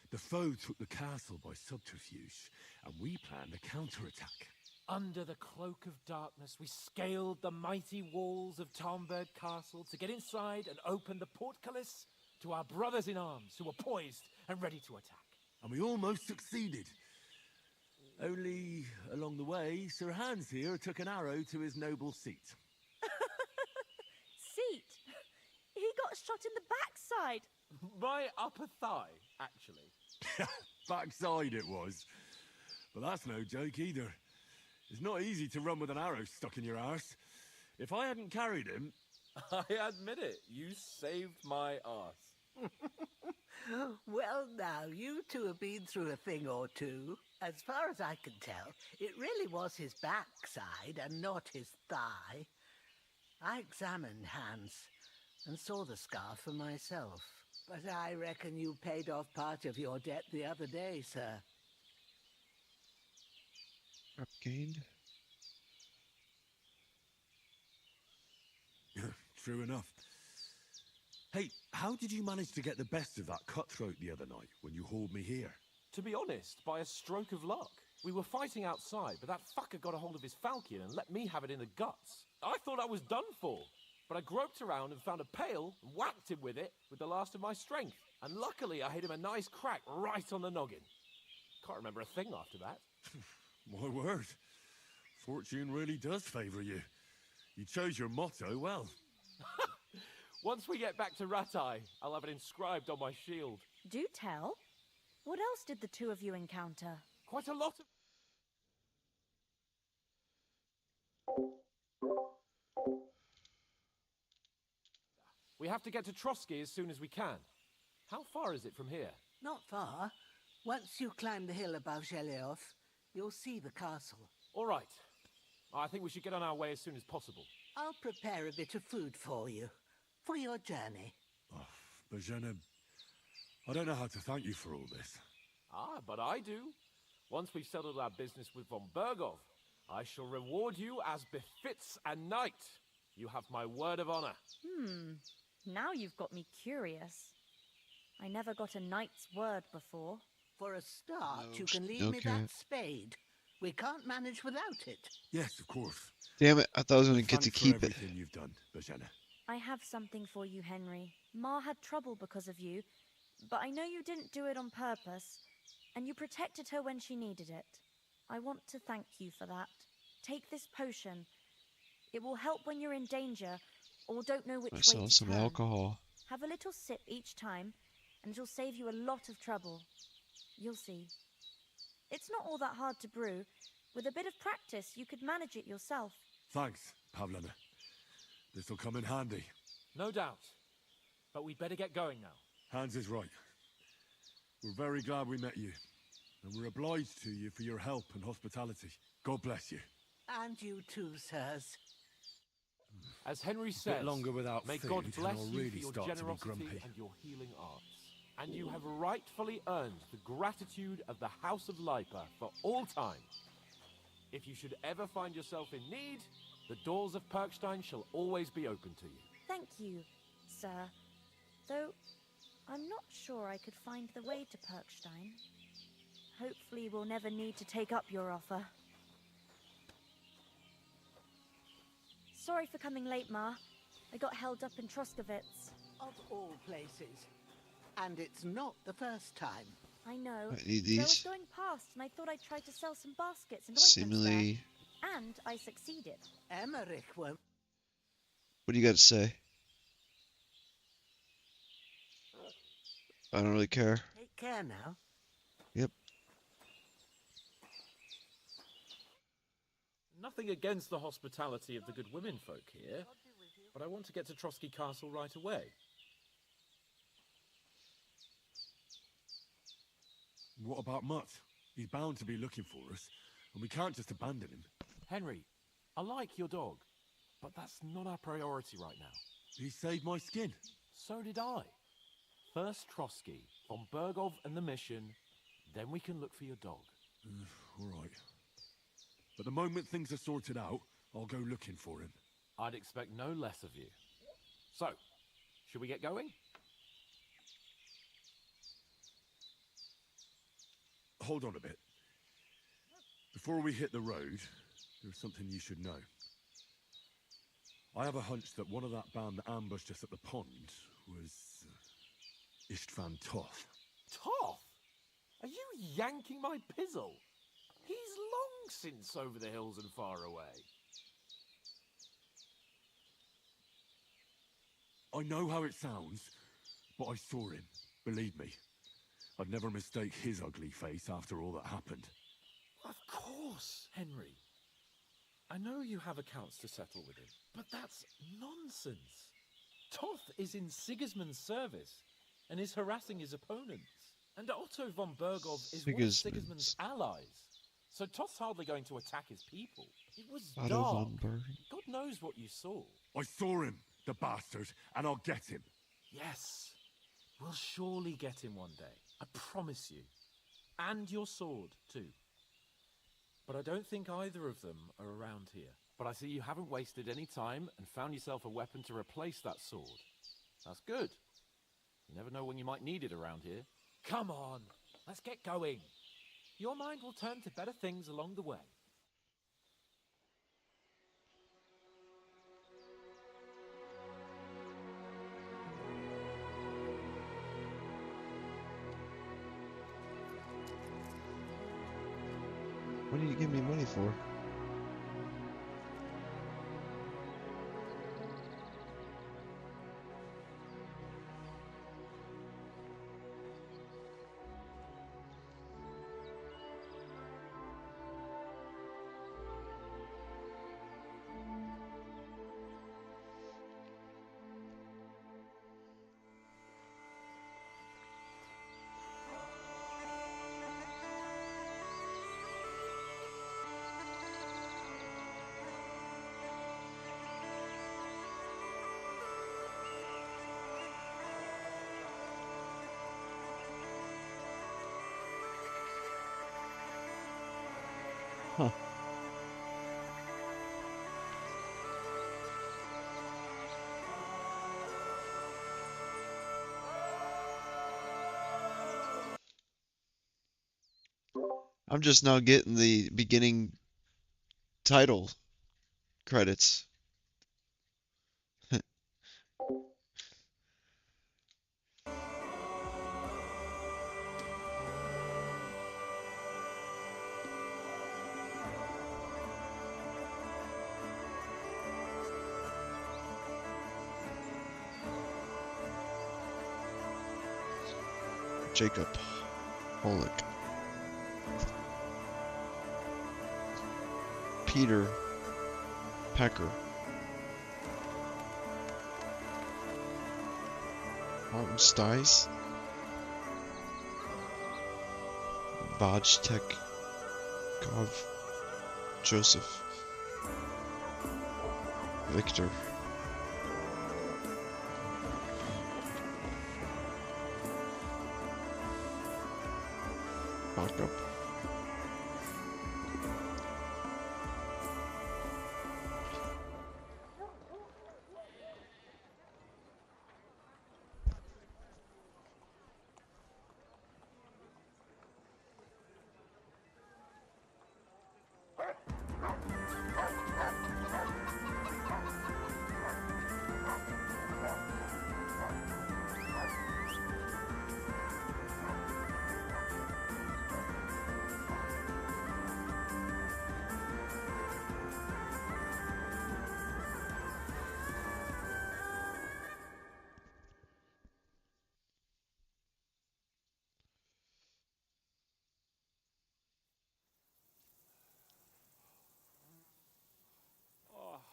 The foe took the castle by subterfuge, and we planned a counterattack. Under the cloak of darkness, we scaled the mighty walls of Talmberg Castle to get inside and open the portcullis to our brothers in arms who were poised and ready to attack. And we almost succeeded. Only, along the way, Sir Hans here took an arrow to his noble seat. Seat? He got shot in the backside. My upper thigh, actually. Backside it was. But that's no joke either. It's not easy to run with an arrow stuck in your arse. If I hadn't carried him... I admit it, you saved my arse. Well, now, you two have been through a thing or two. As far as I can tell, it really was his backside and not his thigh. I examined Hans and saw the scar for myself. But I reckon you paid off part of your debt the other day, sir. Rep gained. True enough. Hey, how did you manage to get the best of that cutthroat the other night when you hauled me here? To be honest, by a stroke of luck. We were fighting outside, but that fucker got a hold of his falchion and let me have it in the guts. I thought I was done for, but I groped around and found a pail and whacked him with it with the last of my strength. And luckily, I hit him a nice crack right on the noggin. Can't remember a thing after that. My word. Fortune really does favour you. You chose your motto well. Once we get back to Ratai, I'll have it inscribed on my shield. Do tell. What else did the two of you encounter? Quite a lot of... We have to get to Trotsky as soon as we can. How far is it from here? Not far. Once you climb the hill above Zheleov, you'll see the castle. All right. I think we should get on our way as soon as possible. I'll prepare a bit of food for you, for your journey. Oh, Bozhena, I don't know how to thank you for all this. Ah, but I do. Once we've settled our business with von Bergov, I shall reward you as befits a knight. You have my word of honor. Now you've got me curious. I never got a knight's word before. For a start, No, you can leave me okay. that spade. We can't manage without it. Yes, of course. Damn it, I thought I was gonna get Thanks to for keep it. everything you've done, Bozhena. I have something for you, Henry. Ma had trouble because of you, but I know you didn't do it on purpose, and you protected her when she needed it. I want to thank you for that. Take this potion. It will help when you're in danger, or don't know which I way saw to some turn. alcohol. Have a little sip each time, and it'll save you a lot of trouble. You'll see. It's not all that hard to brew. With a bit of practice, you could manage it yourself. Thanks, Pavlena. This'll come in handy. No doubt. But we'd better get going now. Hans is right. We're very glad we met you, and we're obliged to you for your help and hospitality. God bless you. And you too, sirs. As Henry Bit says, longer without may food, God and bless I'll you really for your start to be generosity grumpy. and your healing arts. And you have rightfully earned the gratitude of the House of Lipa for all time. If you should ever find yourself in need, the doors of Perkstein shall always be open to you. Thank you, sir. Though, I'm not sure I could find the way to Perkstein. Hopefully we'll never need to take up your offer. Sorry for coming late, Ma. I got held up in Troskovitz. Of all places. And it's not the first time. I know. I need I was these. going past and I thought I'd try to sell some baskets and ointments Seemingly. there. And I succeeded. Emmerich won't. What do you got to say? I don't really care. Take care now. Yep. Nothing against the hospitality of the good women folk here, but I want to get to Trotsky Castle right away. What about Mutt? He's bound to be looking for us, and we can't just abandon him. Henry, I like your dog, but that's not our priority right now. He saved my skin. So did I. First Trotsky, von Bergov and the mission, then we can look for your dog. All right. But the moment things are sorted out, I'll go looking for him. I'd expect no less of you. So, should we get going? Hold on a bit. Before we hit the road, there's something you should know. I have a hunch that one of that band that ambushed us at the pond was Istvan Toth. Toth? Are you yanking my pizzle? He's long since over the hills and far away. I know how it sounds, but I saw him. Believe me. I'd never mistake his ugly face after all that happened. Of course, Henry. I know you have accounts to settle with him, but that's nonsense. Toth is in Sigismund's service and is harassing his opponents. And Otto von Bergov is one of Sigismund's allies. So Toth's hardly going to attack his people. It was Otto dark. von Berg. God knows what you saw. I saw him, the bastard, and I'll get him. Yes. We'll surely get him one day. I promise you. And your sword, too. But I don't think either of them are around here. But I see you haven't wasted any time and found yourself a weapon to replace that sword. That's good. You never know when you might need it around here. Come on, let's get going. Your mind will turn to better things along the way. What do you give me money for? Huh. I'm just now getting the beginning title credits. Jacob Holick. Peter Pecker. Martin Stice. Vojtek Kov. Joseph. Victor. Backup.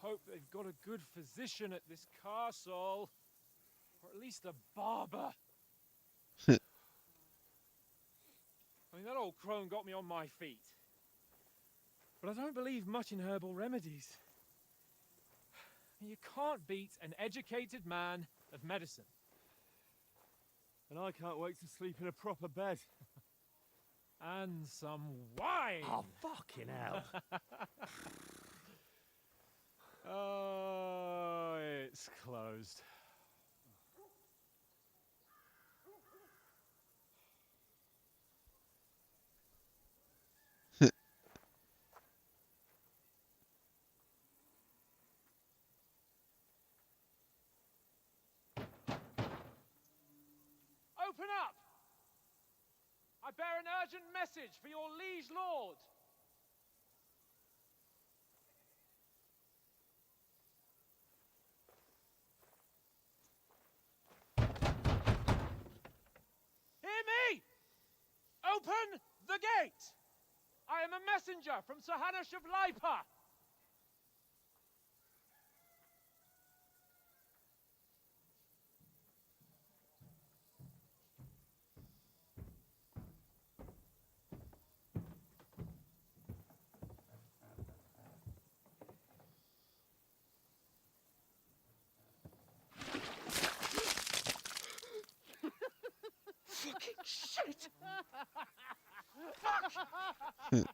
hope they've got a good physician at this castle. Or at least a barber. I mean, that old crone got me on my feet. But I don't believe much in herbal remedies. You can't beat an educated man of medicine. And I can't wait to sleep in a proper bed. And some wine! Oh, fucking hell. Oh, it's closed. Open up! I bear an urgent message for your liege lord. Hear me! Open the gate! I am a messenger from Sir Hanush of Lipa. Fucking shit! Fuck! You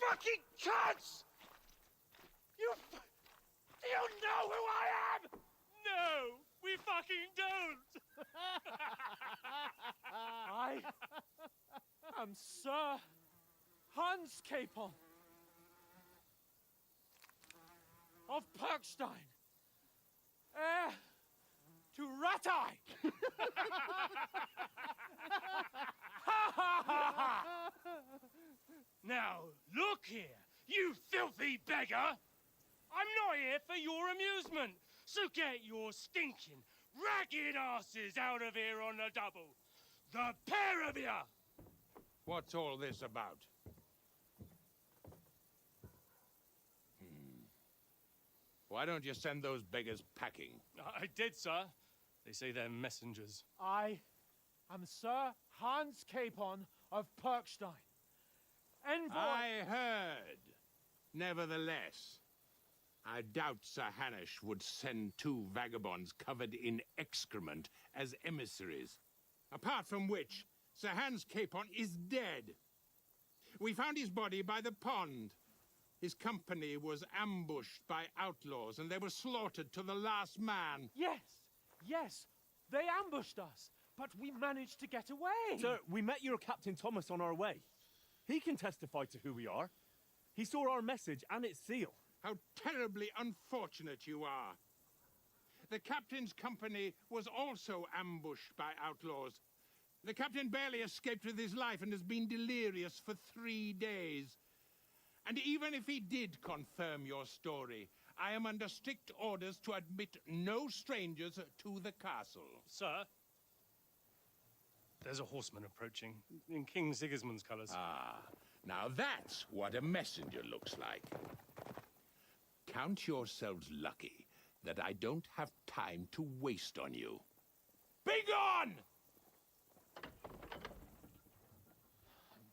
fucking cunts! Do you know who I am? No, we fucking don't! I am Sir Hans Capon of Perkstein, heir to Ratai! Now, look here, you filthy beggar! I'm not here for your amusement, so get your stinking, ragged asses out of here on the double. The pair of you! What's all this about? Why don't you send those beggars packing? I did, sir. They say they're messengers. I am Sir Hans Capon of Perkstein. Envoy... I heard. Nevertheless, I doubt Sir Hanush would send two vagabonds covered in excrement as emissaries. Apart from which, Sir Hans Capon is dead. We found his body by the pond. His company was ambushed by outlaws, and they were slaughtered to the last man. Yes, they ambushed us, but we managed to get away. Sir, we met your Captain Thomas on our way. He can testify to who we are. He saw our message and its seal. How terribly unfortunate you are. The captain's company was also ambushed by outlaws. The captain barely escaped with his life and has been delirious for 3 days. And even if he did confirm your story, I am under strict orders to admit no strangers to the castle. Sir, there's a horseman approaching in King Sigismund's colours. Ah, now that's what a messenger looks like. Count yourselves lucky that I don't have time to waste on you. Be gone! I'm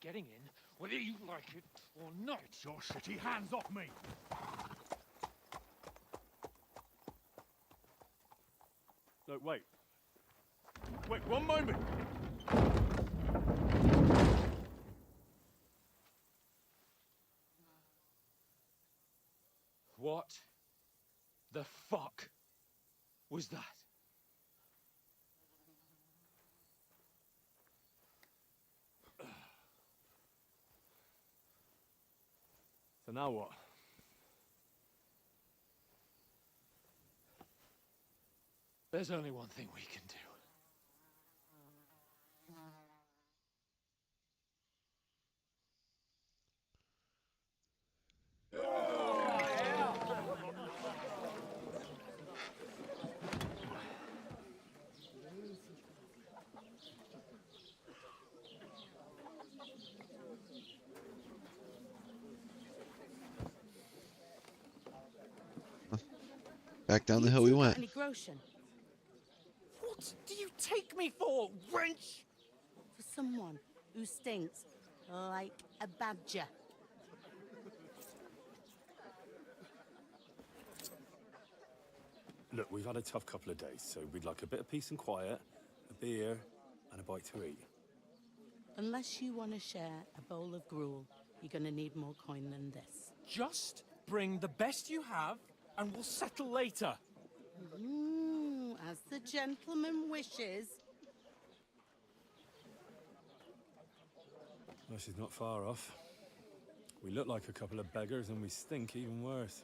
getting in, whether you like it or not. Your shitty hands off me! No, wait. Wait, one moment! What the fuck was that? So now what? There's only one thing we can do. Back down You the hill we two got went. any groschen? What do you take me for, wench? For someone who stinks like a badger. Look, we've had a tough couple of days, so we'd like a bit of peace and quiet, a beer, and a bite to eat. Unless you want to share a bowl of gruel, you're going to need more coin than this. Just bring the best you have, and we'll settle later. As the gentleman wishes. Well, she's not far off. We look like a couple of beggars, and we stink even worse.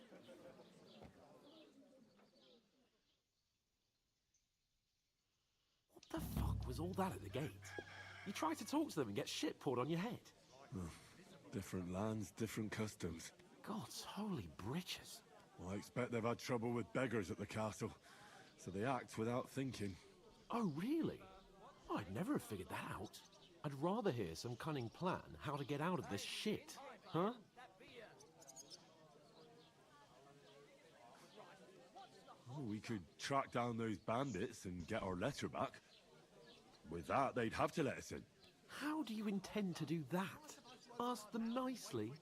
What the fuck was all that at the gate? You try to talk to them and get shit poured on your head. Different lands, different customs. God's holy britches. Well, I expect they've had trouble with beggars at the castle, so they act without thinking. Oh, really? I'd never have figured that out. I'd rather hear some cunning plan how to get out of this shit, huh? Oh, we could track down those bandits and get our letter back. With that, they'd have to let us in. How do you intend to do that? Ask them nicely.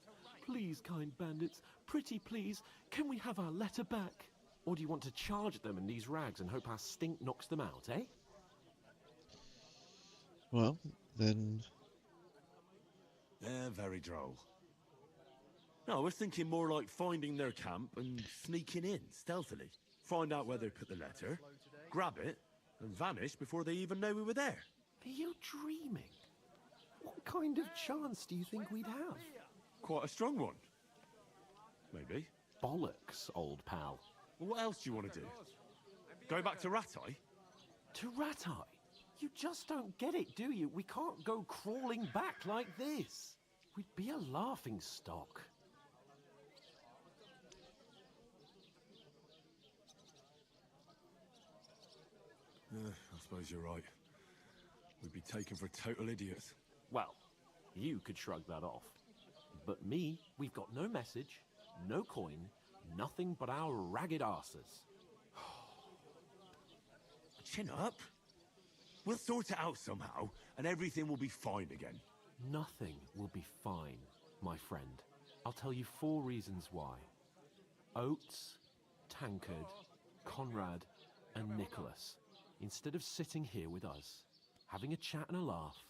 Please, kind bandits, pretty please, can we have our letter back? Or do you want to charge at them in these rags and hope our stink knocks them out, eh? Well, then... They're very droll. No, I was thinking more like finding their camp and sneaking in, stealthily. Find out where they put the letter, grab it, and vanish before they even know we were there. Are you dreaming? What kind of chance do you think we'd have? Quite a strong one. Maybe. Bollocks, old pal. Well, what else do you want to do? Go back to Ratai? To Ratai? You just don't get it, do you? We can't go crawling back like this. We'd be a laughing stock. I suppose you're right. We'd be taken for total idiots. Well, you could shrug that off. But me, we've got no message, no coin, nothing but our ragged arses. Chin up. We'll sort it out somehow, and everything will be fine again. Nothing will be fine, my friend. I'll tell you 4 reasons why. Oates, Tankard, Conrad, and Nicholas, instead of sitting here with us, having a chat and a laugh,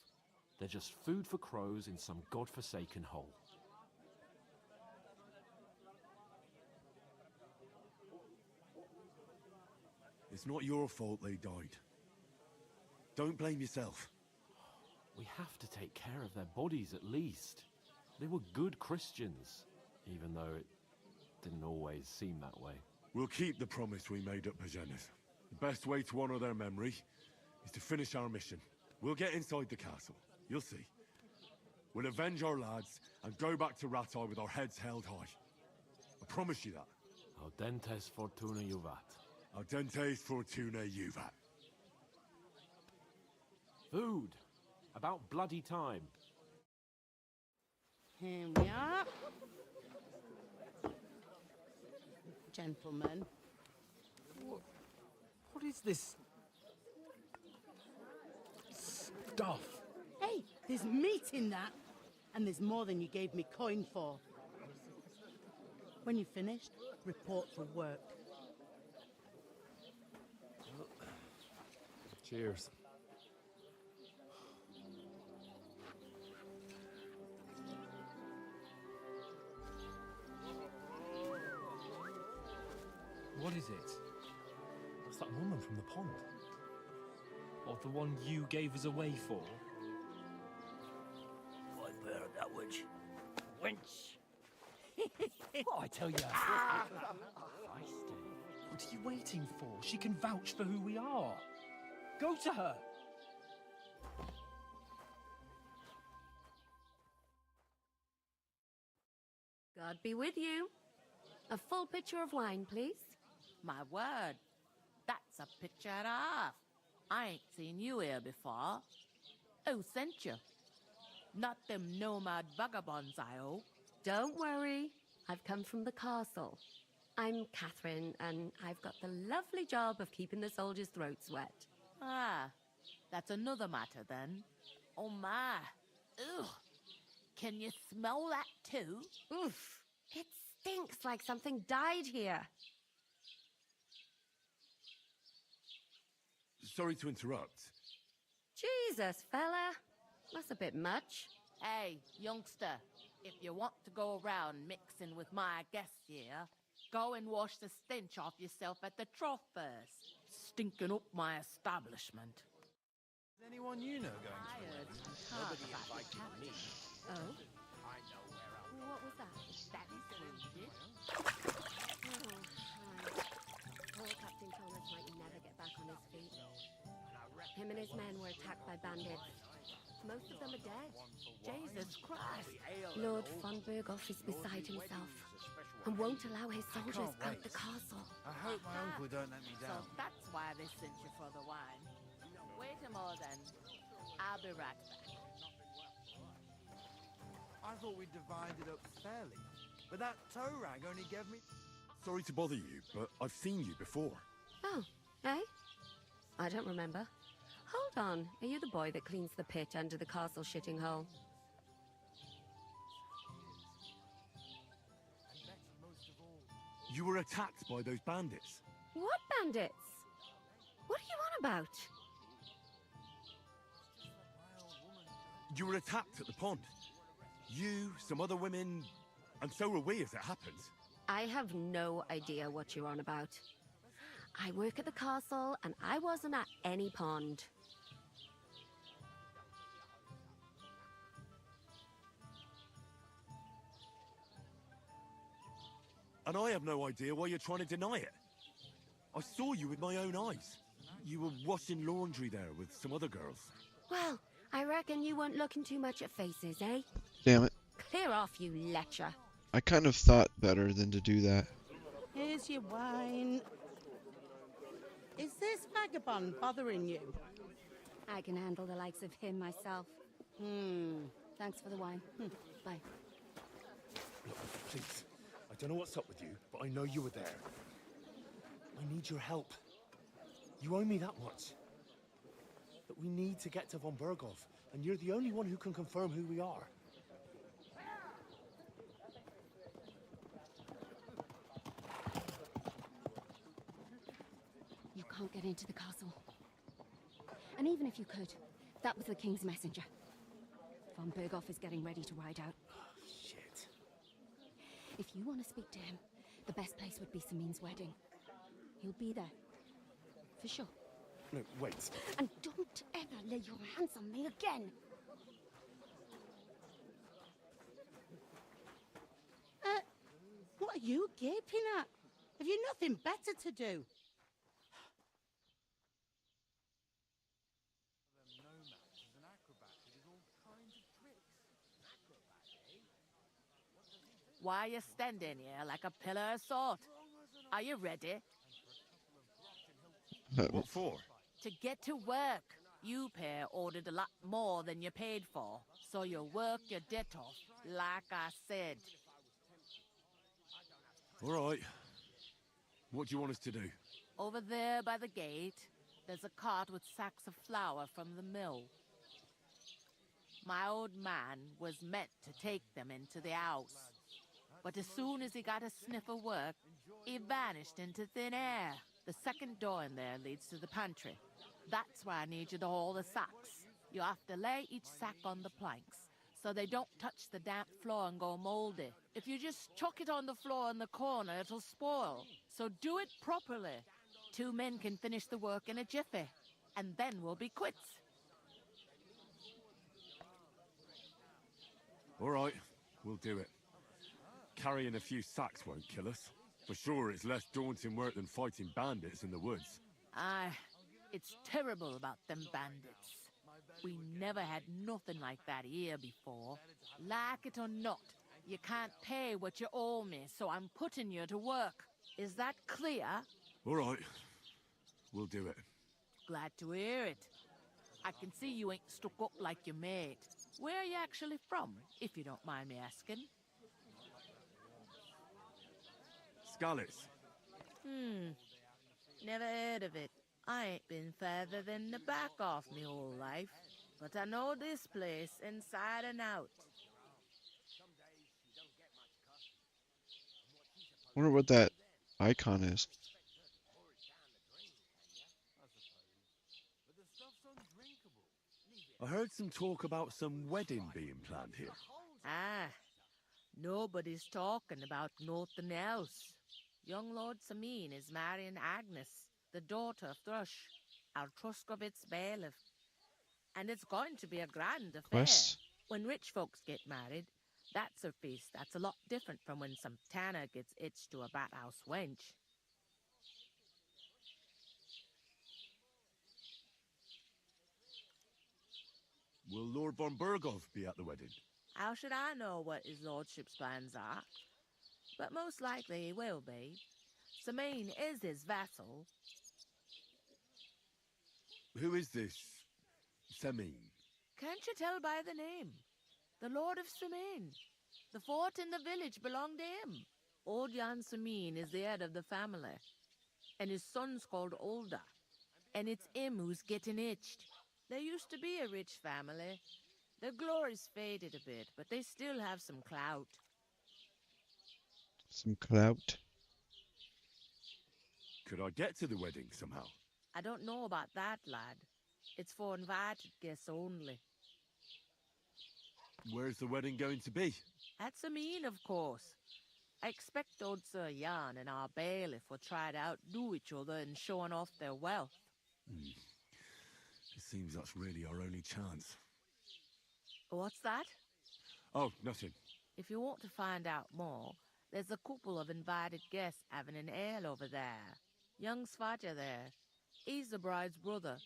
they're just food for crows in some godforsaken hole. It's not your fault they died. Don't blame yourself. We have to take care of their bodies at least. They were good Christians, even though it didn't always seem that way. We'll keep the promise we made at Pagenes. The best way to honor their memory is to finish our mission. We'll get inside the castle. You'll see. We'll avenge our lads and go back to Ratai with our heads held high. I promise you that. Audentes fortuna juvat. Audentes fortuna juvat. Food. About bloody time. Here we are. Gentlemen. What is this stuff? Hey, there's meat in that. And there's more than you gave me coin for. When you're finished, report for work. Cheers. What is it? What's that woman from the pond? Or the one you gave us away for? I bear that witch. Wench. What I tell you? What are you waiting for? She can vouch for who we are. Go to her. God be with you. A full pitcher of wine, please. My word, that's a picture and a half. I ain't seen you here before. Who sent you? Not them nomad vagabonds, I hope. Don't worry. I've come from the castle. I'm Catherine, and I've got the lovely job of keeping the soldiers' throats wet. Ah, that's another matter then. Oh my. Ugh. Can you smell that too? Oof. It stinks like something died here. Sorry to interrupt. Jesus, fella. That's a bit much. Hey, youngster, if you want to go around mixing with my guests here, go and wash the stench off yourself at the trough first. Stinking up my establishment. Is anyone you know going to the Tired. wedding? Nobody Invited me. Oh? I know where I'll What was that? That is wounded. Poor Captain Thomas might never get back on his feet. Him and his men were attacked by bandits. Most of them are dead. Jesus Christ. Lord von Berghoff is beside himself and won't allow his soldiers out the castle. I hope my uncle don't let me So down. that's why they sent you for the wine. Wait a moment then. I'll be right back. I thought we divided up fairly, but that tow rag only gave me... Sorry to bother you, but I've seen you before. Oh, eh? I don't remember. Hold on, are you the boy that cleans the pit under the castle shitting hole? You were attacked by those bandits. What bandits? What are you on about? You were attacked at the pond. You, some other women, and so were we as it happened. I have no idea what you're on about. I work at the castle, and I wasn't at any pond. And I have no idea why you're trying to deny it. I saw you with my own eyes. You were washing laundry there with some other girls. Well, I reckon you weren't looking too much at faces, eh? Damn it. Clear off, you lecher. I kind of thought better than to do that. Here's your wine. Is this vagabond bothering you? I can handle the likes of him myself. Thanks for the wine. Bye. Look, please. I don't know what's up with you, but I know you were there. I need your help. You owe me that much. But we need to get to von Berghoff, and you're the only one who can confirm who we are. You can't get into the castle. And even if you could, that was the king's messenger. Von Berghoff is getting ready to ride out. Shit. If you want to speak to him, the best place would be Samin's wedding. He'll be there. For sure. No, wait. And don't ever lay your hands on me again! What are you gaping at? Have you nothing better to do? Why are you standing here like a pillar of salt? Are you ready? What for? To get to work. You pair ordered a lot more than you paid for, so you work your debt off, like I said. All right. What do you want us to do? Over there by the gate, there's a cart with sacks of flour from the mill. My old man was meant to take them into the house. But as soon as he got a sniff of work, he vanished into thin air. The second door in there leads to the pantry. That's why I need you to haul the sacks. You have to lay each sack on the planks, so they don't touch the damp floor and go moldy. If you just chuck it on the floor in the corner, it'll spoil. So do it properly. 2 men can finish the work in a jiffy, and then we'll be quits. All right, we'll do it. Carrying a few sacks won't kill us. For sure, it's less daunting work than fighting bandits in the woods. Aye, it's terrible about them bandits. We never had nothing like that here before. Like it or not, you can't pay what you owe me, so I'm putting you to work. Is that clear? All right, we'll do it. Glad to hear it. I can see you ain't stuck up like your mate. Where are you actually from, if you don't mind me asking? Scullis. Never heard of it. I ain't been further than the back off me whole life. But I know this place inside and out. Wonder what that icon is. I heard some talk about some wedding being planned here. Ah, nobody's talking about nothing else. Young Lord Samin is marrying Agnes, the daughter of Thrush, our Truskovitz bailiff. And it's going to be a grand affair. Quest? When rich folks get married, that's a feast that's a lot different from when some tanner gets itched to a bat-house wench. Will Lord von Berghoff be at the wedding? How should I know what his lordship's plans are? But most likely he will be. Samin is his vassal. Who is this Samin? Can't you tell by the name? The Lord of Samin. The fort in the village belonged to him. Old Jan Samin is the head of the family. And his son's called Olda. And it's him who's getting itched. There used to be a rich family. Their glory's faded a bit, but they still have some clout. Some clout. Could I get to the wedding somehow? I don't know about that, lad. It's for invited guests only. Where's the wedding going to be? At Samin, of course. I expect old Sir Jan and our bailiff will try to outdo each other in showing off their wealth. It seems that's really our only chance. What's that? Oh, nothing. If you want to find out more, there's a couple of invited guests having an ale over there. Young Svaja there. He's the bride's brother.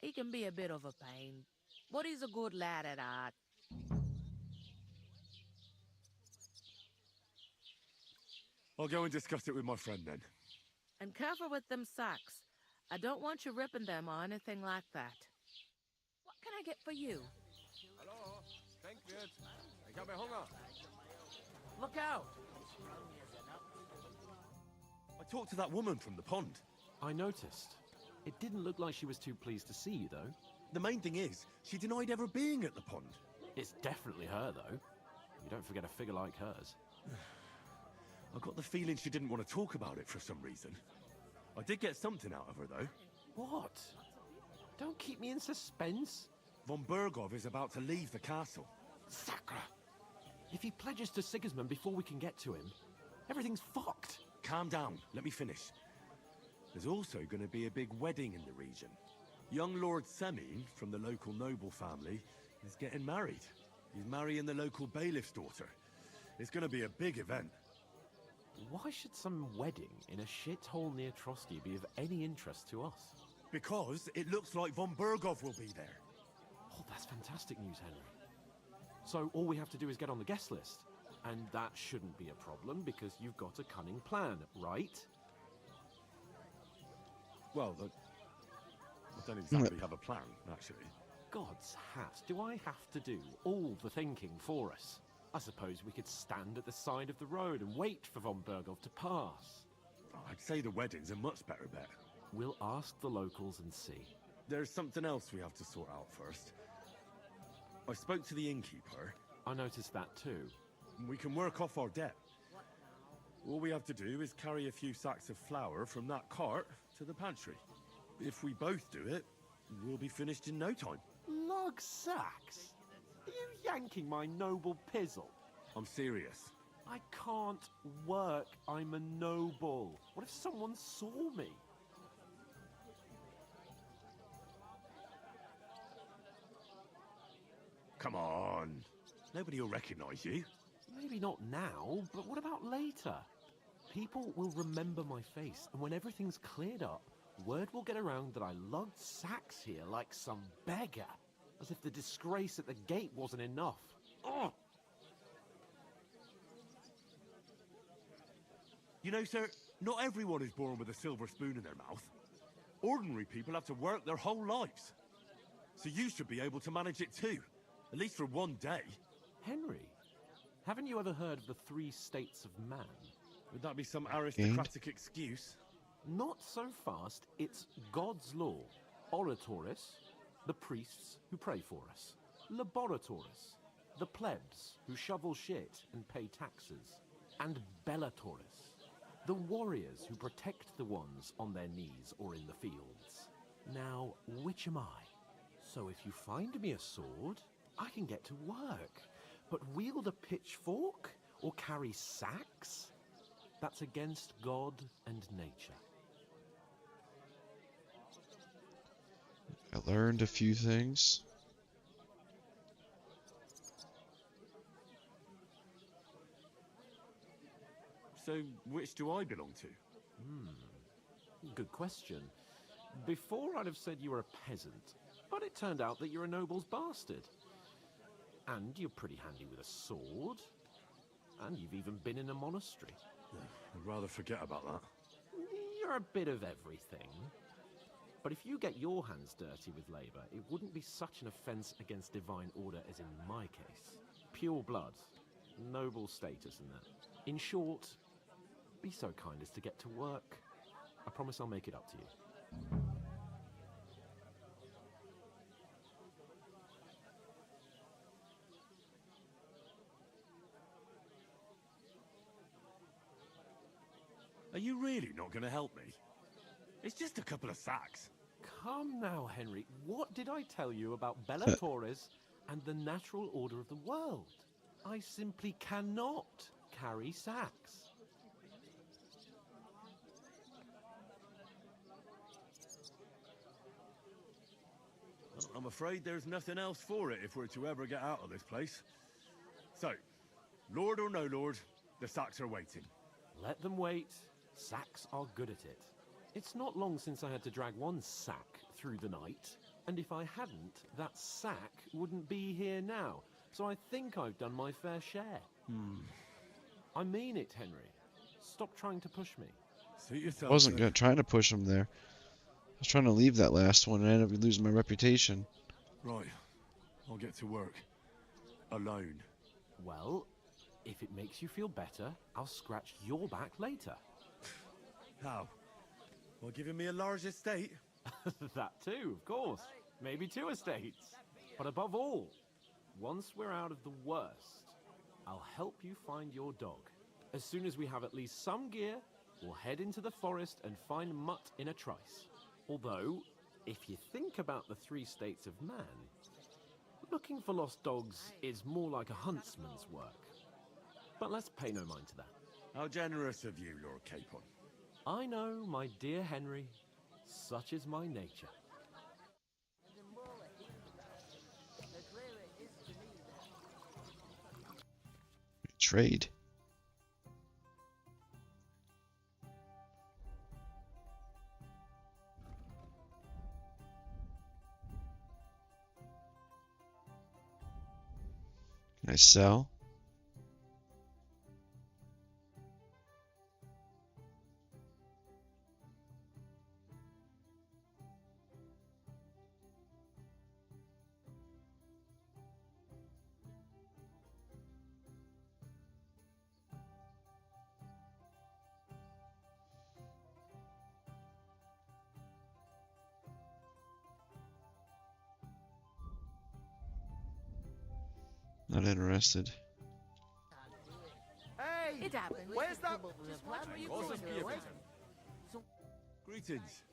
He can be a bit of a pain, but he's a good lad at heart. I'll go and discuss it with my friend then. And careful with them sacks. I don't want you ripping them or anything like that. What can I get for you? Hello, thank you. Ich habe Hunger. Look out! I talked to that woman from the pond. I noticed. It didn't look like she was too pleased to see you, though. The main thing is, she denied ever being at the pond. It's definitely her, though. You don't forget a figure like hers. I got the feeling she didn't want to talk about it for some reason. I did get something out of her, though. What? Don't keep me in suspense. Von Berghoff is about to leave the castle. Sacre! If he pledges to Sigismund before we can get to him, everything's fucked. Calm down, let me finish. There's also going to be a big wedding in the region. Young Lord Semin, from the local noble family, is getting married. He's marrying the local bailiff's daughter. It's going to be a big event. Why should some wedding in a shithole near Trotsky be of any interest to us? Because it looks like von Berghoff will be there. Oh, that's fantastic news, Henry. So all we have to do is get on the guest list. And that shouldn't be a problem because you've got a cunning plan, right? Well, I don't exactly have a plan, actually. God's hat, do I have to do all the thinking for us? I suppose we could stand at the side of the road and wait for von Berghoff to pass. I'd say the wedding's a much better bet. We'll ask the locals and see. There's something else we have to sort out first. I spoke to the innkeeper. I noticed that too. We can work off our debt. All we have to do is carry a few sacks of flour from that cart to the pantry. If we both do it, we'll be finished in no time. Lug sacks? Are you yanking my noble pizzle? I'm serious. I can't work. I'm a noble. What if someone saw me? Come on. Nobody will recognize you. Maybe not now, but what about later? People will remember my face, and when everything's cleared up, word will get around that I lugged sacks here like some beggar. As if the disgrace at the gate wasn't enough. Oh! You know, sir, not everyone is born with a silver spoon in their mouth. Ordinary people have to work their whole lives. So you should be able to manage it too. At least for one day. Henry, haven't you ever heard of the 3 states of man? Would that be some aristocratic excuse? Not so fast. It's God's law. Oratoris, the priests who pray for us. Laboratoris, the plebs who shovel shit and pay taxes. And Bellatoris, the warriors who protect the ones on their knees or in the fields. Now, which am I? So if you find me a sword, I can get to work. But wield a pitchfork or carry sacks? That's against God and nature. I learned a few things. So, which do I belong to? Good question. Before I'd have said you were a peasant, but it turned out that you're a noble's bastard. And you're pretty handy with a sword. And you've even been in a monastery. I'd rather forget about that. You're a bit of everything. But if you get your hands dirty with labour, it wouldn't be such an offence against divine order as in my case. Pure blood, noble status and that. In short, be so kind as to get to work. I promise I'll make it up to you. Are you really not going to help me? It's just a couple of sacks. Come now, Henry. What did I tell you about Bellatoris and the natural order of the world? I simply cannot carry sacks. Well, I'm afraid there's nothing else for it if we're to ever get out of this place. So, Lord or no Lord, the sacks are waiting. Let them wait. Sacks are good at it. It's not long since I had to drag one sack through the night, and if I hadn't, that sack wouldn't be here now. So I think I've done my fair share. I mean it, Henry. Stop trying to push me. Suit yourself. I wasn't trying to push him there. I was trying to leave that last one and I ended up losing my reputation. Right. I'll get to work. Alone. Well, if it makes you feel better, I'll scratch your back later. How? Well, giving me a large estate? That too, of course. Maybe 2 estates. But above all, once we're out of the worst, I'll help you find your dog. As soon as we have at least some gear, we'll head into the forest and find Mutt in a trice. Although, if you think about the 3 states of man, looking for lost dogs is more like a huntsman's work. But let's pay no mind to that. How generous of you, Lord Capon. I know, my dear Henry, such is my nature. Trade. Can I sell? Not interested. Hey! It happened. Where's that? Greetings.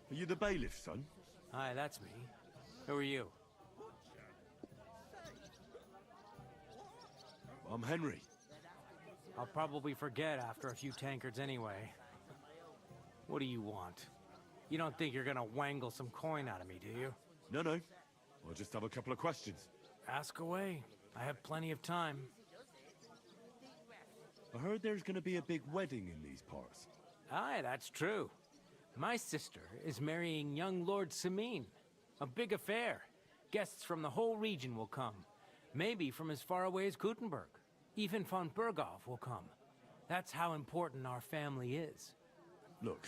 Are you the bailiff, son? Hi, that's me. Who are you? I'm Henry. I'll probably forget after a few tankards anyway. What do you want? You don't think you're gonna wangle some coin out of me, do you? No. I'll just have a couple of questions. Ask away. I have plenty of time. I heard there's going to be a big wedding in these parts. Aye, that's true. My sister is marrying young Lord Samine. A big affair. Guests from the whole region will come. Maybe from as far away as Gutenberg. Even von Berghoff will come. That's how important our family is. Look,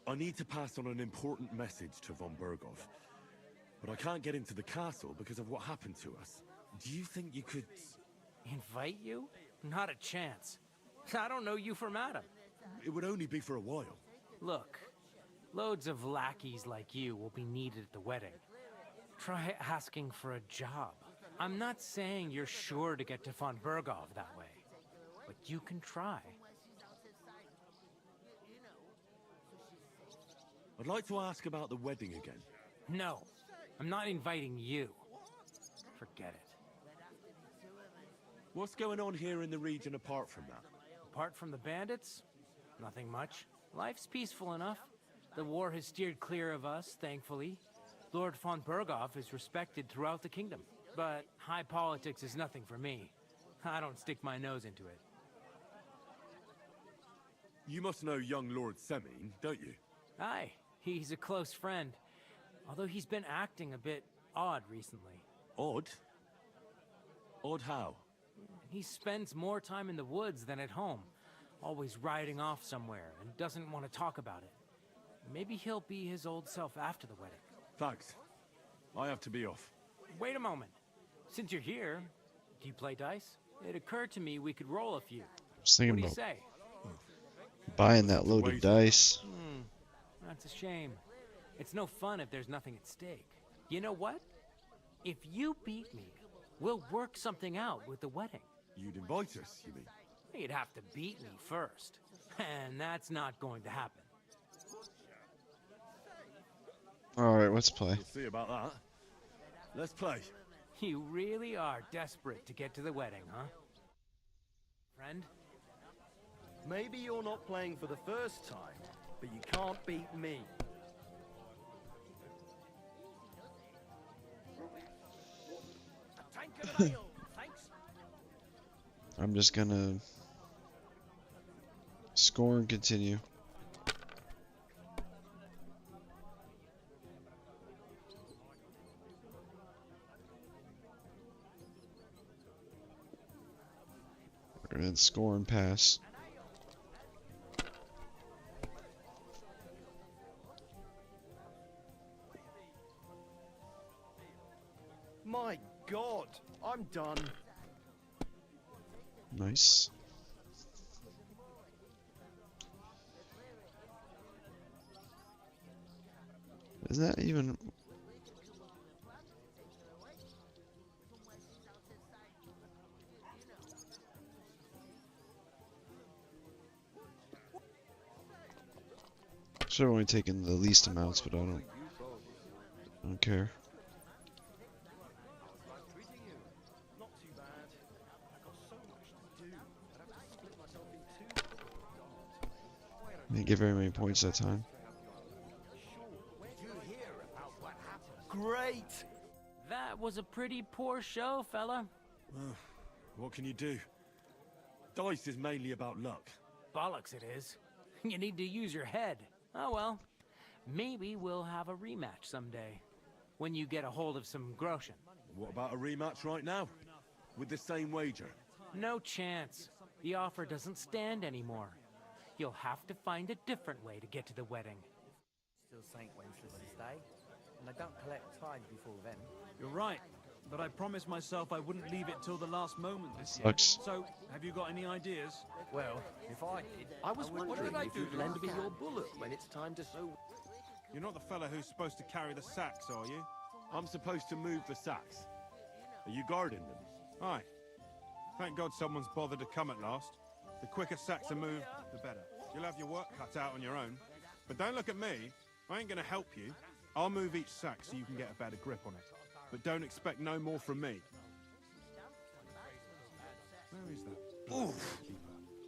I need to pass on an important message to von Berghoff. But I can't get into the castle because of what happened to us. Do you think you could... Invite you? Not a chance. I don't know you from Adam. It would only be for a while. Look, loads of lackeys like you will be needed at the wedding. Try asking for a job. I'm not saying you're sure to get to von Berghoff that way, but you can try. I'd like to ask about the wedding again. No, I'm not inviting you. Forget it. What's going on here in the region apart from that? Apart from the bandits, nothing much. Life's peaceful enough. The war has steered clear of us, thankfully. Lord von Berghoff is respected throughout the kingdom. But high politics is nothing for me. I don't stick my nose into it. You must know young Lord Semine, don't you? Aye, he's a close friend. Although he's been acting a bit odd recently. Odd? Odd how? He spends more time in the woods than at home. Always riding off somewhere and doesn't want to talk about it. Maybe he'll be his old self after the wedding. Thanks. I have to be off. Wait a moment. Since you're here, do you play dice? It occurred to me we could roll a few. I was thinking What do you about say? buying that load of dice. That's a shame. It's no fun if there's nothing at stake. You know what? If you beat me, we'll work something out with the wedding. You'd invite us, you mean? You'd have to beat me first. And that's not going to happen. Alright, let's play. We'll see about that. Let's play. You really are desperate to get to the wedding, huh? Friend? Maybe you're not playing for the first time, but you can't beat me. I'm just gonna score and continue. And then score and pass. My God, I'm done. Nice. Is that even... Should have only taken the least amounts, but I don't care. Didn't get very many points that time. Great! That was a pretty poor show, fella. What can you do? Dice is mainly about luck. Bollocks it is. You need to use your head. Oh well. Maybe we'll have a rematch someday. When you get a hold of some groschen. What about a rematch right now? With the same wager? No chance. The offer doesn't stand anymore. You'll have to find a different way to get to the wedding. Still St. Wenceslas Day, and I don't collect tithe before then. You're right, but I promised myself I wouldn't leave it till the last moment this year. Sucks. So, have you got any ideas? Well, if I did, I was wondering if you'd lend me your bullet when it's time to sow. You're not the fella who's supposed to carry the sacks, are you? I'm supposed to move the sacks. Are you guarding them? Aye. Thank God someone's bothered to come at last. The quicker sacks are moved, the better. You'll have your work cut out on your own. But don't look at me. I ain't gonna help you. I'll move each sack so you can get a better grip on it. But don't expect no more from me. Where is that? Oof!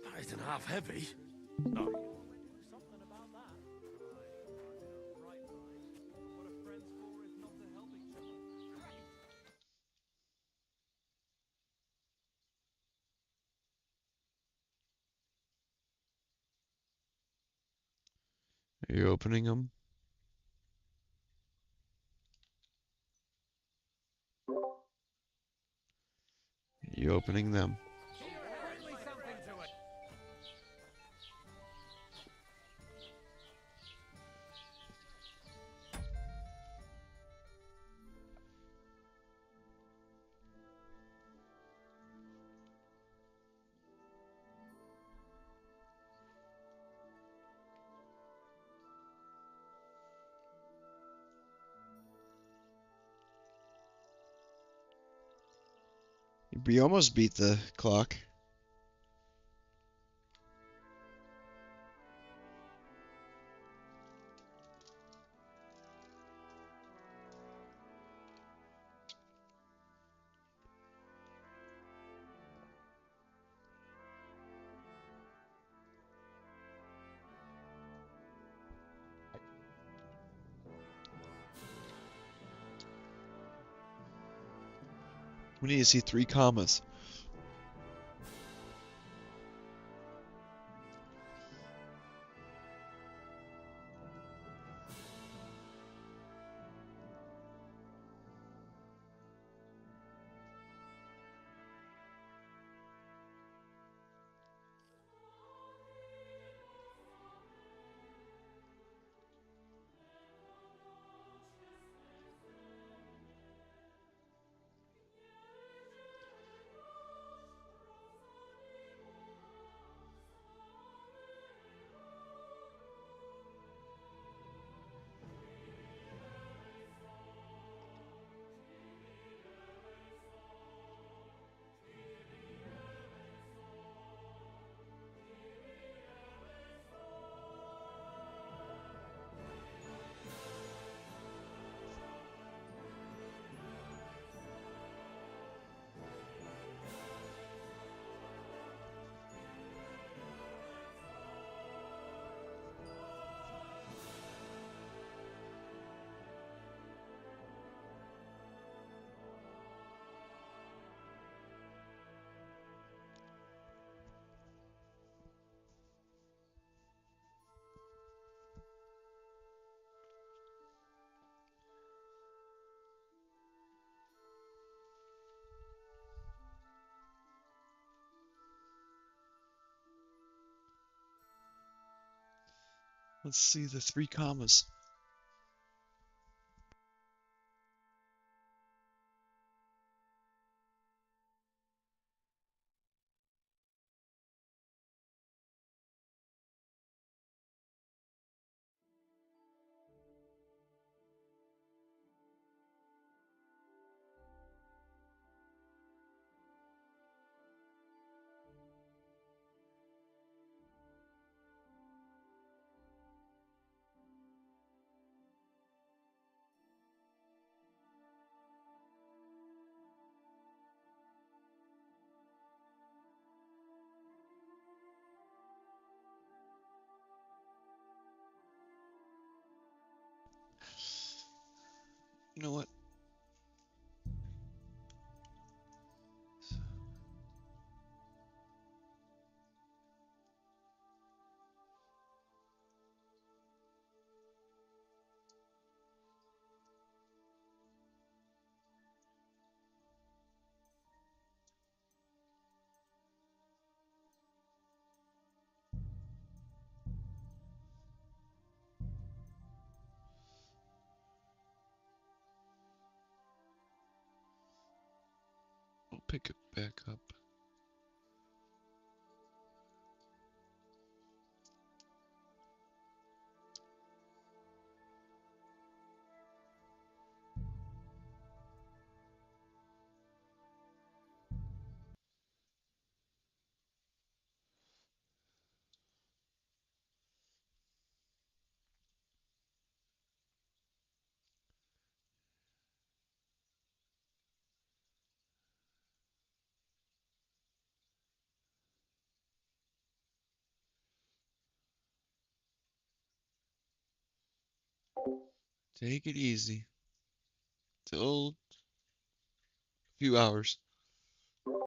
That isn't half heavy. No. Are you opening them? Are you opening them? We almost beat the clock. We need to see 3 commas. Let's see the 3 commas. You know what? I'll pick it back up. Take it easy. Till a few hours.